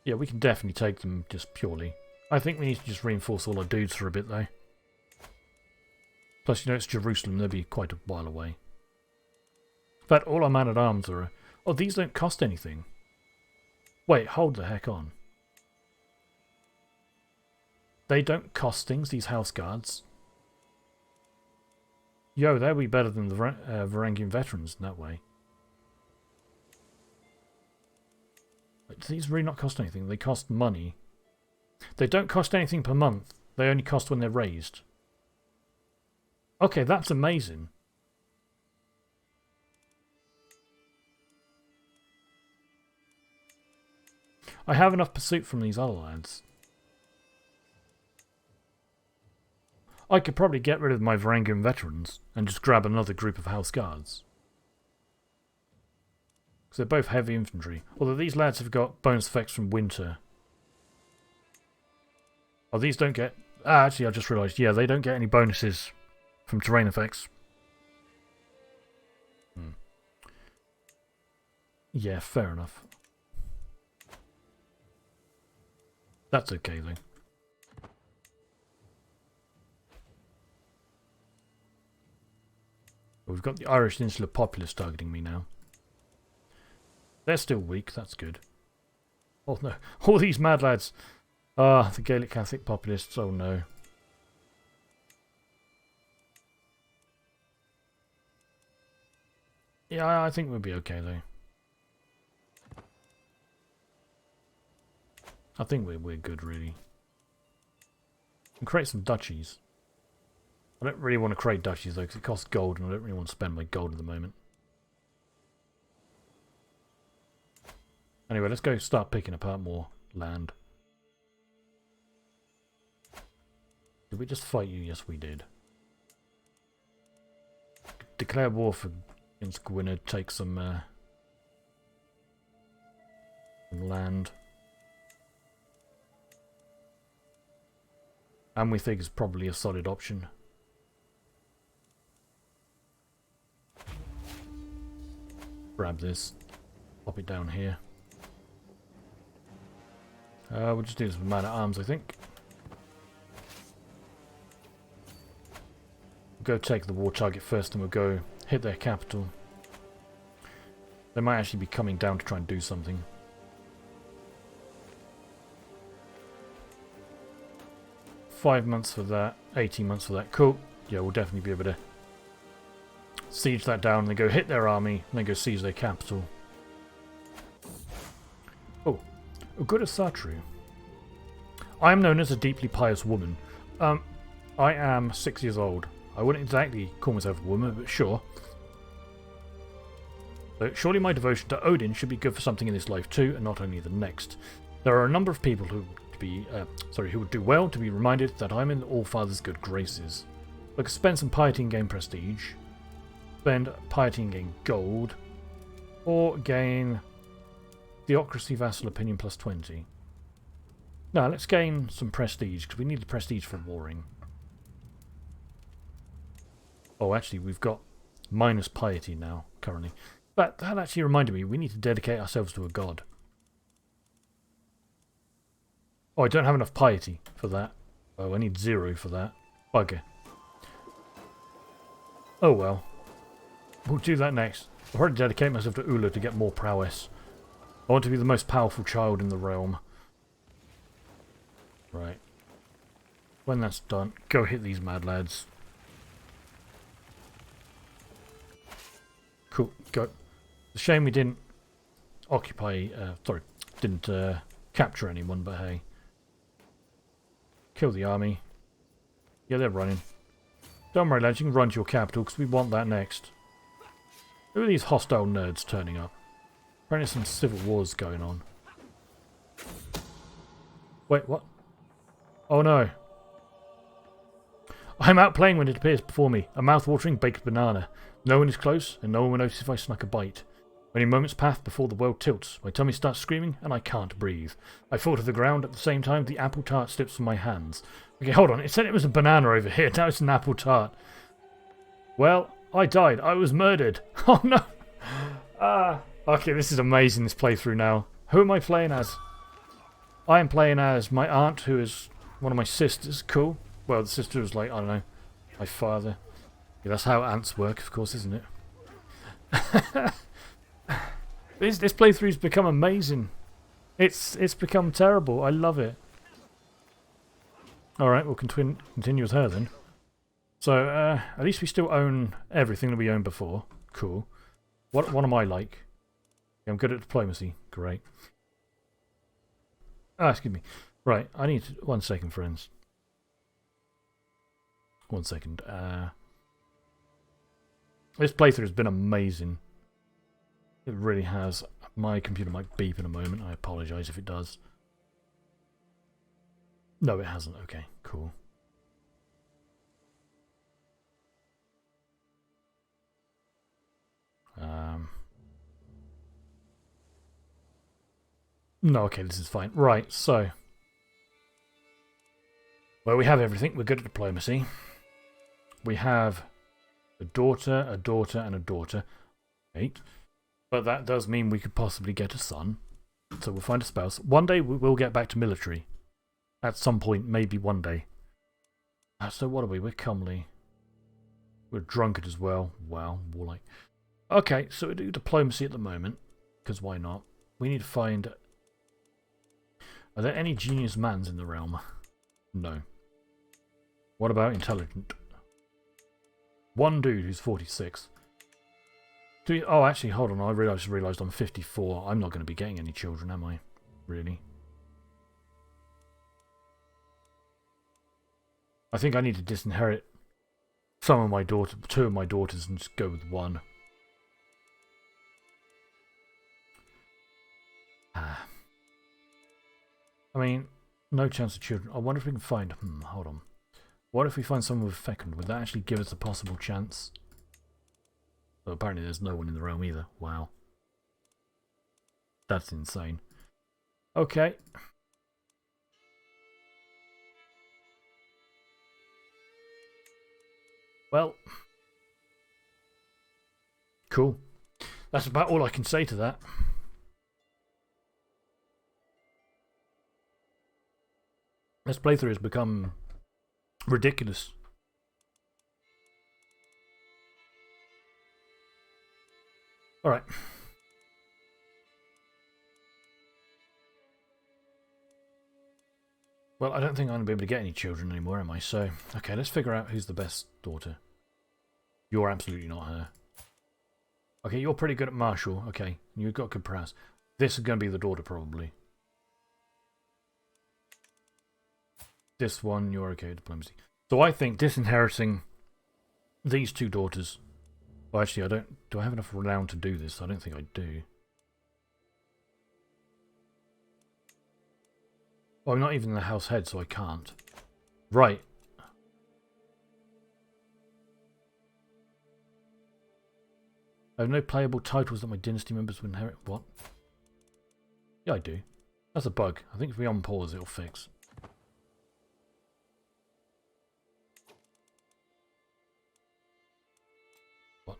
Yeah, we can definitely take them just purely. I think we need to just reinforce all our dudes for a bit, though. Plus, you know, it's Jerusalem. They'll be quite a while away. In fact, all our man-at-arms are... Oh, these don't cost anything. Wait, hold the heck on. They don't cost things, these house guards. Yo, they'll be better than the Varangian veterans in that way. But these really not cost anything. They cost money. They don't cost anything per month. They only cost when they're raised. Okay, that's amazing. I have enough pursuit from these other lads. I could probably get rid of my Varangian veterans and just grab another group of house guards. Because they're both heavy infantry. Although these lads have got bonus effects from winter. Oh, these don't get... Ah, actually, I just realised. Yeah, they don't get any bonuses from terrain effects. Yeah, fair enough. That's okay, though. We've got the Irish Insular Populace targeting me now. They're still weak, that's good. Oh no, all these mad lads. Ah, the Gaelic Catholic Populists, oh no. Yeah, I think we'll be okay though. I think we're good really. And create some duchies. I don't really want to create duchies though because it costs gold and I don't really want to spend my gold at the moment. Anyway, let's go start picking apart more land. Did we just fight you? Yes, we did. Declare war against Gwynedd, take some land. And we think it's probably a solid option. Grab this, pop it down here. We'll just do this with man-at-arms, I think. We'll go take the war target first and we'll go hit their capital. They might actually be coming down to try and do something. $5 months for that, 18 months for that. Cool. Yeah, we'll definitely be able to siege that down and then go hit their army and then go seize their capital. Oh, good at Sartru. I am known as a deeply pious woman. I am 6 years old. I wouldn't exactly call myself a woman, but sure. So surely my devotion to Odin should be good for something in this life too, and not only the next. There are a number of people who would do well to be reminded that I'm in All-Father's good graces. I could spend some piety and gain prestige, spend piety and gain gold, or gain theocracy vassal opinion plus 20. No, let's gain some prestige, because we need the prestige for warring. Oh, actually, we've got minus piety now, currently. But that actually reminded me, we need to dedicate ourselves to a god. Oh, I don't have enough piety for that. Oh, I need 0 for that. Bugger. Oh well. We'll do that next. I'll probably dedicate myself to Ula to get more prowess. I want to be the most powerful child in the realm. Right. When that's done, go hit these mad lads. Cool, go. It's a shame we didn't occupy, didn't capture anyone, but hey. Kill the army. Yeah, they're running. Don't worry, lads, you can run to your capital, because we want that next. Who are these hostile nerds turning up? Apparently some civil wars going on. Wait, what? Oh no. I'm out playing when it appears before me. A mouth-watering baked banana. No one is close, and no one will notice if I snuck a bite. Only moments pass before the world tilts. My tummy starts screaming, and I can't breathe. I fall to the ground at the same time the apple tart slips from my hands. Okay, hold on. It said it was a banana over here. Now it's an apple tart. Well, I died. I was murdered. Oh no. Okay, this is amazing, this playthrough now. Who am I playing as? I am playing as my aunt, who is one of my sisters. Cool. Well, the sister was like, I don't know, my father. Yeah, that's how aunts work, of course, isn't it? This playthrough's become amazing. It's become terrible. I love it. Alright, we'll continue with her then. So, at least we still own everything that we owned before. Cool. What am I like? I'm good at diplomacy. Great. Ah, excuse me. Right, I need 1 second, friends. 1 second. This playthrough has been amazing. It really has. My computer might beep in a moment. I apologise if it does. No, it hasn't. Okay, cool. No, okay, this is fine. Right, so. Well, we have everything. We're good at diplomacy. We have a daughter, and a daughter. 8. But that does mean we could possibly get a son. So we'll find a spouse. One day we will get back to military. At some point, maybe one day. So what are we? We're comely. We're drunkard as well. Wow, warlike. Okay, so we do diplomacy at the moment. Because why not? We need to find... Are there any genius mans in the realm? No. What about intelligent? One dude who's 46. Oh, actually, hold on. I just realised I'm 54. I'm not going to be getting any children, am I? Really? I think I need to disinherit two of my daughters and just go with one. I mean, no chance of children. I wonder if we can find... hold on. What if we find someone with fecund? Would that actually give us a possible chance? Well, apparently there's no one in the realm either. Wow. That's insane. Okay. Well. Cool. That's about all I can say to that. This playthrough has become ridiculous. Alright. Well, I don't think I'm going to be able to get any children anymore, am I? So, okay, let's figure out who's the best daughter. You're absolutely not her. Okay, you're pretty good at martial. Okay, you've got good prowess. This is going to be the daughter, probably. This one, you're okay with diplomacy. So I think disinheriting these two daughters... Well, actually, I don't... Do I have enough renown to do this? I don't think I do. Well, I'm not even the house head, so I can't. Right. I have no playable titles that my dynasty members would inherit. What? Yeah, I do. That's a bug. I think if we unpause, it'll fix. What?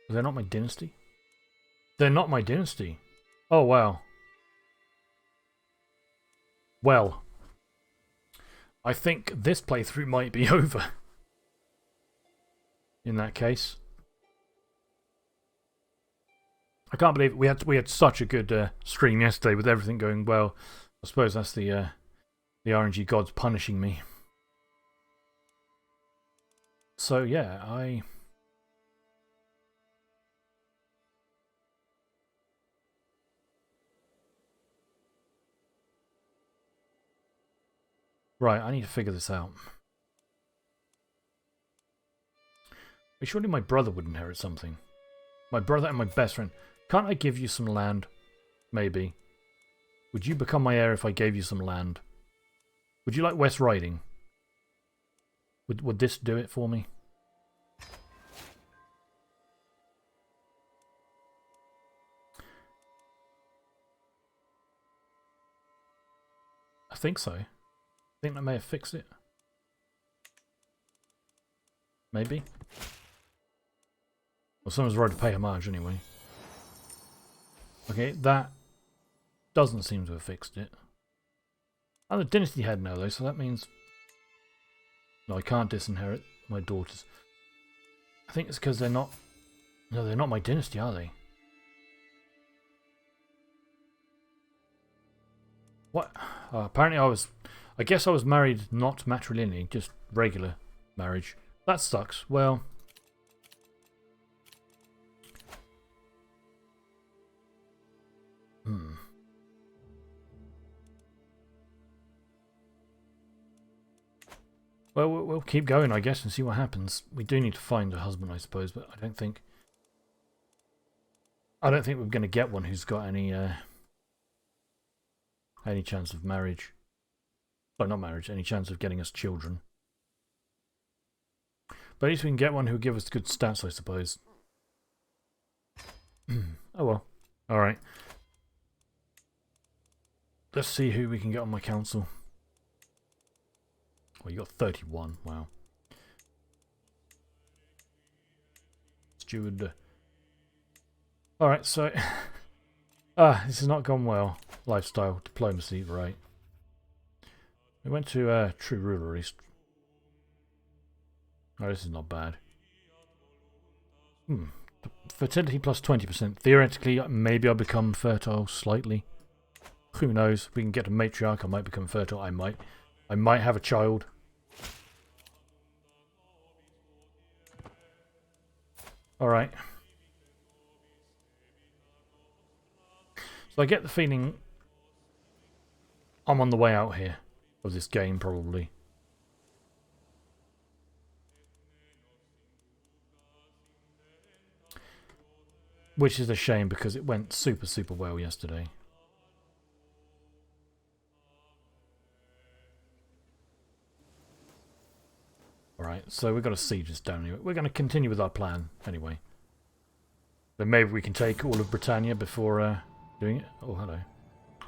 They're not my dynasty? They're not my dynasty. Oh, wow. Well, I think this playthrough might be over. In that case. I can't believe we had such a good stream yesterday with everything going well. I suppose that's the RNG gods punishing me. So yeah, Right, I need to figure this out. But surely my brother would inherit something. My brother and my best friend. Can't I give you some land? Maybe. Would you become my heir if I gave you some land? Would you like West Riding? Would this do it for me? I think so. I think that may have fixed it. Maybe. Well, someone's right to pay homage anyway. Okay, that doesn't seem to have fixed it. I'm the dynasty head now though, so that means... No, I can't disinherit my daughters. I think it's because they're not... No, they're not my dynasty, are they? What? Apparently I guess I was married not matrilineally, just regular marriage. That sucks. Well... Well, we'll keep going, I guess, and see what happens. We do need to find a husband, I suppose, but I don't think we're going to get one who's got any chance of marriage. Well, not marriage, any chance of getting us children. But at least we can get one who'll give us good stats, I suppose. Oh well. Alright. Let's see who we can get on my council. Well, you got 31. Wow. Steward. Alright, so... this has not gone well. Lifestyle, diplomacy, right. We went to Troubadour East. Oh, this is not bad. Fertility plus 20%. Theoretically, maybe I'll become fertile slightly. Who knows? We can get a matriarch. I might become fertile. I might have a child. Alright. So I get the feeling I'm on the way out here of this game, probably. Which is a shame because it went super, super well yesterday. Alright, so we've got to siege this down anyway. We're going to continue with our plan anyway. Then maybe we can take all of Britannia before doing it. Oh, hello.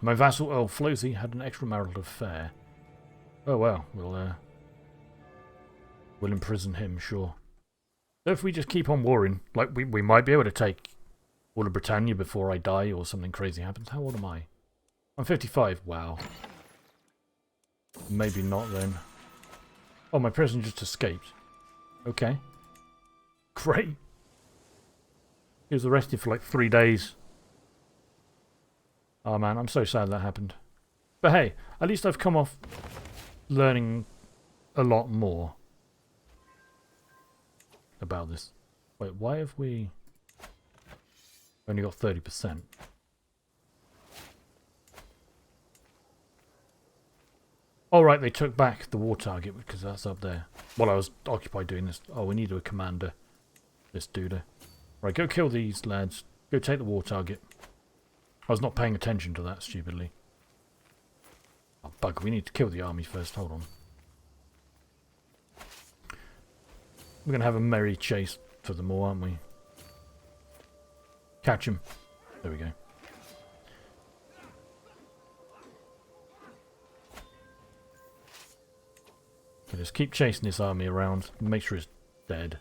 My vassal Earl Flosey had an extramarital affair. Oh well, we'll imprison him, sure. So if we just keep on warring, like we might be able to take all of Britannia before I die or something crazy happens. How old am I? I'm 55. Wow. Maybe not then. Oh, my prisoner just escaped. Okay. Great. He was arrested for like 3 days. Oh man, I'm so sad that happened. But hey, at least I've come off learning a lot more about this. Wait, why have we only got 30%? Oh, right, they took back the war target because that's up there. While I was occupied doing this. Oh, we need a commander. This dude. Right, go kill these lads. Go take the war target. I was not paying attention to that stupidly. Oh, bugger, we need to kill the army first. Hold on. We're going to have a merry chase for them all, aren't we? Catch him. There we go. Okay, just keep chasing this army around. Make sure it's dead.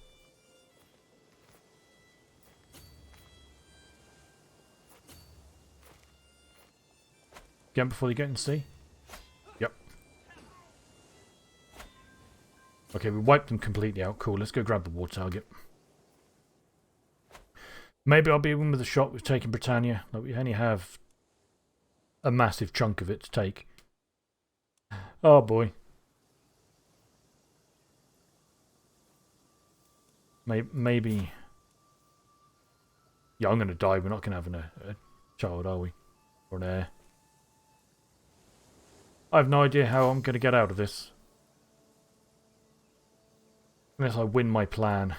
Get them before they get in sea? Yep. Okay, we wiped them completely out. Cool, let's go grab the war target. Maybe I'll be in with a shot with taking Britannia. Like, we only have a massive chunk of it to take. Oh boy. Maybe. Yeah, I'm going to die. We're not going to have a child, are we? Or an heir. I have no idea how I'm going to get out of this. Unless I win my plan.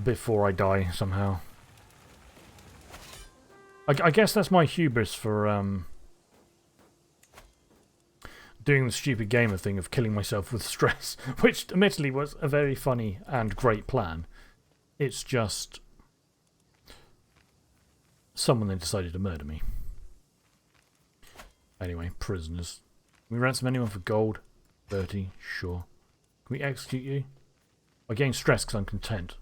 Before I die, somehow. I guess that's my hubris for doing the stupid gamer thing of killing myself with stress. Which, admittedly, was a very funny and great plan. It's just someone then decided to murder me. Anyway, prisoners. Can we ransom anyone for gold? 30, sure. Can we execute you? I gain stress because I'm content.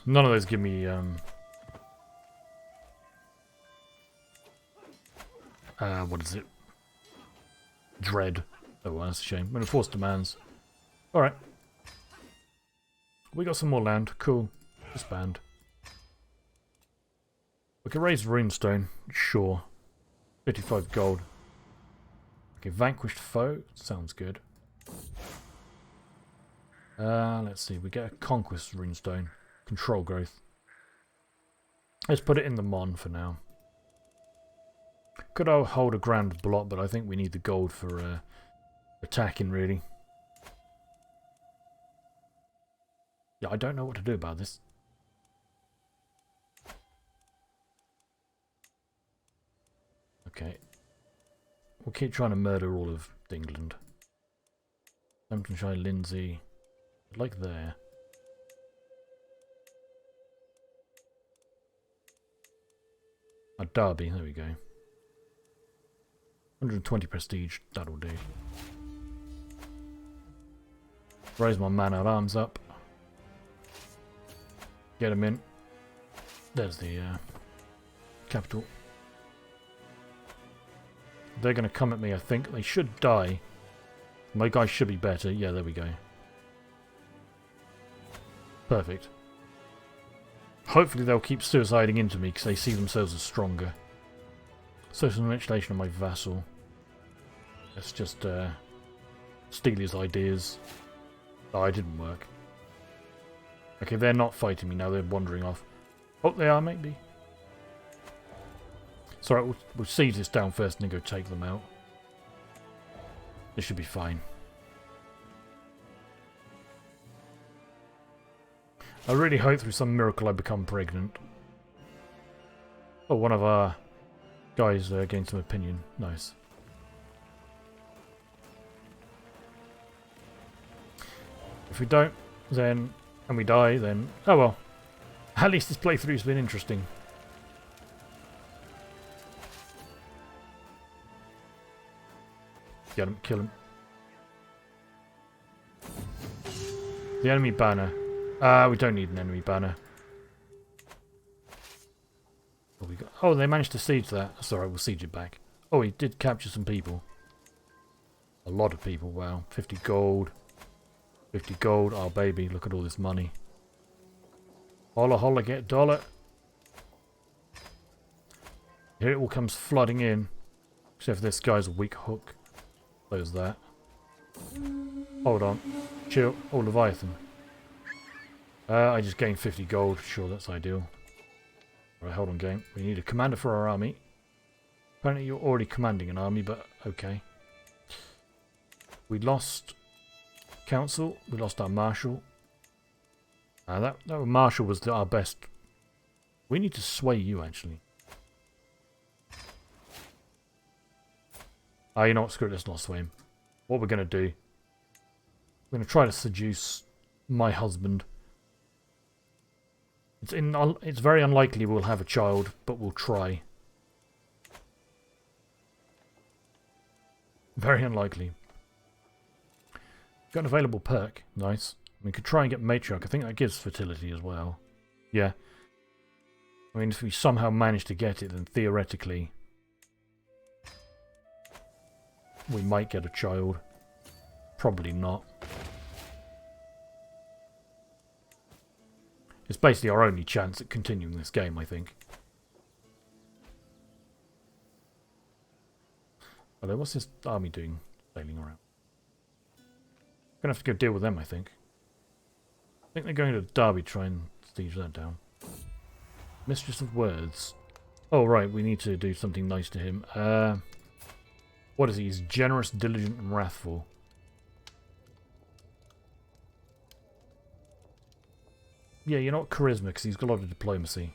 None of those give me what is it? Dread. Oh well, that's a shame. When enforced demands. Alright. We got some more land. Cool. Disband. We can raise runestone. Sure. 55 gold. Okay, vanquished foe. Sounds good. Let's see. We get a conquest runestone. Control growth. Let's put it in the Mon for now. Could I hold a grand blot, but I think we need the gold for attacking, really. Yeah, I don't know what to do about this. Okay. We'll keep trying to murder all of England. Hamptonshire, Lindsay. Like there. Derby, there we go. 120 prestige, that'll do. Raise my man at arms up. Get him in. There's the capital. They're going to come at me, I think. They should die. My guys should be better. Yeah, there we go. Perfect. Hopefully they'll keep suiciding into me because they see themselves as stronger. Social manipulation of my vassal. Let's just steal his ideas. Oh, it didn't work. Okay, they're not fighting me now. They're wandering off. Oh, they are, maybe. It's alright, we'll siege this down first and then go take them out. This should be fine. I really hope through some miracle I become pregnant. Oh, one of our guys gained some opinion. Nice. If we don't, then... and we die, then... oh well. At least this playthrough's been interesting. Get him, kill him. The enemy banner. We don't need an enemy banner. What we got? Oh, they managed to siege that. That's alright, we'll siege it back. Oh, he did capture some people. A lot of people, wow. 50 gold. 50 gold. Oh, baby, look at all this money. Holla, holla, get dollar. Here it all comes flooding in. Except for this guy's a weak hook. Close that. Hold on. Chill. Oh, Leviathan. I just gained 50 gold. Sure, that's ideal. Right, Right, hold on, game. We need a commander for our army. Apparently you're already commanding an army, but okay. We lost council. We lost our marshal. That marshal was our best. We need to sway you, actually. You know what? Screw it. Let's not sway him. What we're going to do, we're going to try to seduce my husband. It's very unlikely we'll have a child, but we'll try. Very unlikely. Got an available perk. Nice. We could try and get matriarch. I think that gives fertility as well. Yeah. I mean, if we somehow manage to get it, then theoretically we might get a child. Probably not. It's basically our only chance at continuing this game, I think. Although, what's this army doing? Sailing around. Gonna have to go deal with them, I think. I think they're going to Derby to try and siege that down. Mistress of Words. Oh, right, we need to do something nice to him. What is he? He's generous, diligent, and wrathful. Yeah, you're not charisma, because he's got a lot of diplomacy.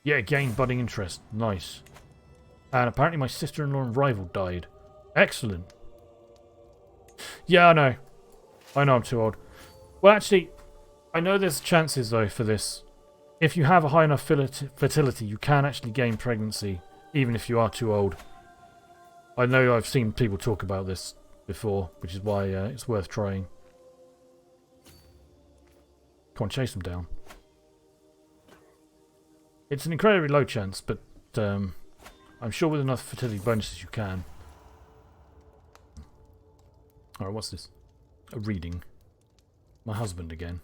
Yeah, gain budding interest. Nice. And apparently my sister-in-law and rival died. Excellent. Yeah, I know. I know I'm too old. Well, actually, I know there's chances, though, for this. If you have a high enough fertility, you can actually gain pregnancy, even if you are too old. I know I've seen people talk about this before, which is why it's worth trying. Come on, chase them down. It's an incredibly low chance, but I'm sure with enough fertility bonuses you can. Alright, what's this? A reading. My husband again.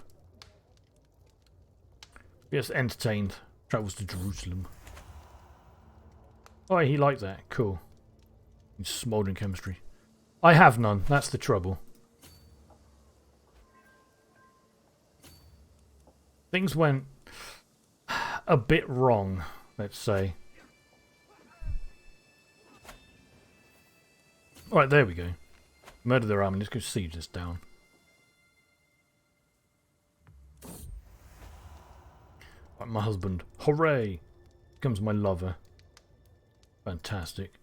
Yes, entertained. Travels to Jerusalem. Oh, he liked that. Cool. Smouldering chemistry. I have none. That's the trouble. Things went a bit wrong, let's say. Alright, there we go. Murder their army. Let's go siege this down. Right, my husband. Hooray! Here comes my lover. Fantastic.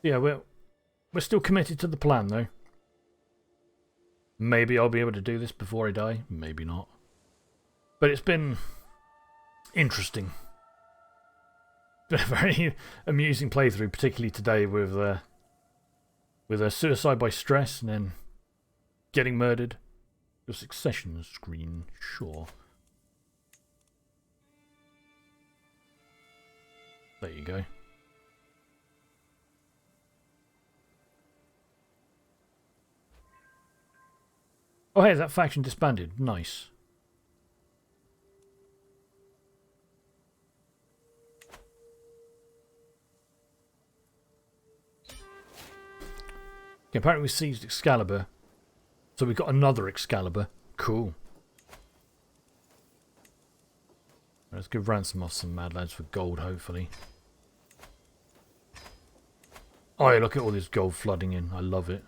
Yeah, we're still committed to the plan, though. Maybe I'll be able to do this before I die. Maybe not. But it's been interesting. It's been a very amusing playthrough, particularly today with a suicide by stress and then getting murdered. Your succession screen, sure. There you go. Oh, hey, that faction disbanded. Nice. Okay, apparently we seized Excalibur. So we got another Excalibur. Cool. Let's go ransom off some mad lads for gold, hopefully. Oh, yeah, look at all this gold flooding in. I love it.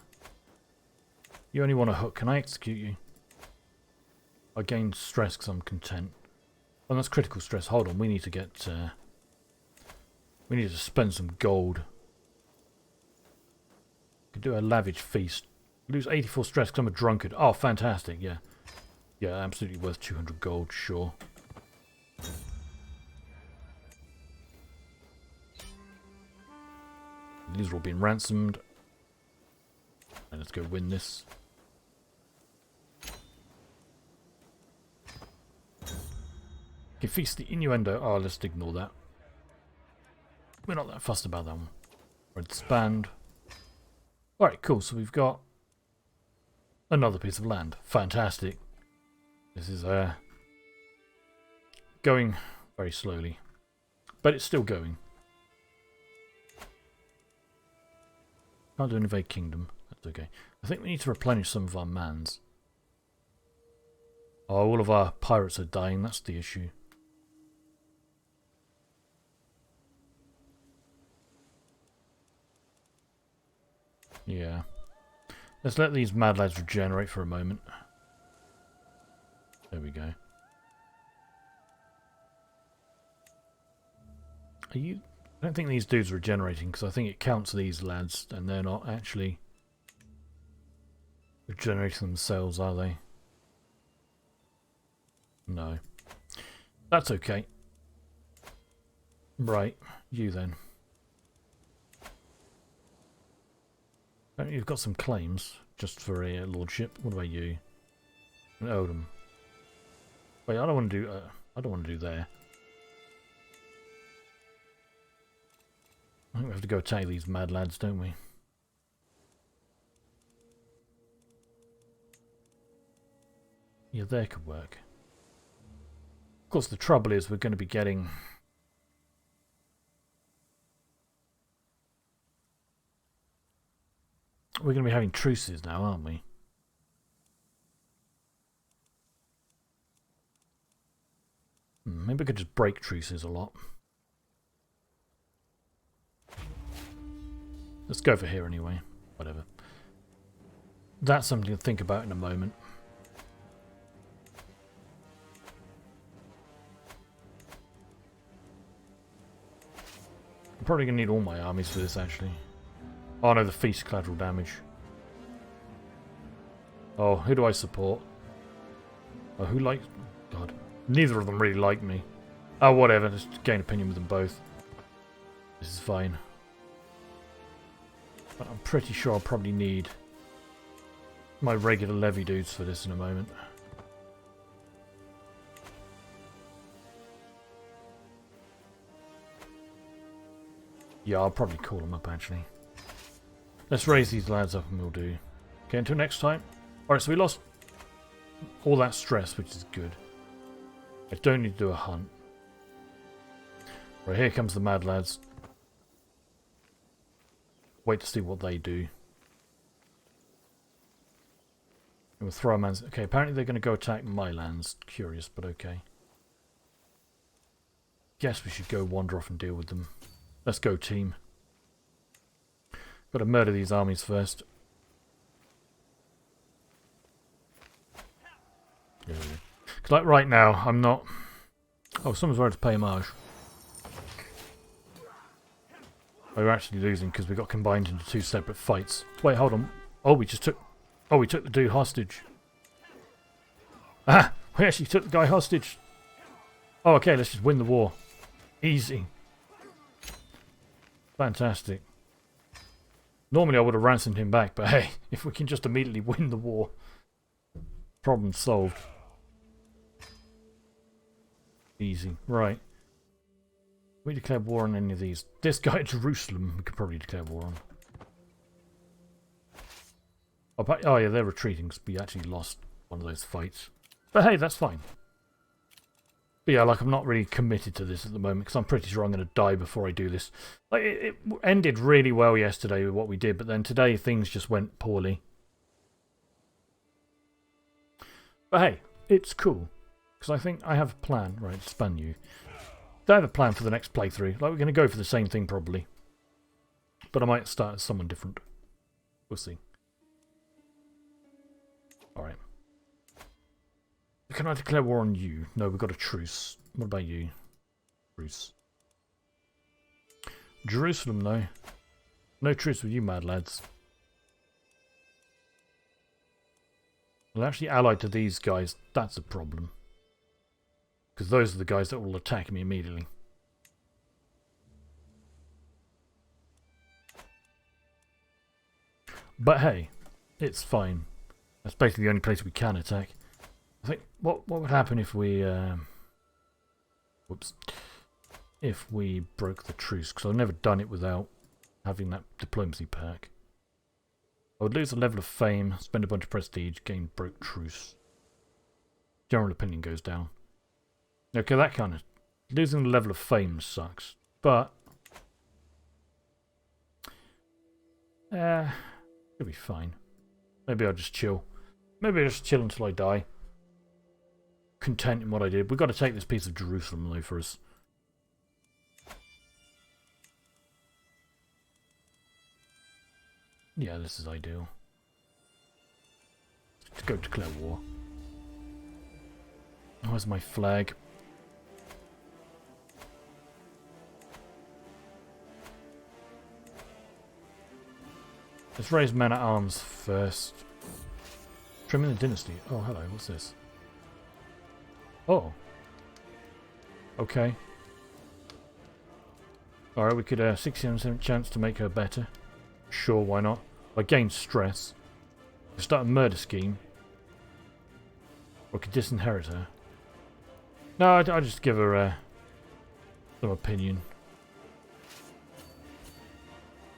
You only want a hook. Can I execute you? I gained stress because I'm content. Oh, that's critical stress. Hold on. We need to get... we need to spend some gold. Could do a lavish feast. Lose 84 stress because I'm a drunkard. Oh, fantastic. Yeah. Yeah, absolutely worth 200 gold. Sure. These are all being ransomed. And let's go win this. Okay, feast the innuendo. Oh, let's ignore that. We're not that fussed about that one. Or disband. Alright, cool. So we've got another piece of land. Fantastic. This is going very slowly. But it's still going. Can't do an invade kingdom. That's okay. I think we need to replenish some of our mans. Oh, all of our pirates are dying, that's the issue. Yeah. Let's let these mad lads regenerate for a moment. There we go. I don't think these dudes are regenerating, because I think it counts these lads, and they're not actually regenerating themselves, are they? No. That's okay. Right, you then. You've got some claims, just for a lordship. What about you? An Oldham. Wait, I don't want to do. I don't want to do there. I think we have to go attack these mad lads, don't we? Yeah, there could work. Of course, the trouble is we're going to be getting. We're going to be having truces now, aren't we? Maybe we could just break truces a lot. Let's go for here anyway. Whatever. That's something to think about in a moment. I'm probably going to need all my armies for this, actually. Oh no, the feast collateral damage. Oh, who do I support? Oh, who likes... God. Neither of them really like me. Oh, whatever. Just gain opinion with them both. This is fine. But I'm pretty sure I'll probably need my regular levy dudes for this in a moment. Yeah, I'll probably call them up, actually. Let's raise these lads up and we'll do. Okay, until next time. Alright, so we lost all that stress, which is good. I don't need to do a hunt. Right, here comes the mad lads. Wait to see what they do. And we'll throw a man's... Okay, apparently they're going to go attack my lands. Curious, but okay. Guess we should go wander off and deal with them. Let's go, team. Got to murder these armies first. Because like right now, I'm not... Oh, someone's ready to pay homage. We're actually losing because we got combined into two separate fights. Wait, hold on. Oh, we just took... Oh, we took the dude hostage. Ah! We actually took the guy hostage. Oh, okay, let's just win the war. Easy. Fantastic. Normally I would have ransomed him back, but hey, if we can just immediately win the war, problem solved. Easy. Right. We declare war on any of these. This guy at Jerusalem we could probably declare war on. Oh yeah, they're retreating because we actually lost one of those fights. But hey, that's fine. But yeah, like I'm not really committed to this at the moment because I'm pretty sure I'm going to die before I do this. Like it ended really well yesterday with what we did, but then today things just went poorly. But hey, it's cool because I think I have a plan. Right, span you. I have a plan for the next playthrough. Like we're going to go for the same thing probably, but I might start as someone different. We'll see. All right. Can I declare war on you? No, we've got a truce. What about you? Truce. Jerusalem, no. No truce with you, mad lads. Well, actually allied to these guys, that's a problem. Because those are the guys that will attack me immediately. But hey, it's fine. That's basically the only place we can attack. I think what would happen if we whoops, if we broke the truce? Because I've never done it without having that diplomacy perk. I would lose a level of fame, spend a bunch of prestige, gain broke truce. General opinion goes down. Okay, that kind of losing the level of fame sucks, but it'll be fine. Maybe I'll just chill. Maybe I'll just chill until I die. content in what I did. We've got to take this piece of Jerusalem, though, for us. Yeah, this is ideal. Let's go declare war. Where's my flag? Let's raise men at arms first. Trimming the dynasty. Oh, hello. What's this? Oh. Okay. Alright, we could 67% chance to make her better. Sure, why not? I gain stress. We could start a murder scheme. Or we could disinherit her. No, I'll just give her some opinion.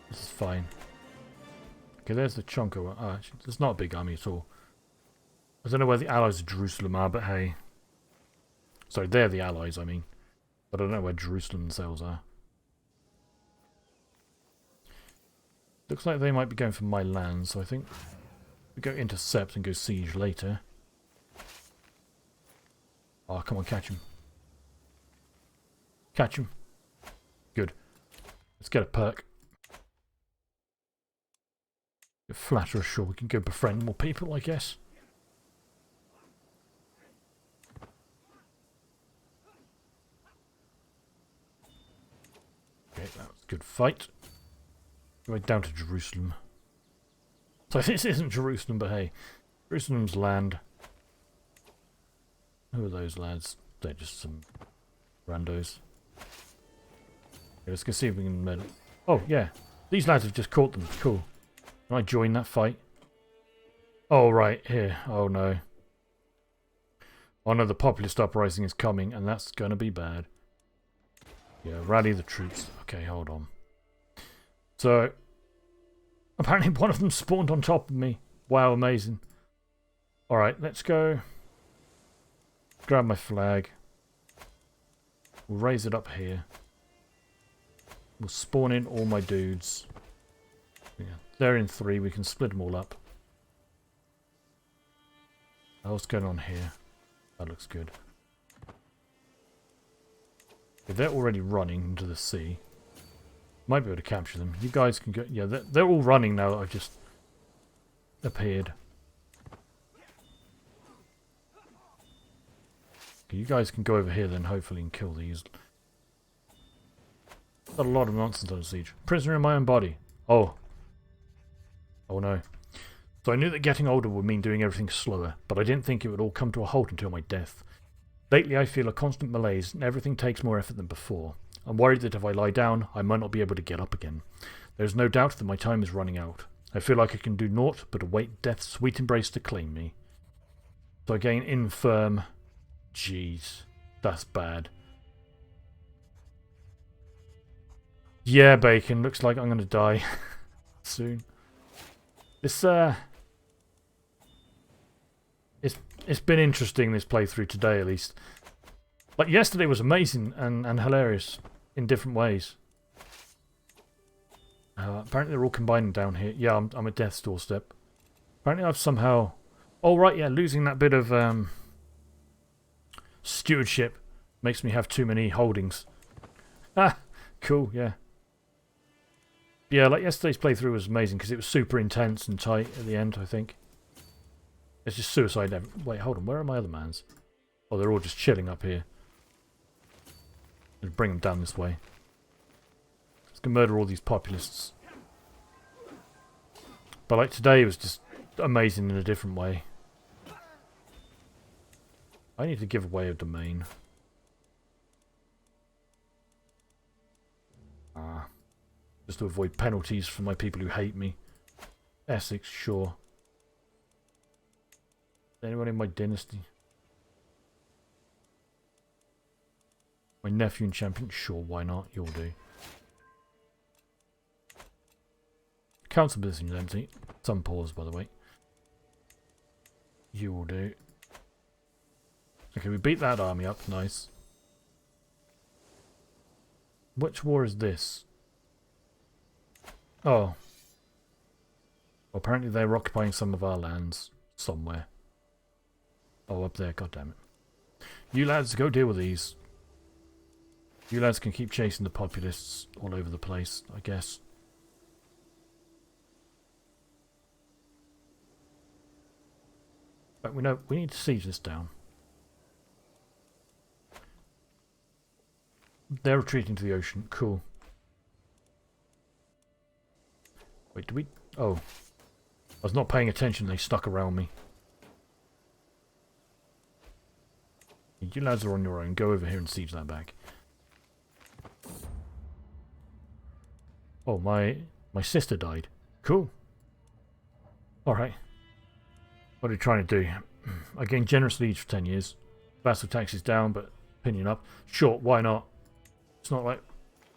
This is fine. Okay, there's the chunker one. Oh, actually, there's not a big army at all. I don't know where the allies of Jerusalem are, but hey. Sorry, they're the allies, I mean. But I don't know where Jerusalem themselves are. Looks like they might be going for my land, so I think we go intercept and go siege later. Oh, come on, catch him. Catch him. Good. Let's get a perk. Flatter ashore, we can go befriend more people, I guess. Okay, that was a good fight. Go down to Jerusalem. So this isn't Jerusalem, but hey, Jerusalem's land. Who are those lads? They're just some randos. Okay, let's go see if we can... Oh, yeah. These lads have just caught them. Cool. Can I join that fight? Oh, right. Here. Oh, no. Oh, no. The populist uprising is coming, and that's going to be bad. Yeah, rally the troops. Okay, hold on. So, apparently one of them spawned on top of me. Wow, amazing. Alright, let's go. Grab my flag. We'll raise it up here. We'll spawn in all my dudes. Yeah, they're in 3. We can split them all up. What's going on here? That looks good. Okay, they're already running into the sea. Might be able to capture them. You guys can go... Yeah, they're all running now that I've just appeared. Okay, you guys can go over here then, hopefully, and kill these. Got a lot of nonsense on the siege. Prisoner in my own body. Oh. Oh no. So I knew that getting older would mean doing everything slower, but I didn't think it would all come to a halt until my death. Lately I feel a constant malaise, and everything takes more effort than before. I'm worried that if I lie down, I might not be able to get up again. There is no doubt that my time is running out. I feel like I can do naught but await death's sweet embrace to claim me. So I gain infirm. Jeez. That's bad. Yeah, Bacon. Looks like I'm going to die soon. This, It's been interesting, this playthrough today, at least. Like, yesterday was amazing and hilarious in different ways. Apparently they're all combining down here. Yeah, I'm at death's doorstep. Apparently I've somehow... Oh, right, yeah, losing that bit of stewardship makes me have too many holdings. Ah, cool, yeah. Yeah, like yesterday's playthrough was amazing because it was super intense and tight at the end, I think. It's just suicide. Wait, hold on. Where are my other mans? Oh, they're all just chilling up here. Let's bring them down this way. Let's go murder all these populists. But like today, it was just amazing in a different way. I need to give away a domain. Just to avoid penalties from my people who hate me. Essex, sure. Anyone in my dynasty? My nephew and champion? Sure, why not? You'll do. Council position is empty. Some pause, by the way. You will do. Okay, we beat that army up. Nice. Which war is this? Oh. Well, apparently they're occupying some of our lands. Somewhere. Oh, up there. God damn it. You lads go deal with these. You lads can keep chasing the populists all over the place, I guess. But we know we need to siege this down. They're retreating to the ocean. Cool. Wait, do we... Oh. I was not paying attention. They stuck around me. You lads are on your own. Go over here and siege that back. Oh, my sister died. Cool. Alright. What are you trying to do? I gained generous leads for 10 years. Vassal tax is down, but opinion up. Sure, why not? It's not like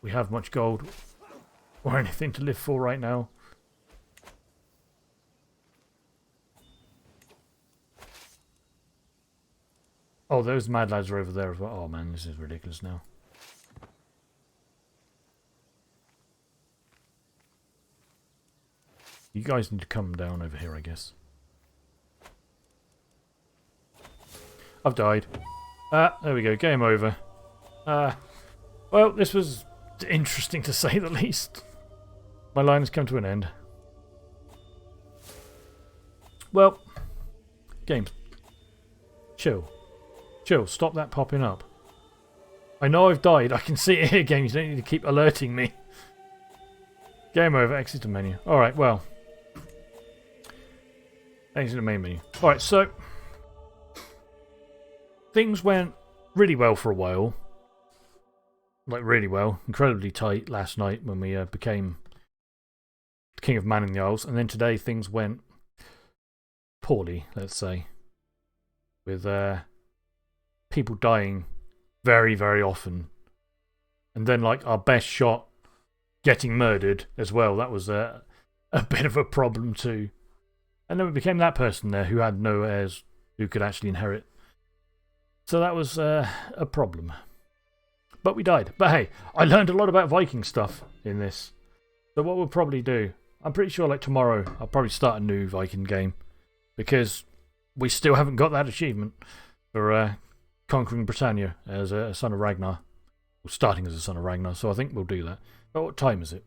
we have much gold or anything to live for right now. Oh, those mad lads are over there as well. Oh man, this is ridiculous now. You guys need to come down over here, I guess. I've died. There we go. Game over. Well, this was interesting to say the least. My line has come to an end. Well, games. Chill. Chill. Stop that popping up. I know I've died. I can see it here, game. You don't need to keep alerting me. Game over. Exit the menu. Alright, well. Exit the main menu. Alright, so... Things went really well for a while. Like, really well. Incredibly tight last night when we became King of Man in the Isles. And then today things went poorly, let's say. With people dying very, very often. And then, like, our best shot getting murdered as well. That was a bit of a problem too. And then we became that person there who had no heirs who could actually inherit. So that was a problem. But we died. But hey, I learned a lot about Viking stuff in this. So what we'll probably do, I'm pretty sure like tomorrow, I'll probably start a new Viking game. Because we still haven't got that achievement for conquering Britannia as a son of Ragnar. Or starting as a son of Ragnar, so I think we'll do that. But what time is it?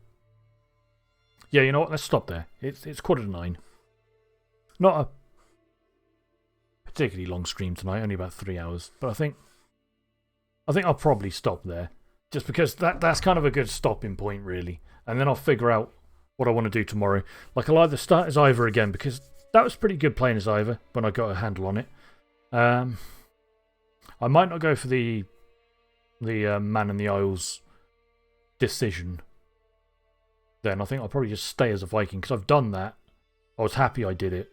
Yeah, you know what, let's stop there. It's 9:15. Not a particularly long stream tonight, only about 3 hours. But I think I'll probably stop there. Just because that's kind of a good stopping point, really. And then I'll figure out what I want to do tomorrow. Like, I'll either start as Ivar again, because that was pretty good playing as Ivar when I got a handle on it. I might not go for the Man in the Isles decision. Then I think I'll probably just stay as a Viking, because I've done that. I was happy I did it.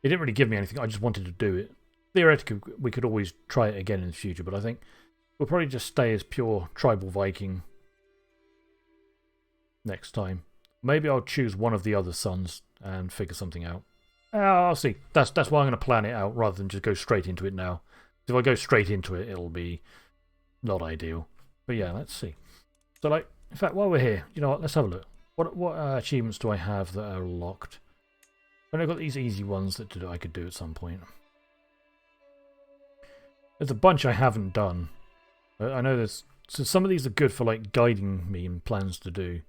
It didn't really give me anything, I just wanted to do it. Theoretically, we could always try it again in the future, but I think we'll probably just stay as pure tribal Viking next time. Maybe I'll choose one of the other sons and figure something out. I'll see. That's why I'm going to plan it out rather than just go straight into it now. If I go straight into it, it'll be not ideal. But yeah, let's see. So, like, in fact, while we're here, you know what? Let's have a look. What achievements do I have that are locked? And I've got these easy ones that I could do at some point. There's a bunch I haven't done. I know there's... So some of these are good for, like, guiding me in plans to do.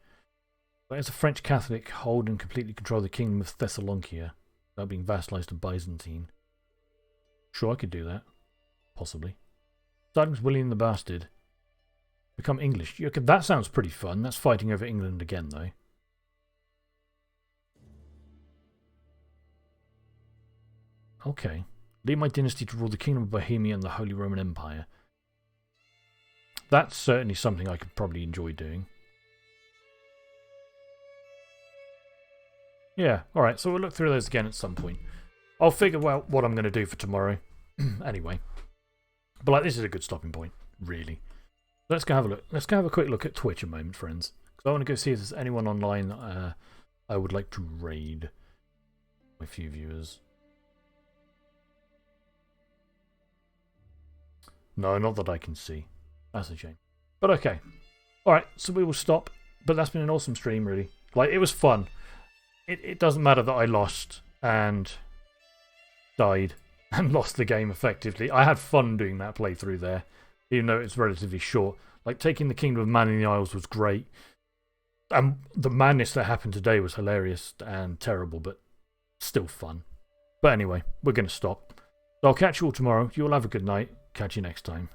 But as a French Catholic, hold and completely control the kingdom of Thessalonica without being vassalized to Byzantine. Sure, I could do that. Possibly. Starting as William the Bastard. Become English. Okay, that sounds pretty fun. That's fighting over England again, though. Okay. Lead my dynasty to rule the kingdom of Bohemia and the Holy Roman Empire. That's certainly something I could probably enjoy doing. Yeah, alright, so we'll look through those again at some point. I'll figure out what I'm going to do for tomorrow. Anyway. But like, this is a good stopping point, really. Let's go have a look. Let's go have a quick look at Twitch a moment, friends. Because I want to go see if there's anyone online that I would like to raid. My few viewers. No, not that I can see. That's a shame. But okay. Alright, so we will stop. But that's been an awesome stream, really. Like, it was fun. It doesn't matter that I lost and died. and lost the game effectively. I had fun doing that playthrough there, even though it's relatively short. Like, taking the Kingdom of Man in the Isles was great. And the madness that happened today was hilarious and terrible, but still fun. But anyway, we're going to stop. So I'll catch you all tomorrow. You all have a good night. Catch you next time.